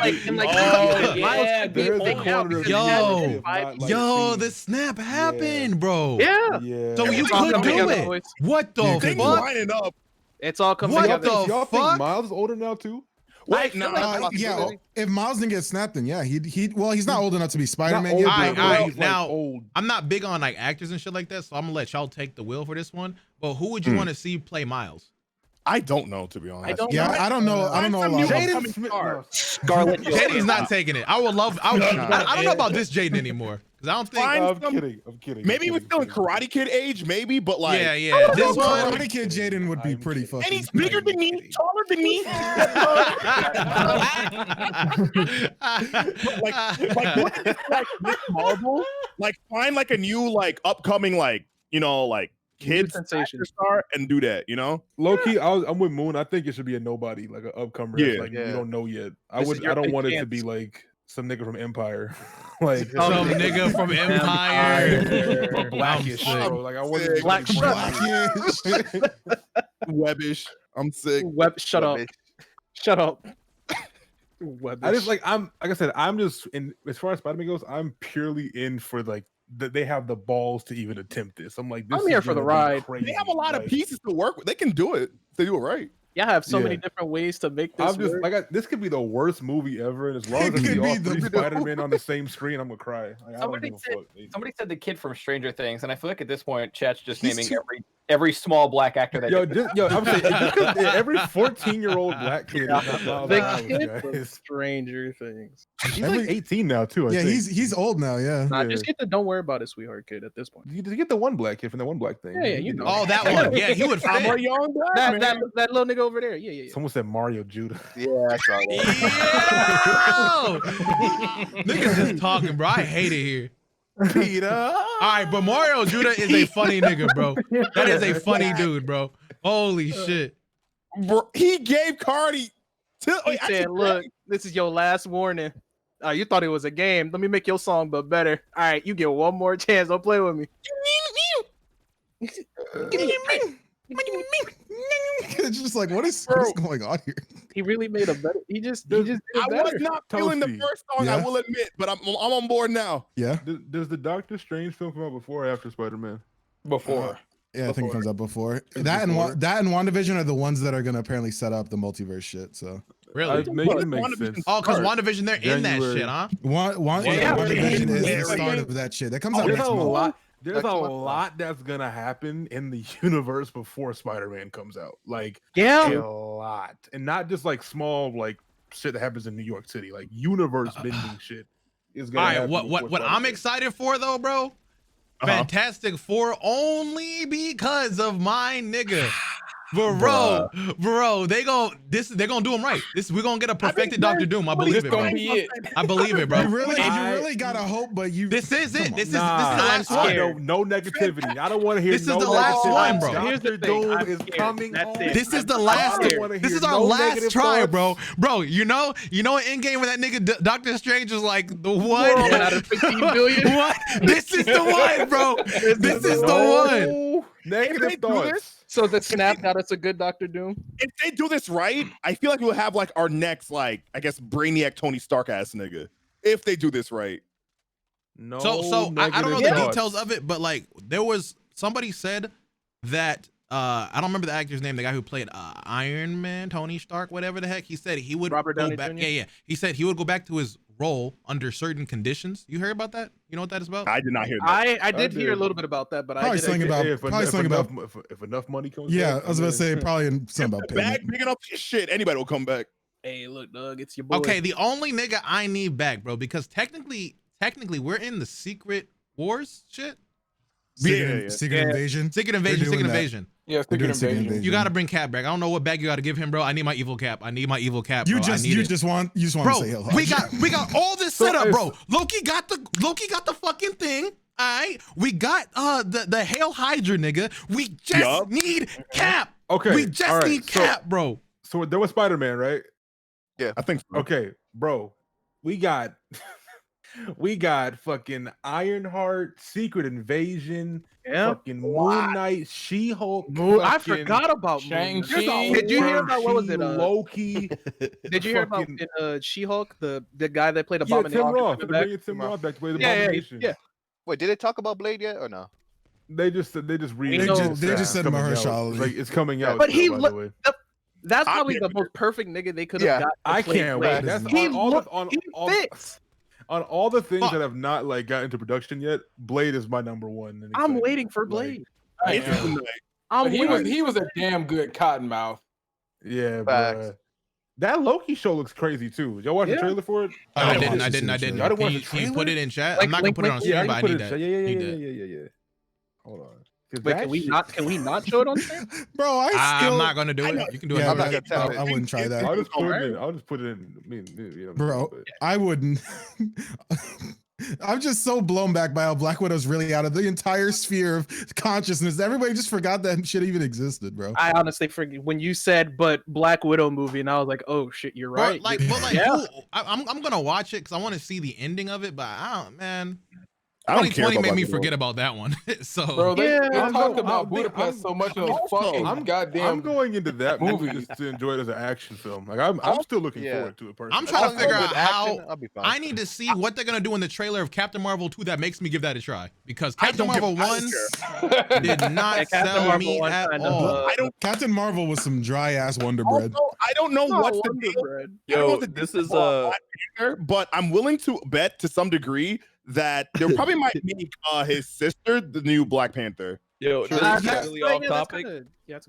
The snap happened, bro. Yeah. So you could do it. What the fuck? Lining up. It's all coming together. Y'all think Miles is older now too? Wait, if Miles didn't get snapped, then yeah, he's not old enough to be Spider-Man yet. Now, I'm not big on like actors and shit like that, so I'm gonna let y'all take the wheel for this one. But who would you want to see play Miles? I don't know, to be honest. I don't know a lot. Jaden's not taking it. I would love. I don't know about this Jaden anymore because I don't think. I'm kidding. Maybe we're still in Karate Kid age, maybe, but like, yeah. This one, Karate Kid Jaden would be pretty fucking. And he's bigger than me, taller than me. like Marvel, like find like a new like upcoming like kid sensation star and do that, Low key, I'm with Moon. I think it should be a nobody, like an upcomer. You don't know yet. I don't want it to be like some nigga from Empire, like some nigga from Empire, or Blackish. Like I want it Blackish, Webbish. I'm sick. Shut up. Webbish. I just like I said, I'm just in as far as Spider-Man goes. I'm purely in for like that they have the balls to even attempt this. I'm like, I'm here for the ride. Crazy. They have a lot of pieces to work with. They can do it. They do it right. Yeah, I have so many different ways to make this. I'm just work. This could be the worst movie ever, and as long as it's all three Spider-Man on the same screen, I'm gonna cry. Like, somebody said the kid from Stranger Things, and I feel like at this point, chat's just naming every small black actor that. I'm saying every 14-year-old black kid. The kid from Stranger Things. He's like 18 now too. I think. He's old now. Yeah. Just get the don't worry about it, sweetheart kid. At this point, you get the one black kid from that one black thing. Yeah, you know. Oh, that one. Yeah, he would fit. That little nigga over there. Yeah. Someone said Mario Judah. Yeah, I saw that. Niggas just talking, bro. I hate it here. Peter. All right, but Mario Judah is a funny nigga, bro. That is a funny dude, bro. Holy shit. Bro, he gave Cardi. He said, "Look, this is your last warning. You thought it was a game. Let me make your song but better. All right, you get one more chance. Don't play with me." It's just like, what is going on here? He really made a better. He just did better. I was not feeling the first song, I will admit, but I'm on board now. Yeah. Does the Doctor Strange film come out before or after Spider-Man? Before. Yeah, I think it comes up before. That and WandaVision are the ones that are gonna apparently set up the multiverse shit. So really, makes sense. Oh, because WandaVision, they're in that shit, huh? WandaVision is the start of that shit. That comes out next month. There's a lot that's gonna happen in the universe before Spider-Man comes out. Like, a lot, and not just like small like shit that happens in New York City. Like universe bending shit is gonna. All right, what I'm excited for though, bro? Fantastic Four only because of my nigga. Bro, they're gonna do them right. We're gonna get a perfected Doctor Doom. I believe it, bro. I believe it, bro. You really gotta hope, but this is it. This is the last one. No negativity. I don't want to hear. This is the last one, bro. Here's the thing. Doom is coming home. This is the last. This is our last try, bro. Bro, you know in Endgame when that nigga Doctor Strange was like the one out of 15 billion. What? This is the one, bro. This is the one. Negative thoughts. So the snap got us a good Doctor Doom. If they do this right, I feel like we'll have like our next, like, I guess, Brainiac Tony Stark ass nigga. If they do this right. No. So I don't know the details of it, but like there was somebody said that I don't remember the actor's name, the guy who played Iron Man, Tony Stark, whatever the heck. He said he would Robert go Downey back. Jr.? Yeah. He said he would go back to his role under certain conditions. You heard about that? You know what that is about? I did not hear that. I did hear a little bit about that, but probably something about if enough money comes. Yeah, I was about to say probably something about payment. Bag picking up your shit. Anybody will come back. Hey, look, Doug, it's your boy. Okay, the only nigga I need back, bro, because technically we're in the Secret Wars shit. Secret Invasion. Secret Invasion. Yeah, Secret Invasion. You gotta bring Cap back. I don't know what bag you gotta give him, bro. I need my evil Cap. Bro. You just want bro, to say hello. we got all this set up, bro. Loki got the fucking thing. All right, we got the Hail Hydra, nigga. We just need Cap. Okay, we just need Cap, bro. So there was Spider-Man, right? Yeah, I think so. Okay, bro. We got fucking Ironheart, Secret Invasion, fucking Moon Knight, She-Hulk. I forgot about Shang-Chi. Did you hear about what was it? Loki. Did you hear about She-Hulk, the guy that played Abomination? Tim Roth. They're bringing Tim Roth back to play the Abomination. Yeah. Wait, did they talk about Blade yet or no? They just said they just said Mahershala. Like it's coming out. But that's probably the most perfect nigga they could have got. I can't wait. That's on all the things that have not like got into production yet. Blade is my number one. I'm waiting for Blade. He was a damn good Cottonmouth. Yeah, bro. That Loki show looks crazy too. Y'all watch the trailer for it? I didn't. Can you put it in chat? I'm not gonna put it on stream, but I need that. Yeah. Hold on. Wait, can we not show it on stream? Bro, I'm not gonna do it. You can do it. I wouldn't try that. I'll just put it in. Bro, I wouldn't. I'm just so blown back by how Black Widow's really out of the entire sphere of consciousness. Everybody just forgot that shit even existed, bro. I honestly forget when you said "but Black Widow movie," and I was like, "Oh shit, you're right." I'm gonna watch it because I want to see the ending of it, but I don't, man. I don't care 2020 made me forget about that one. So bro, they talked about Budapest so much in those fucking goddamn. I'm going into that movie just to enjoy it as an action film. Like I'm still looking forward to it. Personally, I'm trying to figure out how. I need to see what they're gonna do in the trailer of Captain Marvel 2 that makes me give that a try, because Captain Marvel 1 did not sell me at all. Captain Marvel was some dry ass Wonder Bread. I don't know what's the deal. Yo, this is but I'm willing to bet to some degree that there probably might make his sister the new Black Panther. Yo, this is really off topic.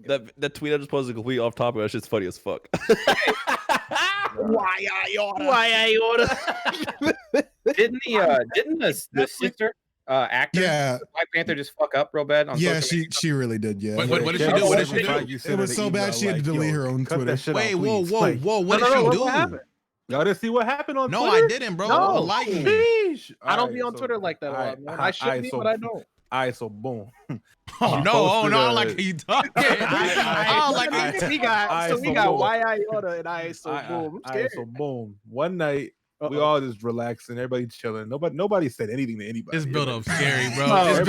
That tweet I just posted is completely off topic. That shit's funny as fuck. Why I order? Didn't the sister actor Black Panther just fuck up real bad on social media? she really did. Yeah. What did she do? What did she do? It was so bad she had to delete her own Twitter. Wait, whoa! What did she do? Y'all didn't see what happened on Twitter? No, I didn't, bro. No. I don't be on Twitter like that a lot, man. I should be, but I don't. All right, so boom. Oh no! I don't like how you talking. I don't like it. We got why I order and I so boom. I'm scared. So boom. One night we all just relaxing, everybody chilling. Nobody said anything to anybody. This build up scary, bro. This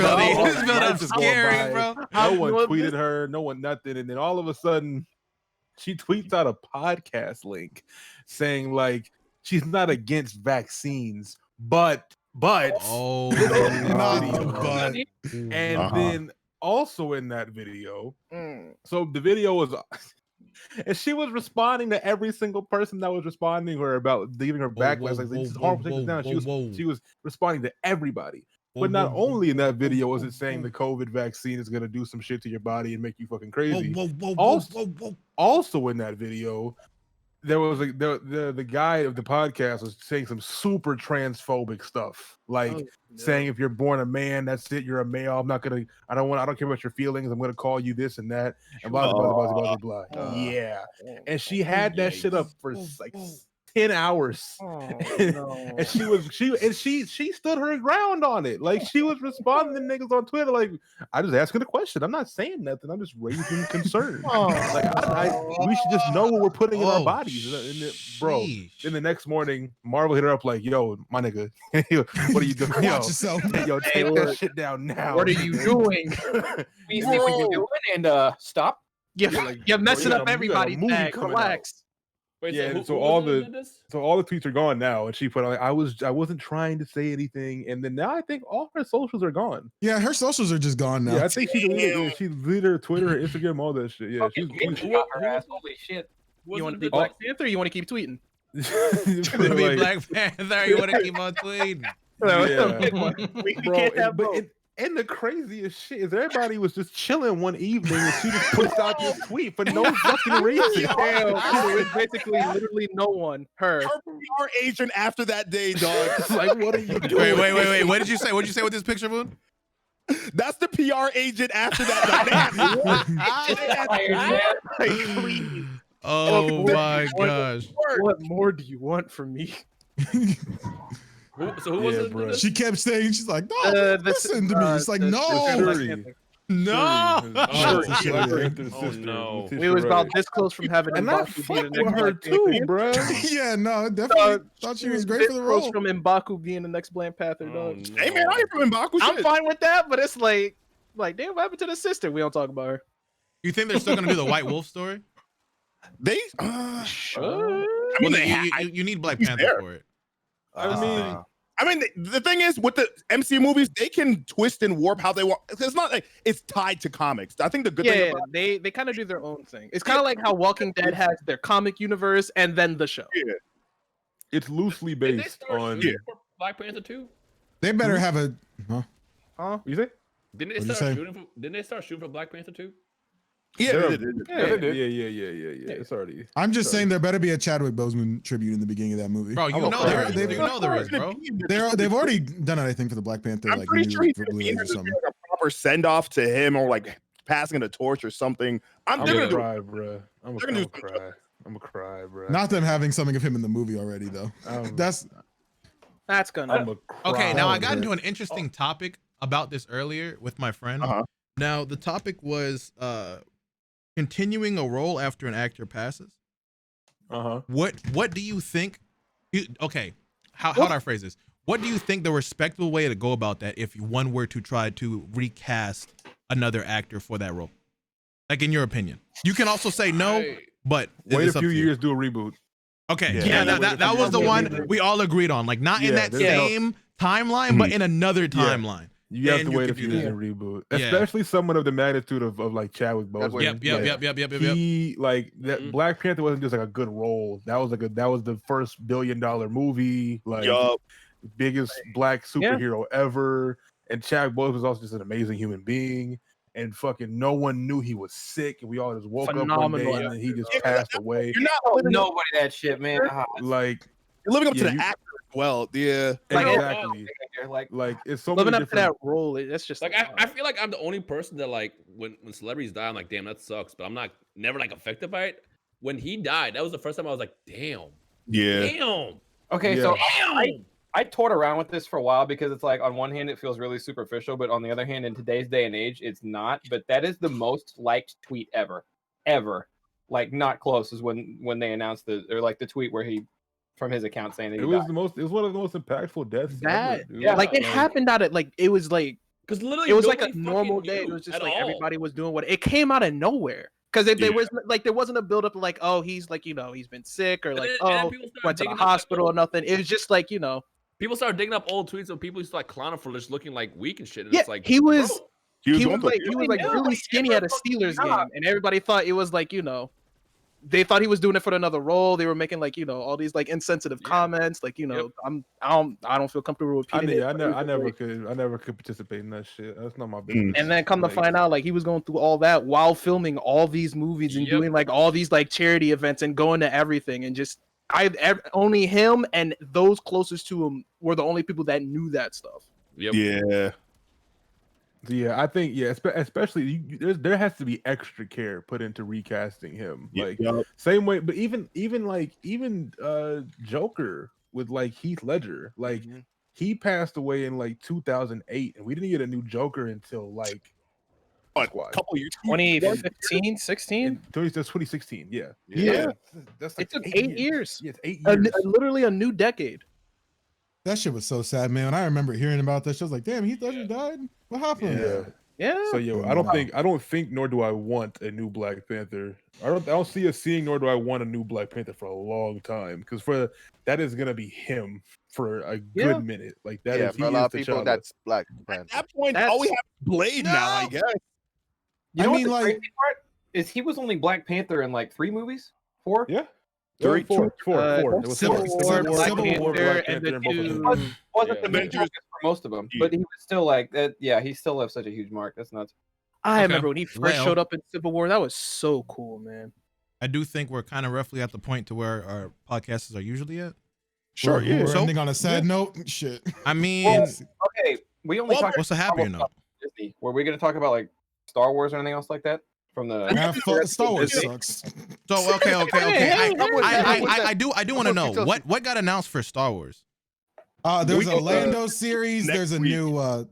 build up scary, bro. No one tweeted her. No one nothing, and then all of a sudden, she tweets out a podcast link saying like she's not against vaccines, but then also in that video. So the video was, and she was responding to every single person that was responding to her about leaving her backlash. Like, this is horrible. Take this down. She was responding to everybody. But not only in that video was it saying the COVID vaccine is gonna do some shit to your body and make you fucking crazy. Also in that video, there was the guy of the podcast was saying some super transphobic stuff, like saying if you're born a man, that's it, you're a male. I don't care about your feelings. I'm gonna call you this and that, and blah blah blah blah blah blah. Yeah, and she had that shit up for like 10 hours. And she stood her ground on it. Like, she was responding to niggas on Twitter like, I just asking a question. I'm not saying nothing. I'm just raising concern. Like, we should just know what we're putting in our bodies. Bro, then the next morning, Marvel hit her up like, yo, my nigga, what are you doing? Watch yourself. Yo, take that shit down now. What are you doing? We see what you're doing and stop. You're messing up everybody's bag. Relax. Wait, yeah, so all the tweets are gone now, and she put like, I wasn't trying to say anything, and then now I think all her socials are gone. Yeah, her socials are just gone now. Yeah, I think she deleted her Twitter, her Instagram, all that shit. Yeah, she's her ass. Holy shit! You want to be Black Panther? Or you want to keep tweeting? You want to be Black Panther? You want to keep on tweeting? Yeah. we can't have both. And the craziest shit is everybody was just chilling one evening and she just pushed out this tweet for no fucking reason. It was basically literally no one. Her PR agent after that day, dog. Like, what are you doing? Wait. What did you say? What did you say with this picture, Moon? That's the PR agent after that. Oh my gosh. What more do you want from me? Who was it? Bro. She kept saying, she's like, no, listen to me. It's like, no. No. Oh no. We was about this close from having and I fuck with her too, bro. Yeah, no, definitely thought she was great for the role. From M'Baku being the next Black Panther, dog. No. Hey man, I ain't from M'Baku. I'm fine with that, but it's like damn, what happened to the sister? We don't talk about her. You think they're still gonna do the White Wolf story? They sure. You need Black Panther for it. I mean, the thing is with the MCU movies, they can twist and warp how they want. It's not like it's tied to comics. I think the good thing about they kind of do their own thing. It's kind of like how Walking Dead has their comic universe and then the show. Yeah. It's loosely based on Black Panther 2. They better have a huh? You say? Didn't they start shooting for Black Panther 2? Yeah, they did. Yeah. It's already. I'm just saying there better be a Chadwick Boseman tribute in the beginning of that movie. Bro, you know there is, bro. They've already done it, I think, for the Black Panther. I'm pretty sure he's gonna be or something. Like a proper send off to him, or like passing the torch or something. I'm gonna cry, bro. I'm gonna cry, bro. Not them having something of him in the movie already, though. That's gonna. Okay, now I got into an interesting topic about this earlier with my friend. Now the topic was continuing a role after an actor passes. What do you think? Okay, how do I phrase this? What do you think the respectable way to go about that if one were to try to recast another actor for that role? Like, in your opinion, you can also say no, but wait a few years, do a reboot. Okay, that was the one we all agreed on. Like, not in that same timeline, but in another timeline. You have to wait a few years and reboot, especially someone of the magnitude of like Chadwick Boseman. Yep. He like that. Black Panther wasn't just like a good role. That was the first $1 billion movie, like biggest black superhero ever. And Chadwick Boseman was also just an amazing human being. And fucking no one knew he was sick, and we all just woke up one day and then he just passed away. You're not nobody that shit, man. Like you're living up to the actor as well. Yeah, exactly. Like it's so living many up to that role. That's just like I feel like I'm the only person that like when celebrities die, I'm like, damn, that sucks. But I'm not never like affected by it. When he died, that was the first time I was like, damn. Okay, so I toured around with this for a while because it's like on one hand it feels really superficial, but on the other hand, in today's day and age, it's not. But that is the most liked tweet ever. Like not close is when they announced the tweet where he from his account saying that it was one of the most impactful deaths. Like it happened out of like it was like because literally it was like a normal day. It was just like everybody was doing what it came out of nowhere. Because there was like there wasn't a buildup of like, oh, he's like, he's been sick or like, went to the hospital or nothing. It was just like, people started digging up old tweets of people used to like clown him for just looking like weak and shit. And it's like he was He was like really skinny at a Steelers game, and everybody thought it was like, they thought he was doing it for another role. They were making like, all these like insensitive comments, like, I don't feel comfortable repeating it. I never could participate in that shit. That's not my business. And then come to find out, like, he was going through all that while filming all these movies and doing like all these like charity events and going to everything, and just only him and those closest to him were the only people that knew that stuff. Yeah. Yeah, I think especially there has to be extra care put into recasting him. Like same way, but even Joker with like Heath Ledger, like he passed away in like 2008, and we didn't get a new Joker until like a couple years, 2015, 16. That's 2016. Yeah. That's like it took 8 years. Yeah, it's 8 years. Literally a new decade. That shit was so sad, man. When I remember hearing about that, I was like, "Damn, Heath Ledger died. What happened?" Yeah. So I don't think, nor do I want a new Black Panther. I don't see us seeing, nor do I want a new Black Panther for a long time, because that is gonna be him for a good minute. Like that is for a lot of people. That's Black Panther. At that point, all we have is Blade now, I guess. You know what the crazy part is? He was only Black Panther in like 3 movies, 4. Yeah. 3, 4. It Civil was War, Black Panther, and the two. Wasn't the main focus for most of them, but he was still like that. Yeah, he still left such a huge mark. That's nuts. I remember when he first showed up in Civil War. That was so cool, man. I do think we're kind of roughly at the point to where our podcasts are usually at. Sure, we're ending on a sad note. Shit. I mean, okay, we only talked. What's a happier note? Disney. Were we going to talk about like Star Wars or anything else like that? From the Star Wars sucks. So okay. I do want to know what got announced for Star Wars. There's a Lando series. There's a new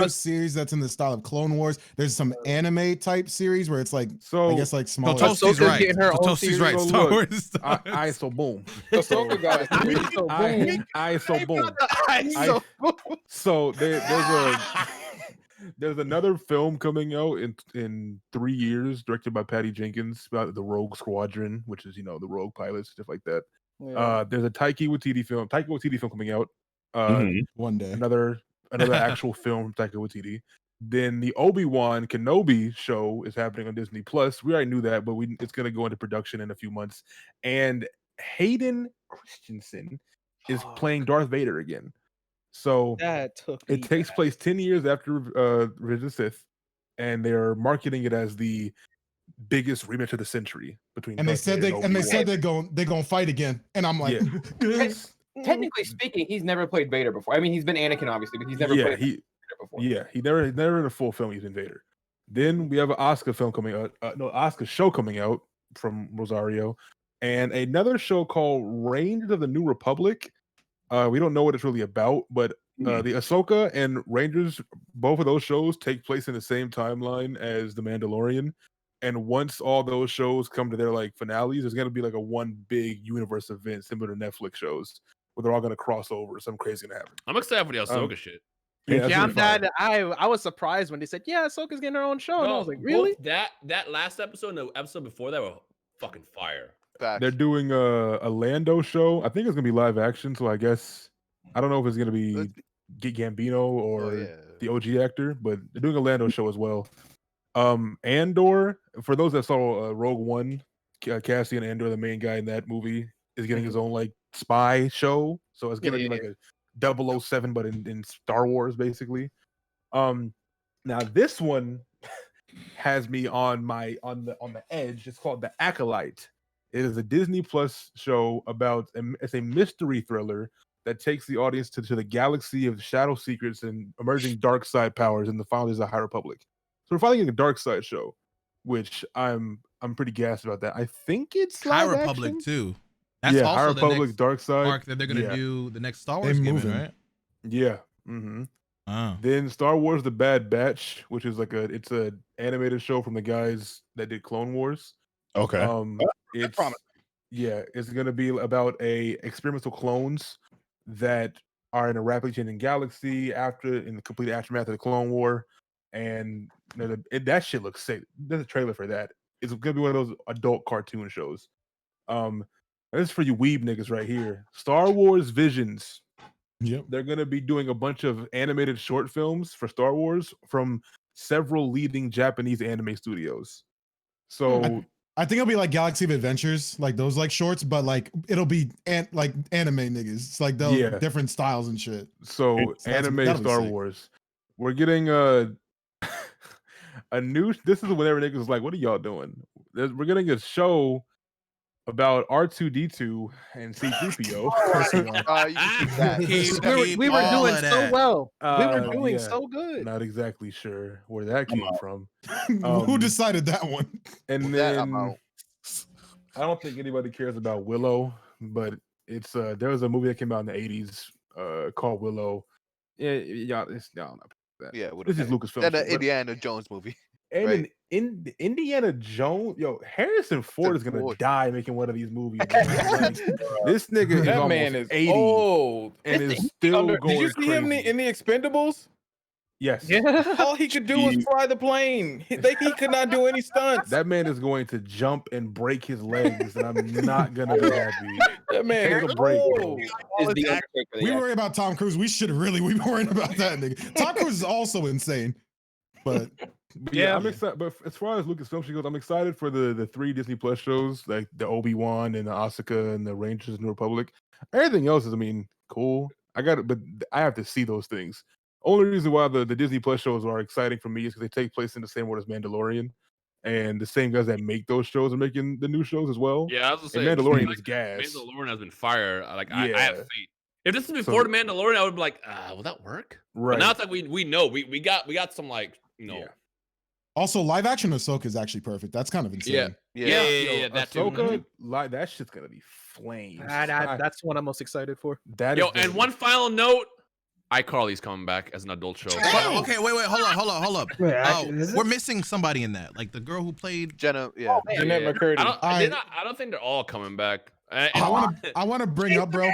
series that's in the style of Clone Wars. There's some anime type series where it's like I guess like small. Toastie's right. Toastie's right. Star Wars. I so boom. Ahsoka got it. I so boom. So there's another film coming out in 3 years, directed by Patty Jenkins, about the Rogue Squadron, which is the Rogue pilots, stuff like that. Yeah. There's a Taika Waititi film coming out. One day. Another actual film from Taika Waititi. Then the Obi-Wan Kenobi show is happening on Disney Plus. We already knew that, but it's going to go into production in a few months. And Hayden Christensen is playing Darth Vader again. So it takes place 10 years after Revenge of the Sith, and they're marketing it as the biggest rematch of the century between. And they said they're going fight again, and I'm like, technically speaking, he's never played Vader before. I mean, he's been Anakin obviously, but he's never played Vader before. Yeah, he never in a full film he's been Vader. Then we have an Oscar film coming out, Oscar show coming out from Rosario, and another show called Rangers of the New Republic. We don't know what it's really about, but the Ahsoka and Rangers, both of those shows take place in the same timeline as The Mandalorian. And once all those shows come to their like finales, there's gonna be like a one big universe event similar to Netflix shows where they're all gonna cross over. Something crazy gonna happen. I'm excited for the Ahsoka shit. Yeah, I'm glad. I was surprised when they said, "Yeah, Ahsoka's getting her own show," and I was like, "Really?" That last episode and the episode before that were fucking fire. They're doing a Lando show. I think it's gonna be live action, so I guess I don't know if it's gonna be Gambino or the OG actor, but they're doing a Lando show as well. Andor, for those that saw Rogue One, Cassian Andor, the main guy in that movie, is getting his own like spy show. So it's gonna be like a 007, but in Star Wars, basically. Now this one has me on the edge. It's called The Acolyte. It is a Disney Plus show about it's a mystery thriller that takes the audience to the galaxy of shadow secrets and emerging dark side powers and the founders of the High Republic. So we're finally getting a dark side show, which I'm pretty gassed about that. I think it's High Republic action? Too. That's also High Republic, dark side arc that they're gonna do the next Star Wars game, right? Yeah. Then Star Wars: The Bad Batch, which is like it's a animated show from the guys that did Clone Wars. Okay. It's gonna be about experimental clones that are in a rapidly changing galaxy in the complete aftermath of the Clone War, and that shit looks sick. There's a trailer for that. It's gonna be one of those adult cartoon shows. This is for you weeb niggas right here. Star Wars Visions. Yep. They're gonna be doing a bunch of animated short films for Star Wars from several leading Japanese anime studios. So I think it'll be like Galaxy of Adventures, like those like shorts, but like it'll be like anime niggas. It's like those different styles and shit. So anime Star Wars. We're getting a new. This is whenever niggas is like, what are y'all doing? We're getting a show about R2D2 and C3PO. We were doing so well. We were doing so good. Not exactly sure where that came from. Who decided that one? And then I don't think anybody cares about Willow, but it's there was a movie that came out in the 80s called Willow. Yeah, it's down. Yeah, this is Lucasfilm. And the Indiana Jones movie. And right? in Indiana Jones, Harrison Ford is gonna die making one of these movies. Like, this nigga that man is 80 old and is still going. Did you see him in the Expendables? Yes. Yeah. All he could do was fly the plane. He could not do any stunts. That man is going to jump and break his legs, and I'm not gonna be happy. That man is break. We worry about Tom Cruise. We should really be worrying about that nigga. Tom Cruise is also insane, but yeah, I'm excited. But as far as Lucasfilm goes, I'm excited for the 3 Disney Plus shows, like the Obi-Wan and the Asuka and the Rangers of the New Republic. Everything else is, cool. But I have to see those things. Only reason why the Disney Plus shows are exciting for me is because they take place in the same world as Mandalorian, and the same guys that make those shows are making the new shows as well. Yeah, I was gonna say Mandalorian is gas. Mandalorian has been fire. I have faith. If this is before the Mandalorian, I would be like, will that work? Right. But now it's like we know we got some Also, live action Ahsoka is actually perfect. That's kind of insane. Yeah. That Ahsoka, that shit's gonna be flames. That's what I'm most excited for. And one final note. iCarly's coming back as an adult show. Okay, wait, hold up. We're missing somebody in that, like the girl who played Jenna. Jeanette McCurdy. I don't think they're all coming back. I want to bring up, bro.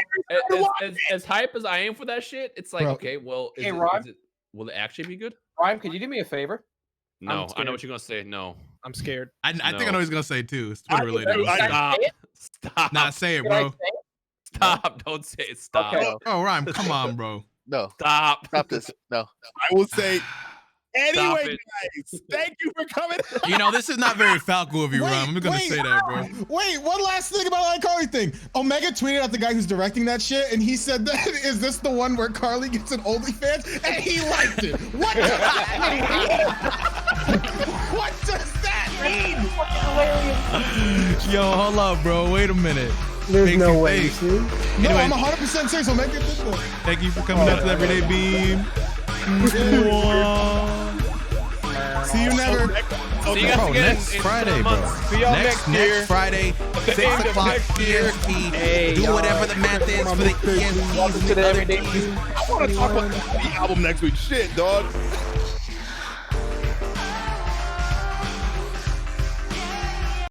As hype as I am for that shit, it's like, bro. Okay, well, will it actually be good? Ryan, could you do me a favor? No, I know what you're gonna say. No, I'm scared. I think I know what he's gonna say too. It's Twitter related. Stop. Nah, say it, bro. Stop. Don't say it. Stop. Okay. Oh, Rhyme, come on, bro. No. Stop this. No. I will say, anyway, guys, thank you for coming. This is not very Falco of you, Rhyme. I'm gonna say that, bro. Wait, one last thing about the iCarly thing. Omega tweeted at the guy who's directing that shit, and he said, "Is this the one where Carly gets an OnlyFans?" And he liked it. What does that mean? What does that mean? Yo, hold up, bro. Wait a minute. There's no way. No, I'm 100% serious. Omega did this. Thank you for coming out to Everyday Beam. See you never. See you guys again next Friday, bro. See y'all next year. Next Friday, 6 o'clock EST. Do whatever the math is for the ESTs and the other days. I want to talk about the album next week. Shit, dog.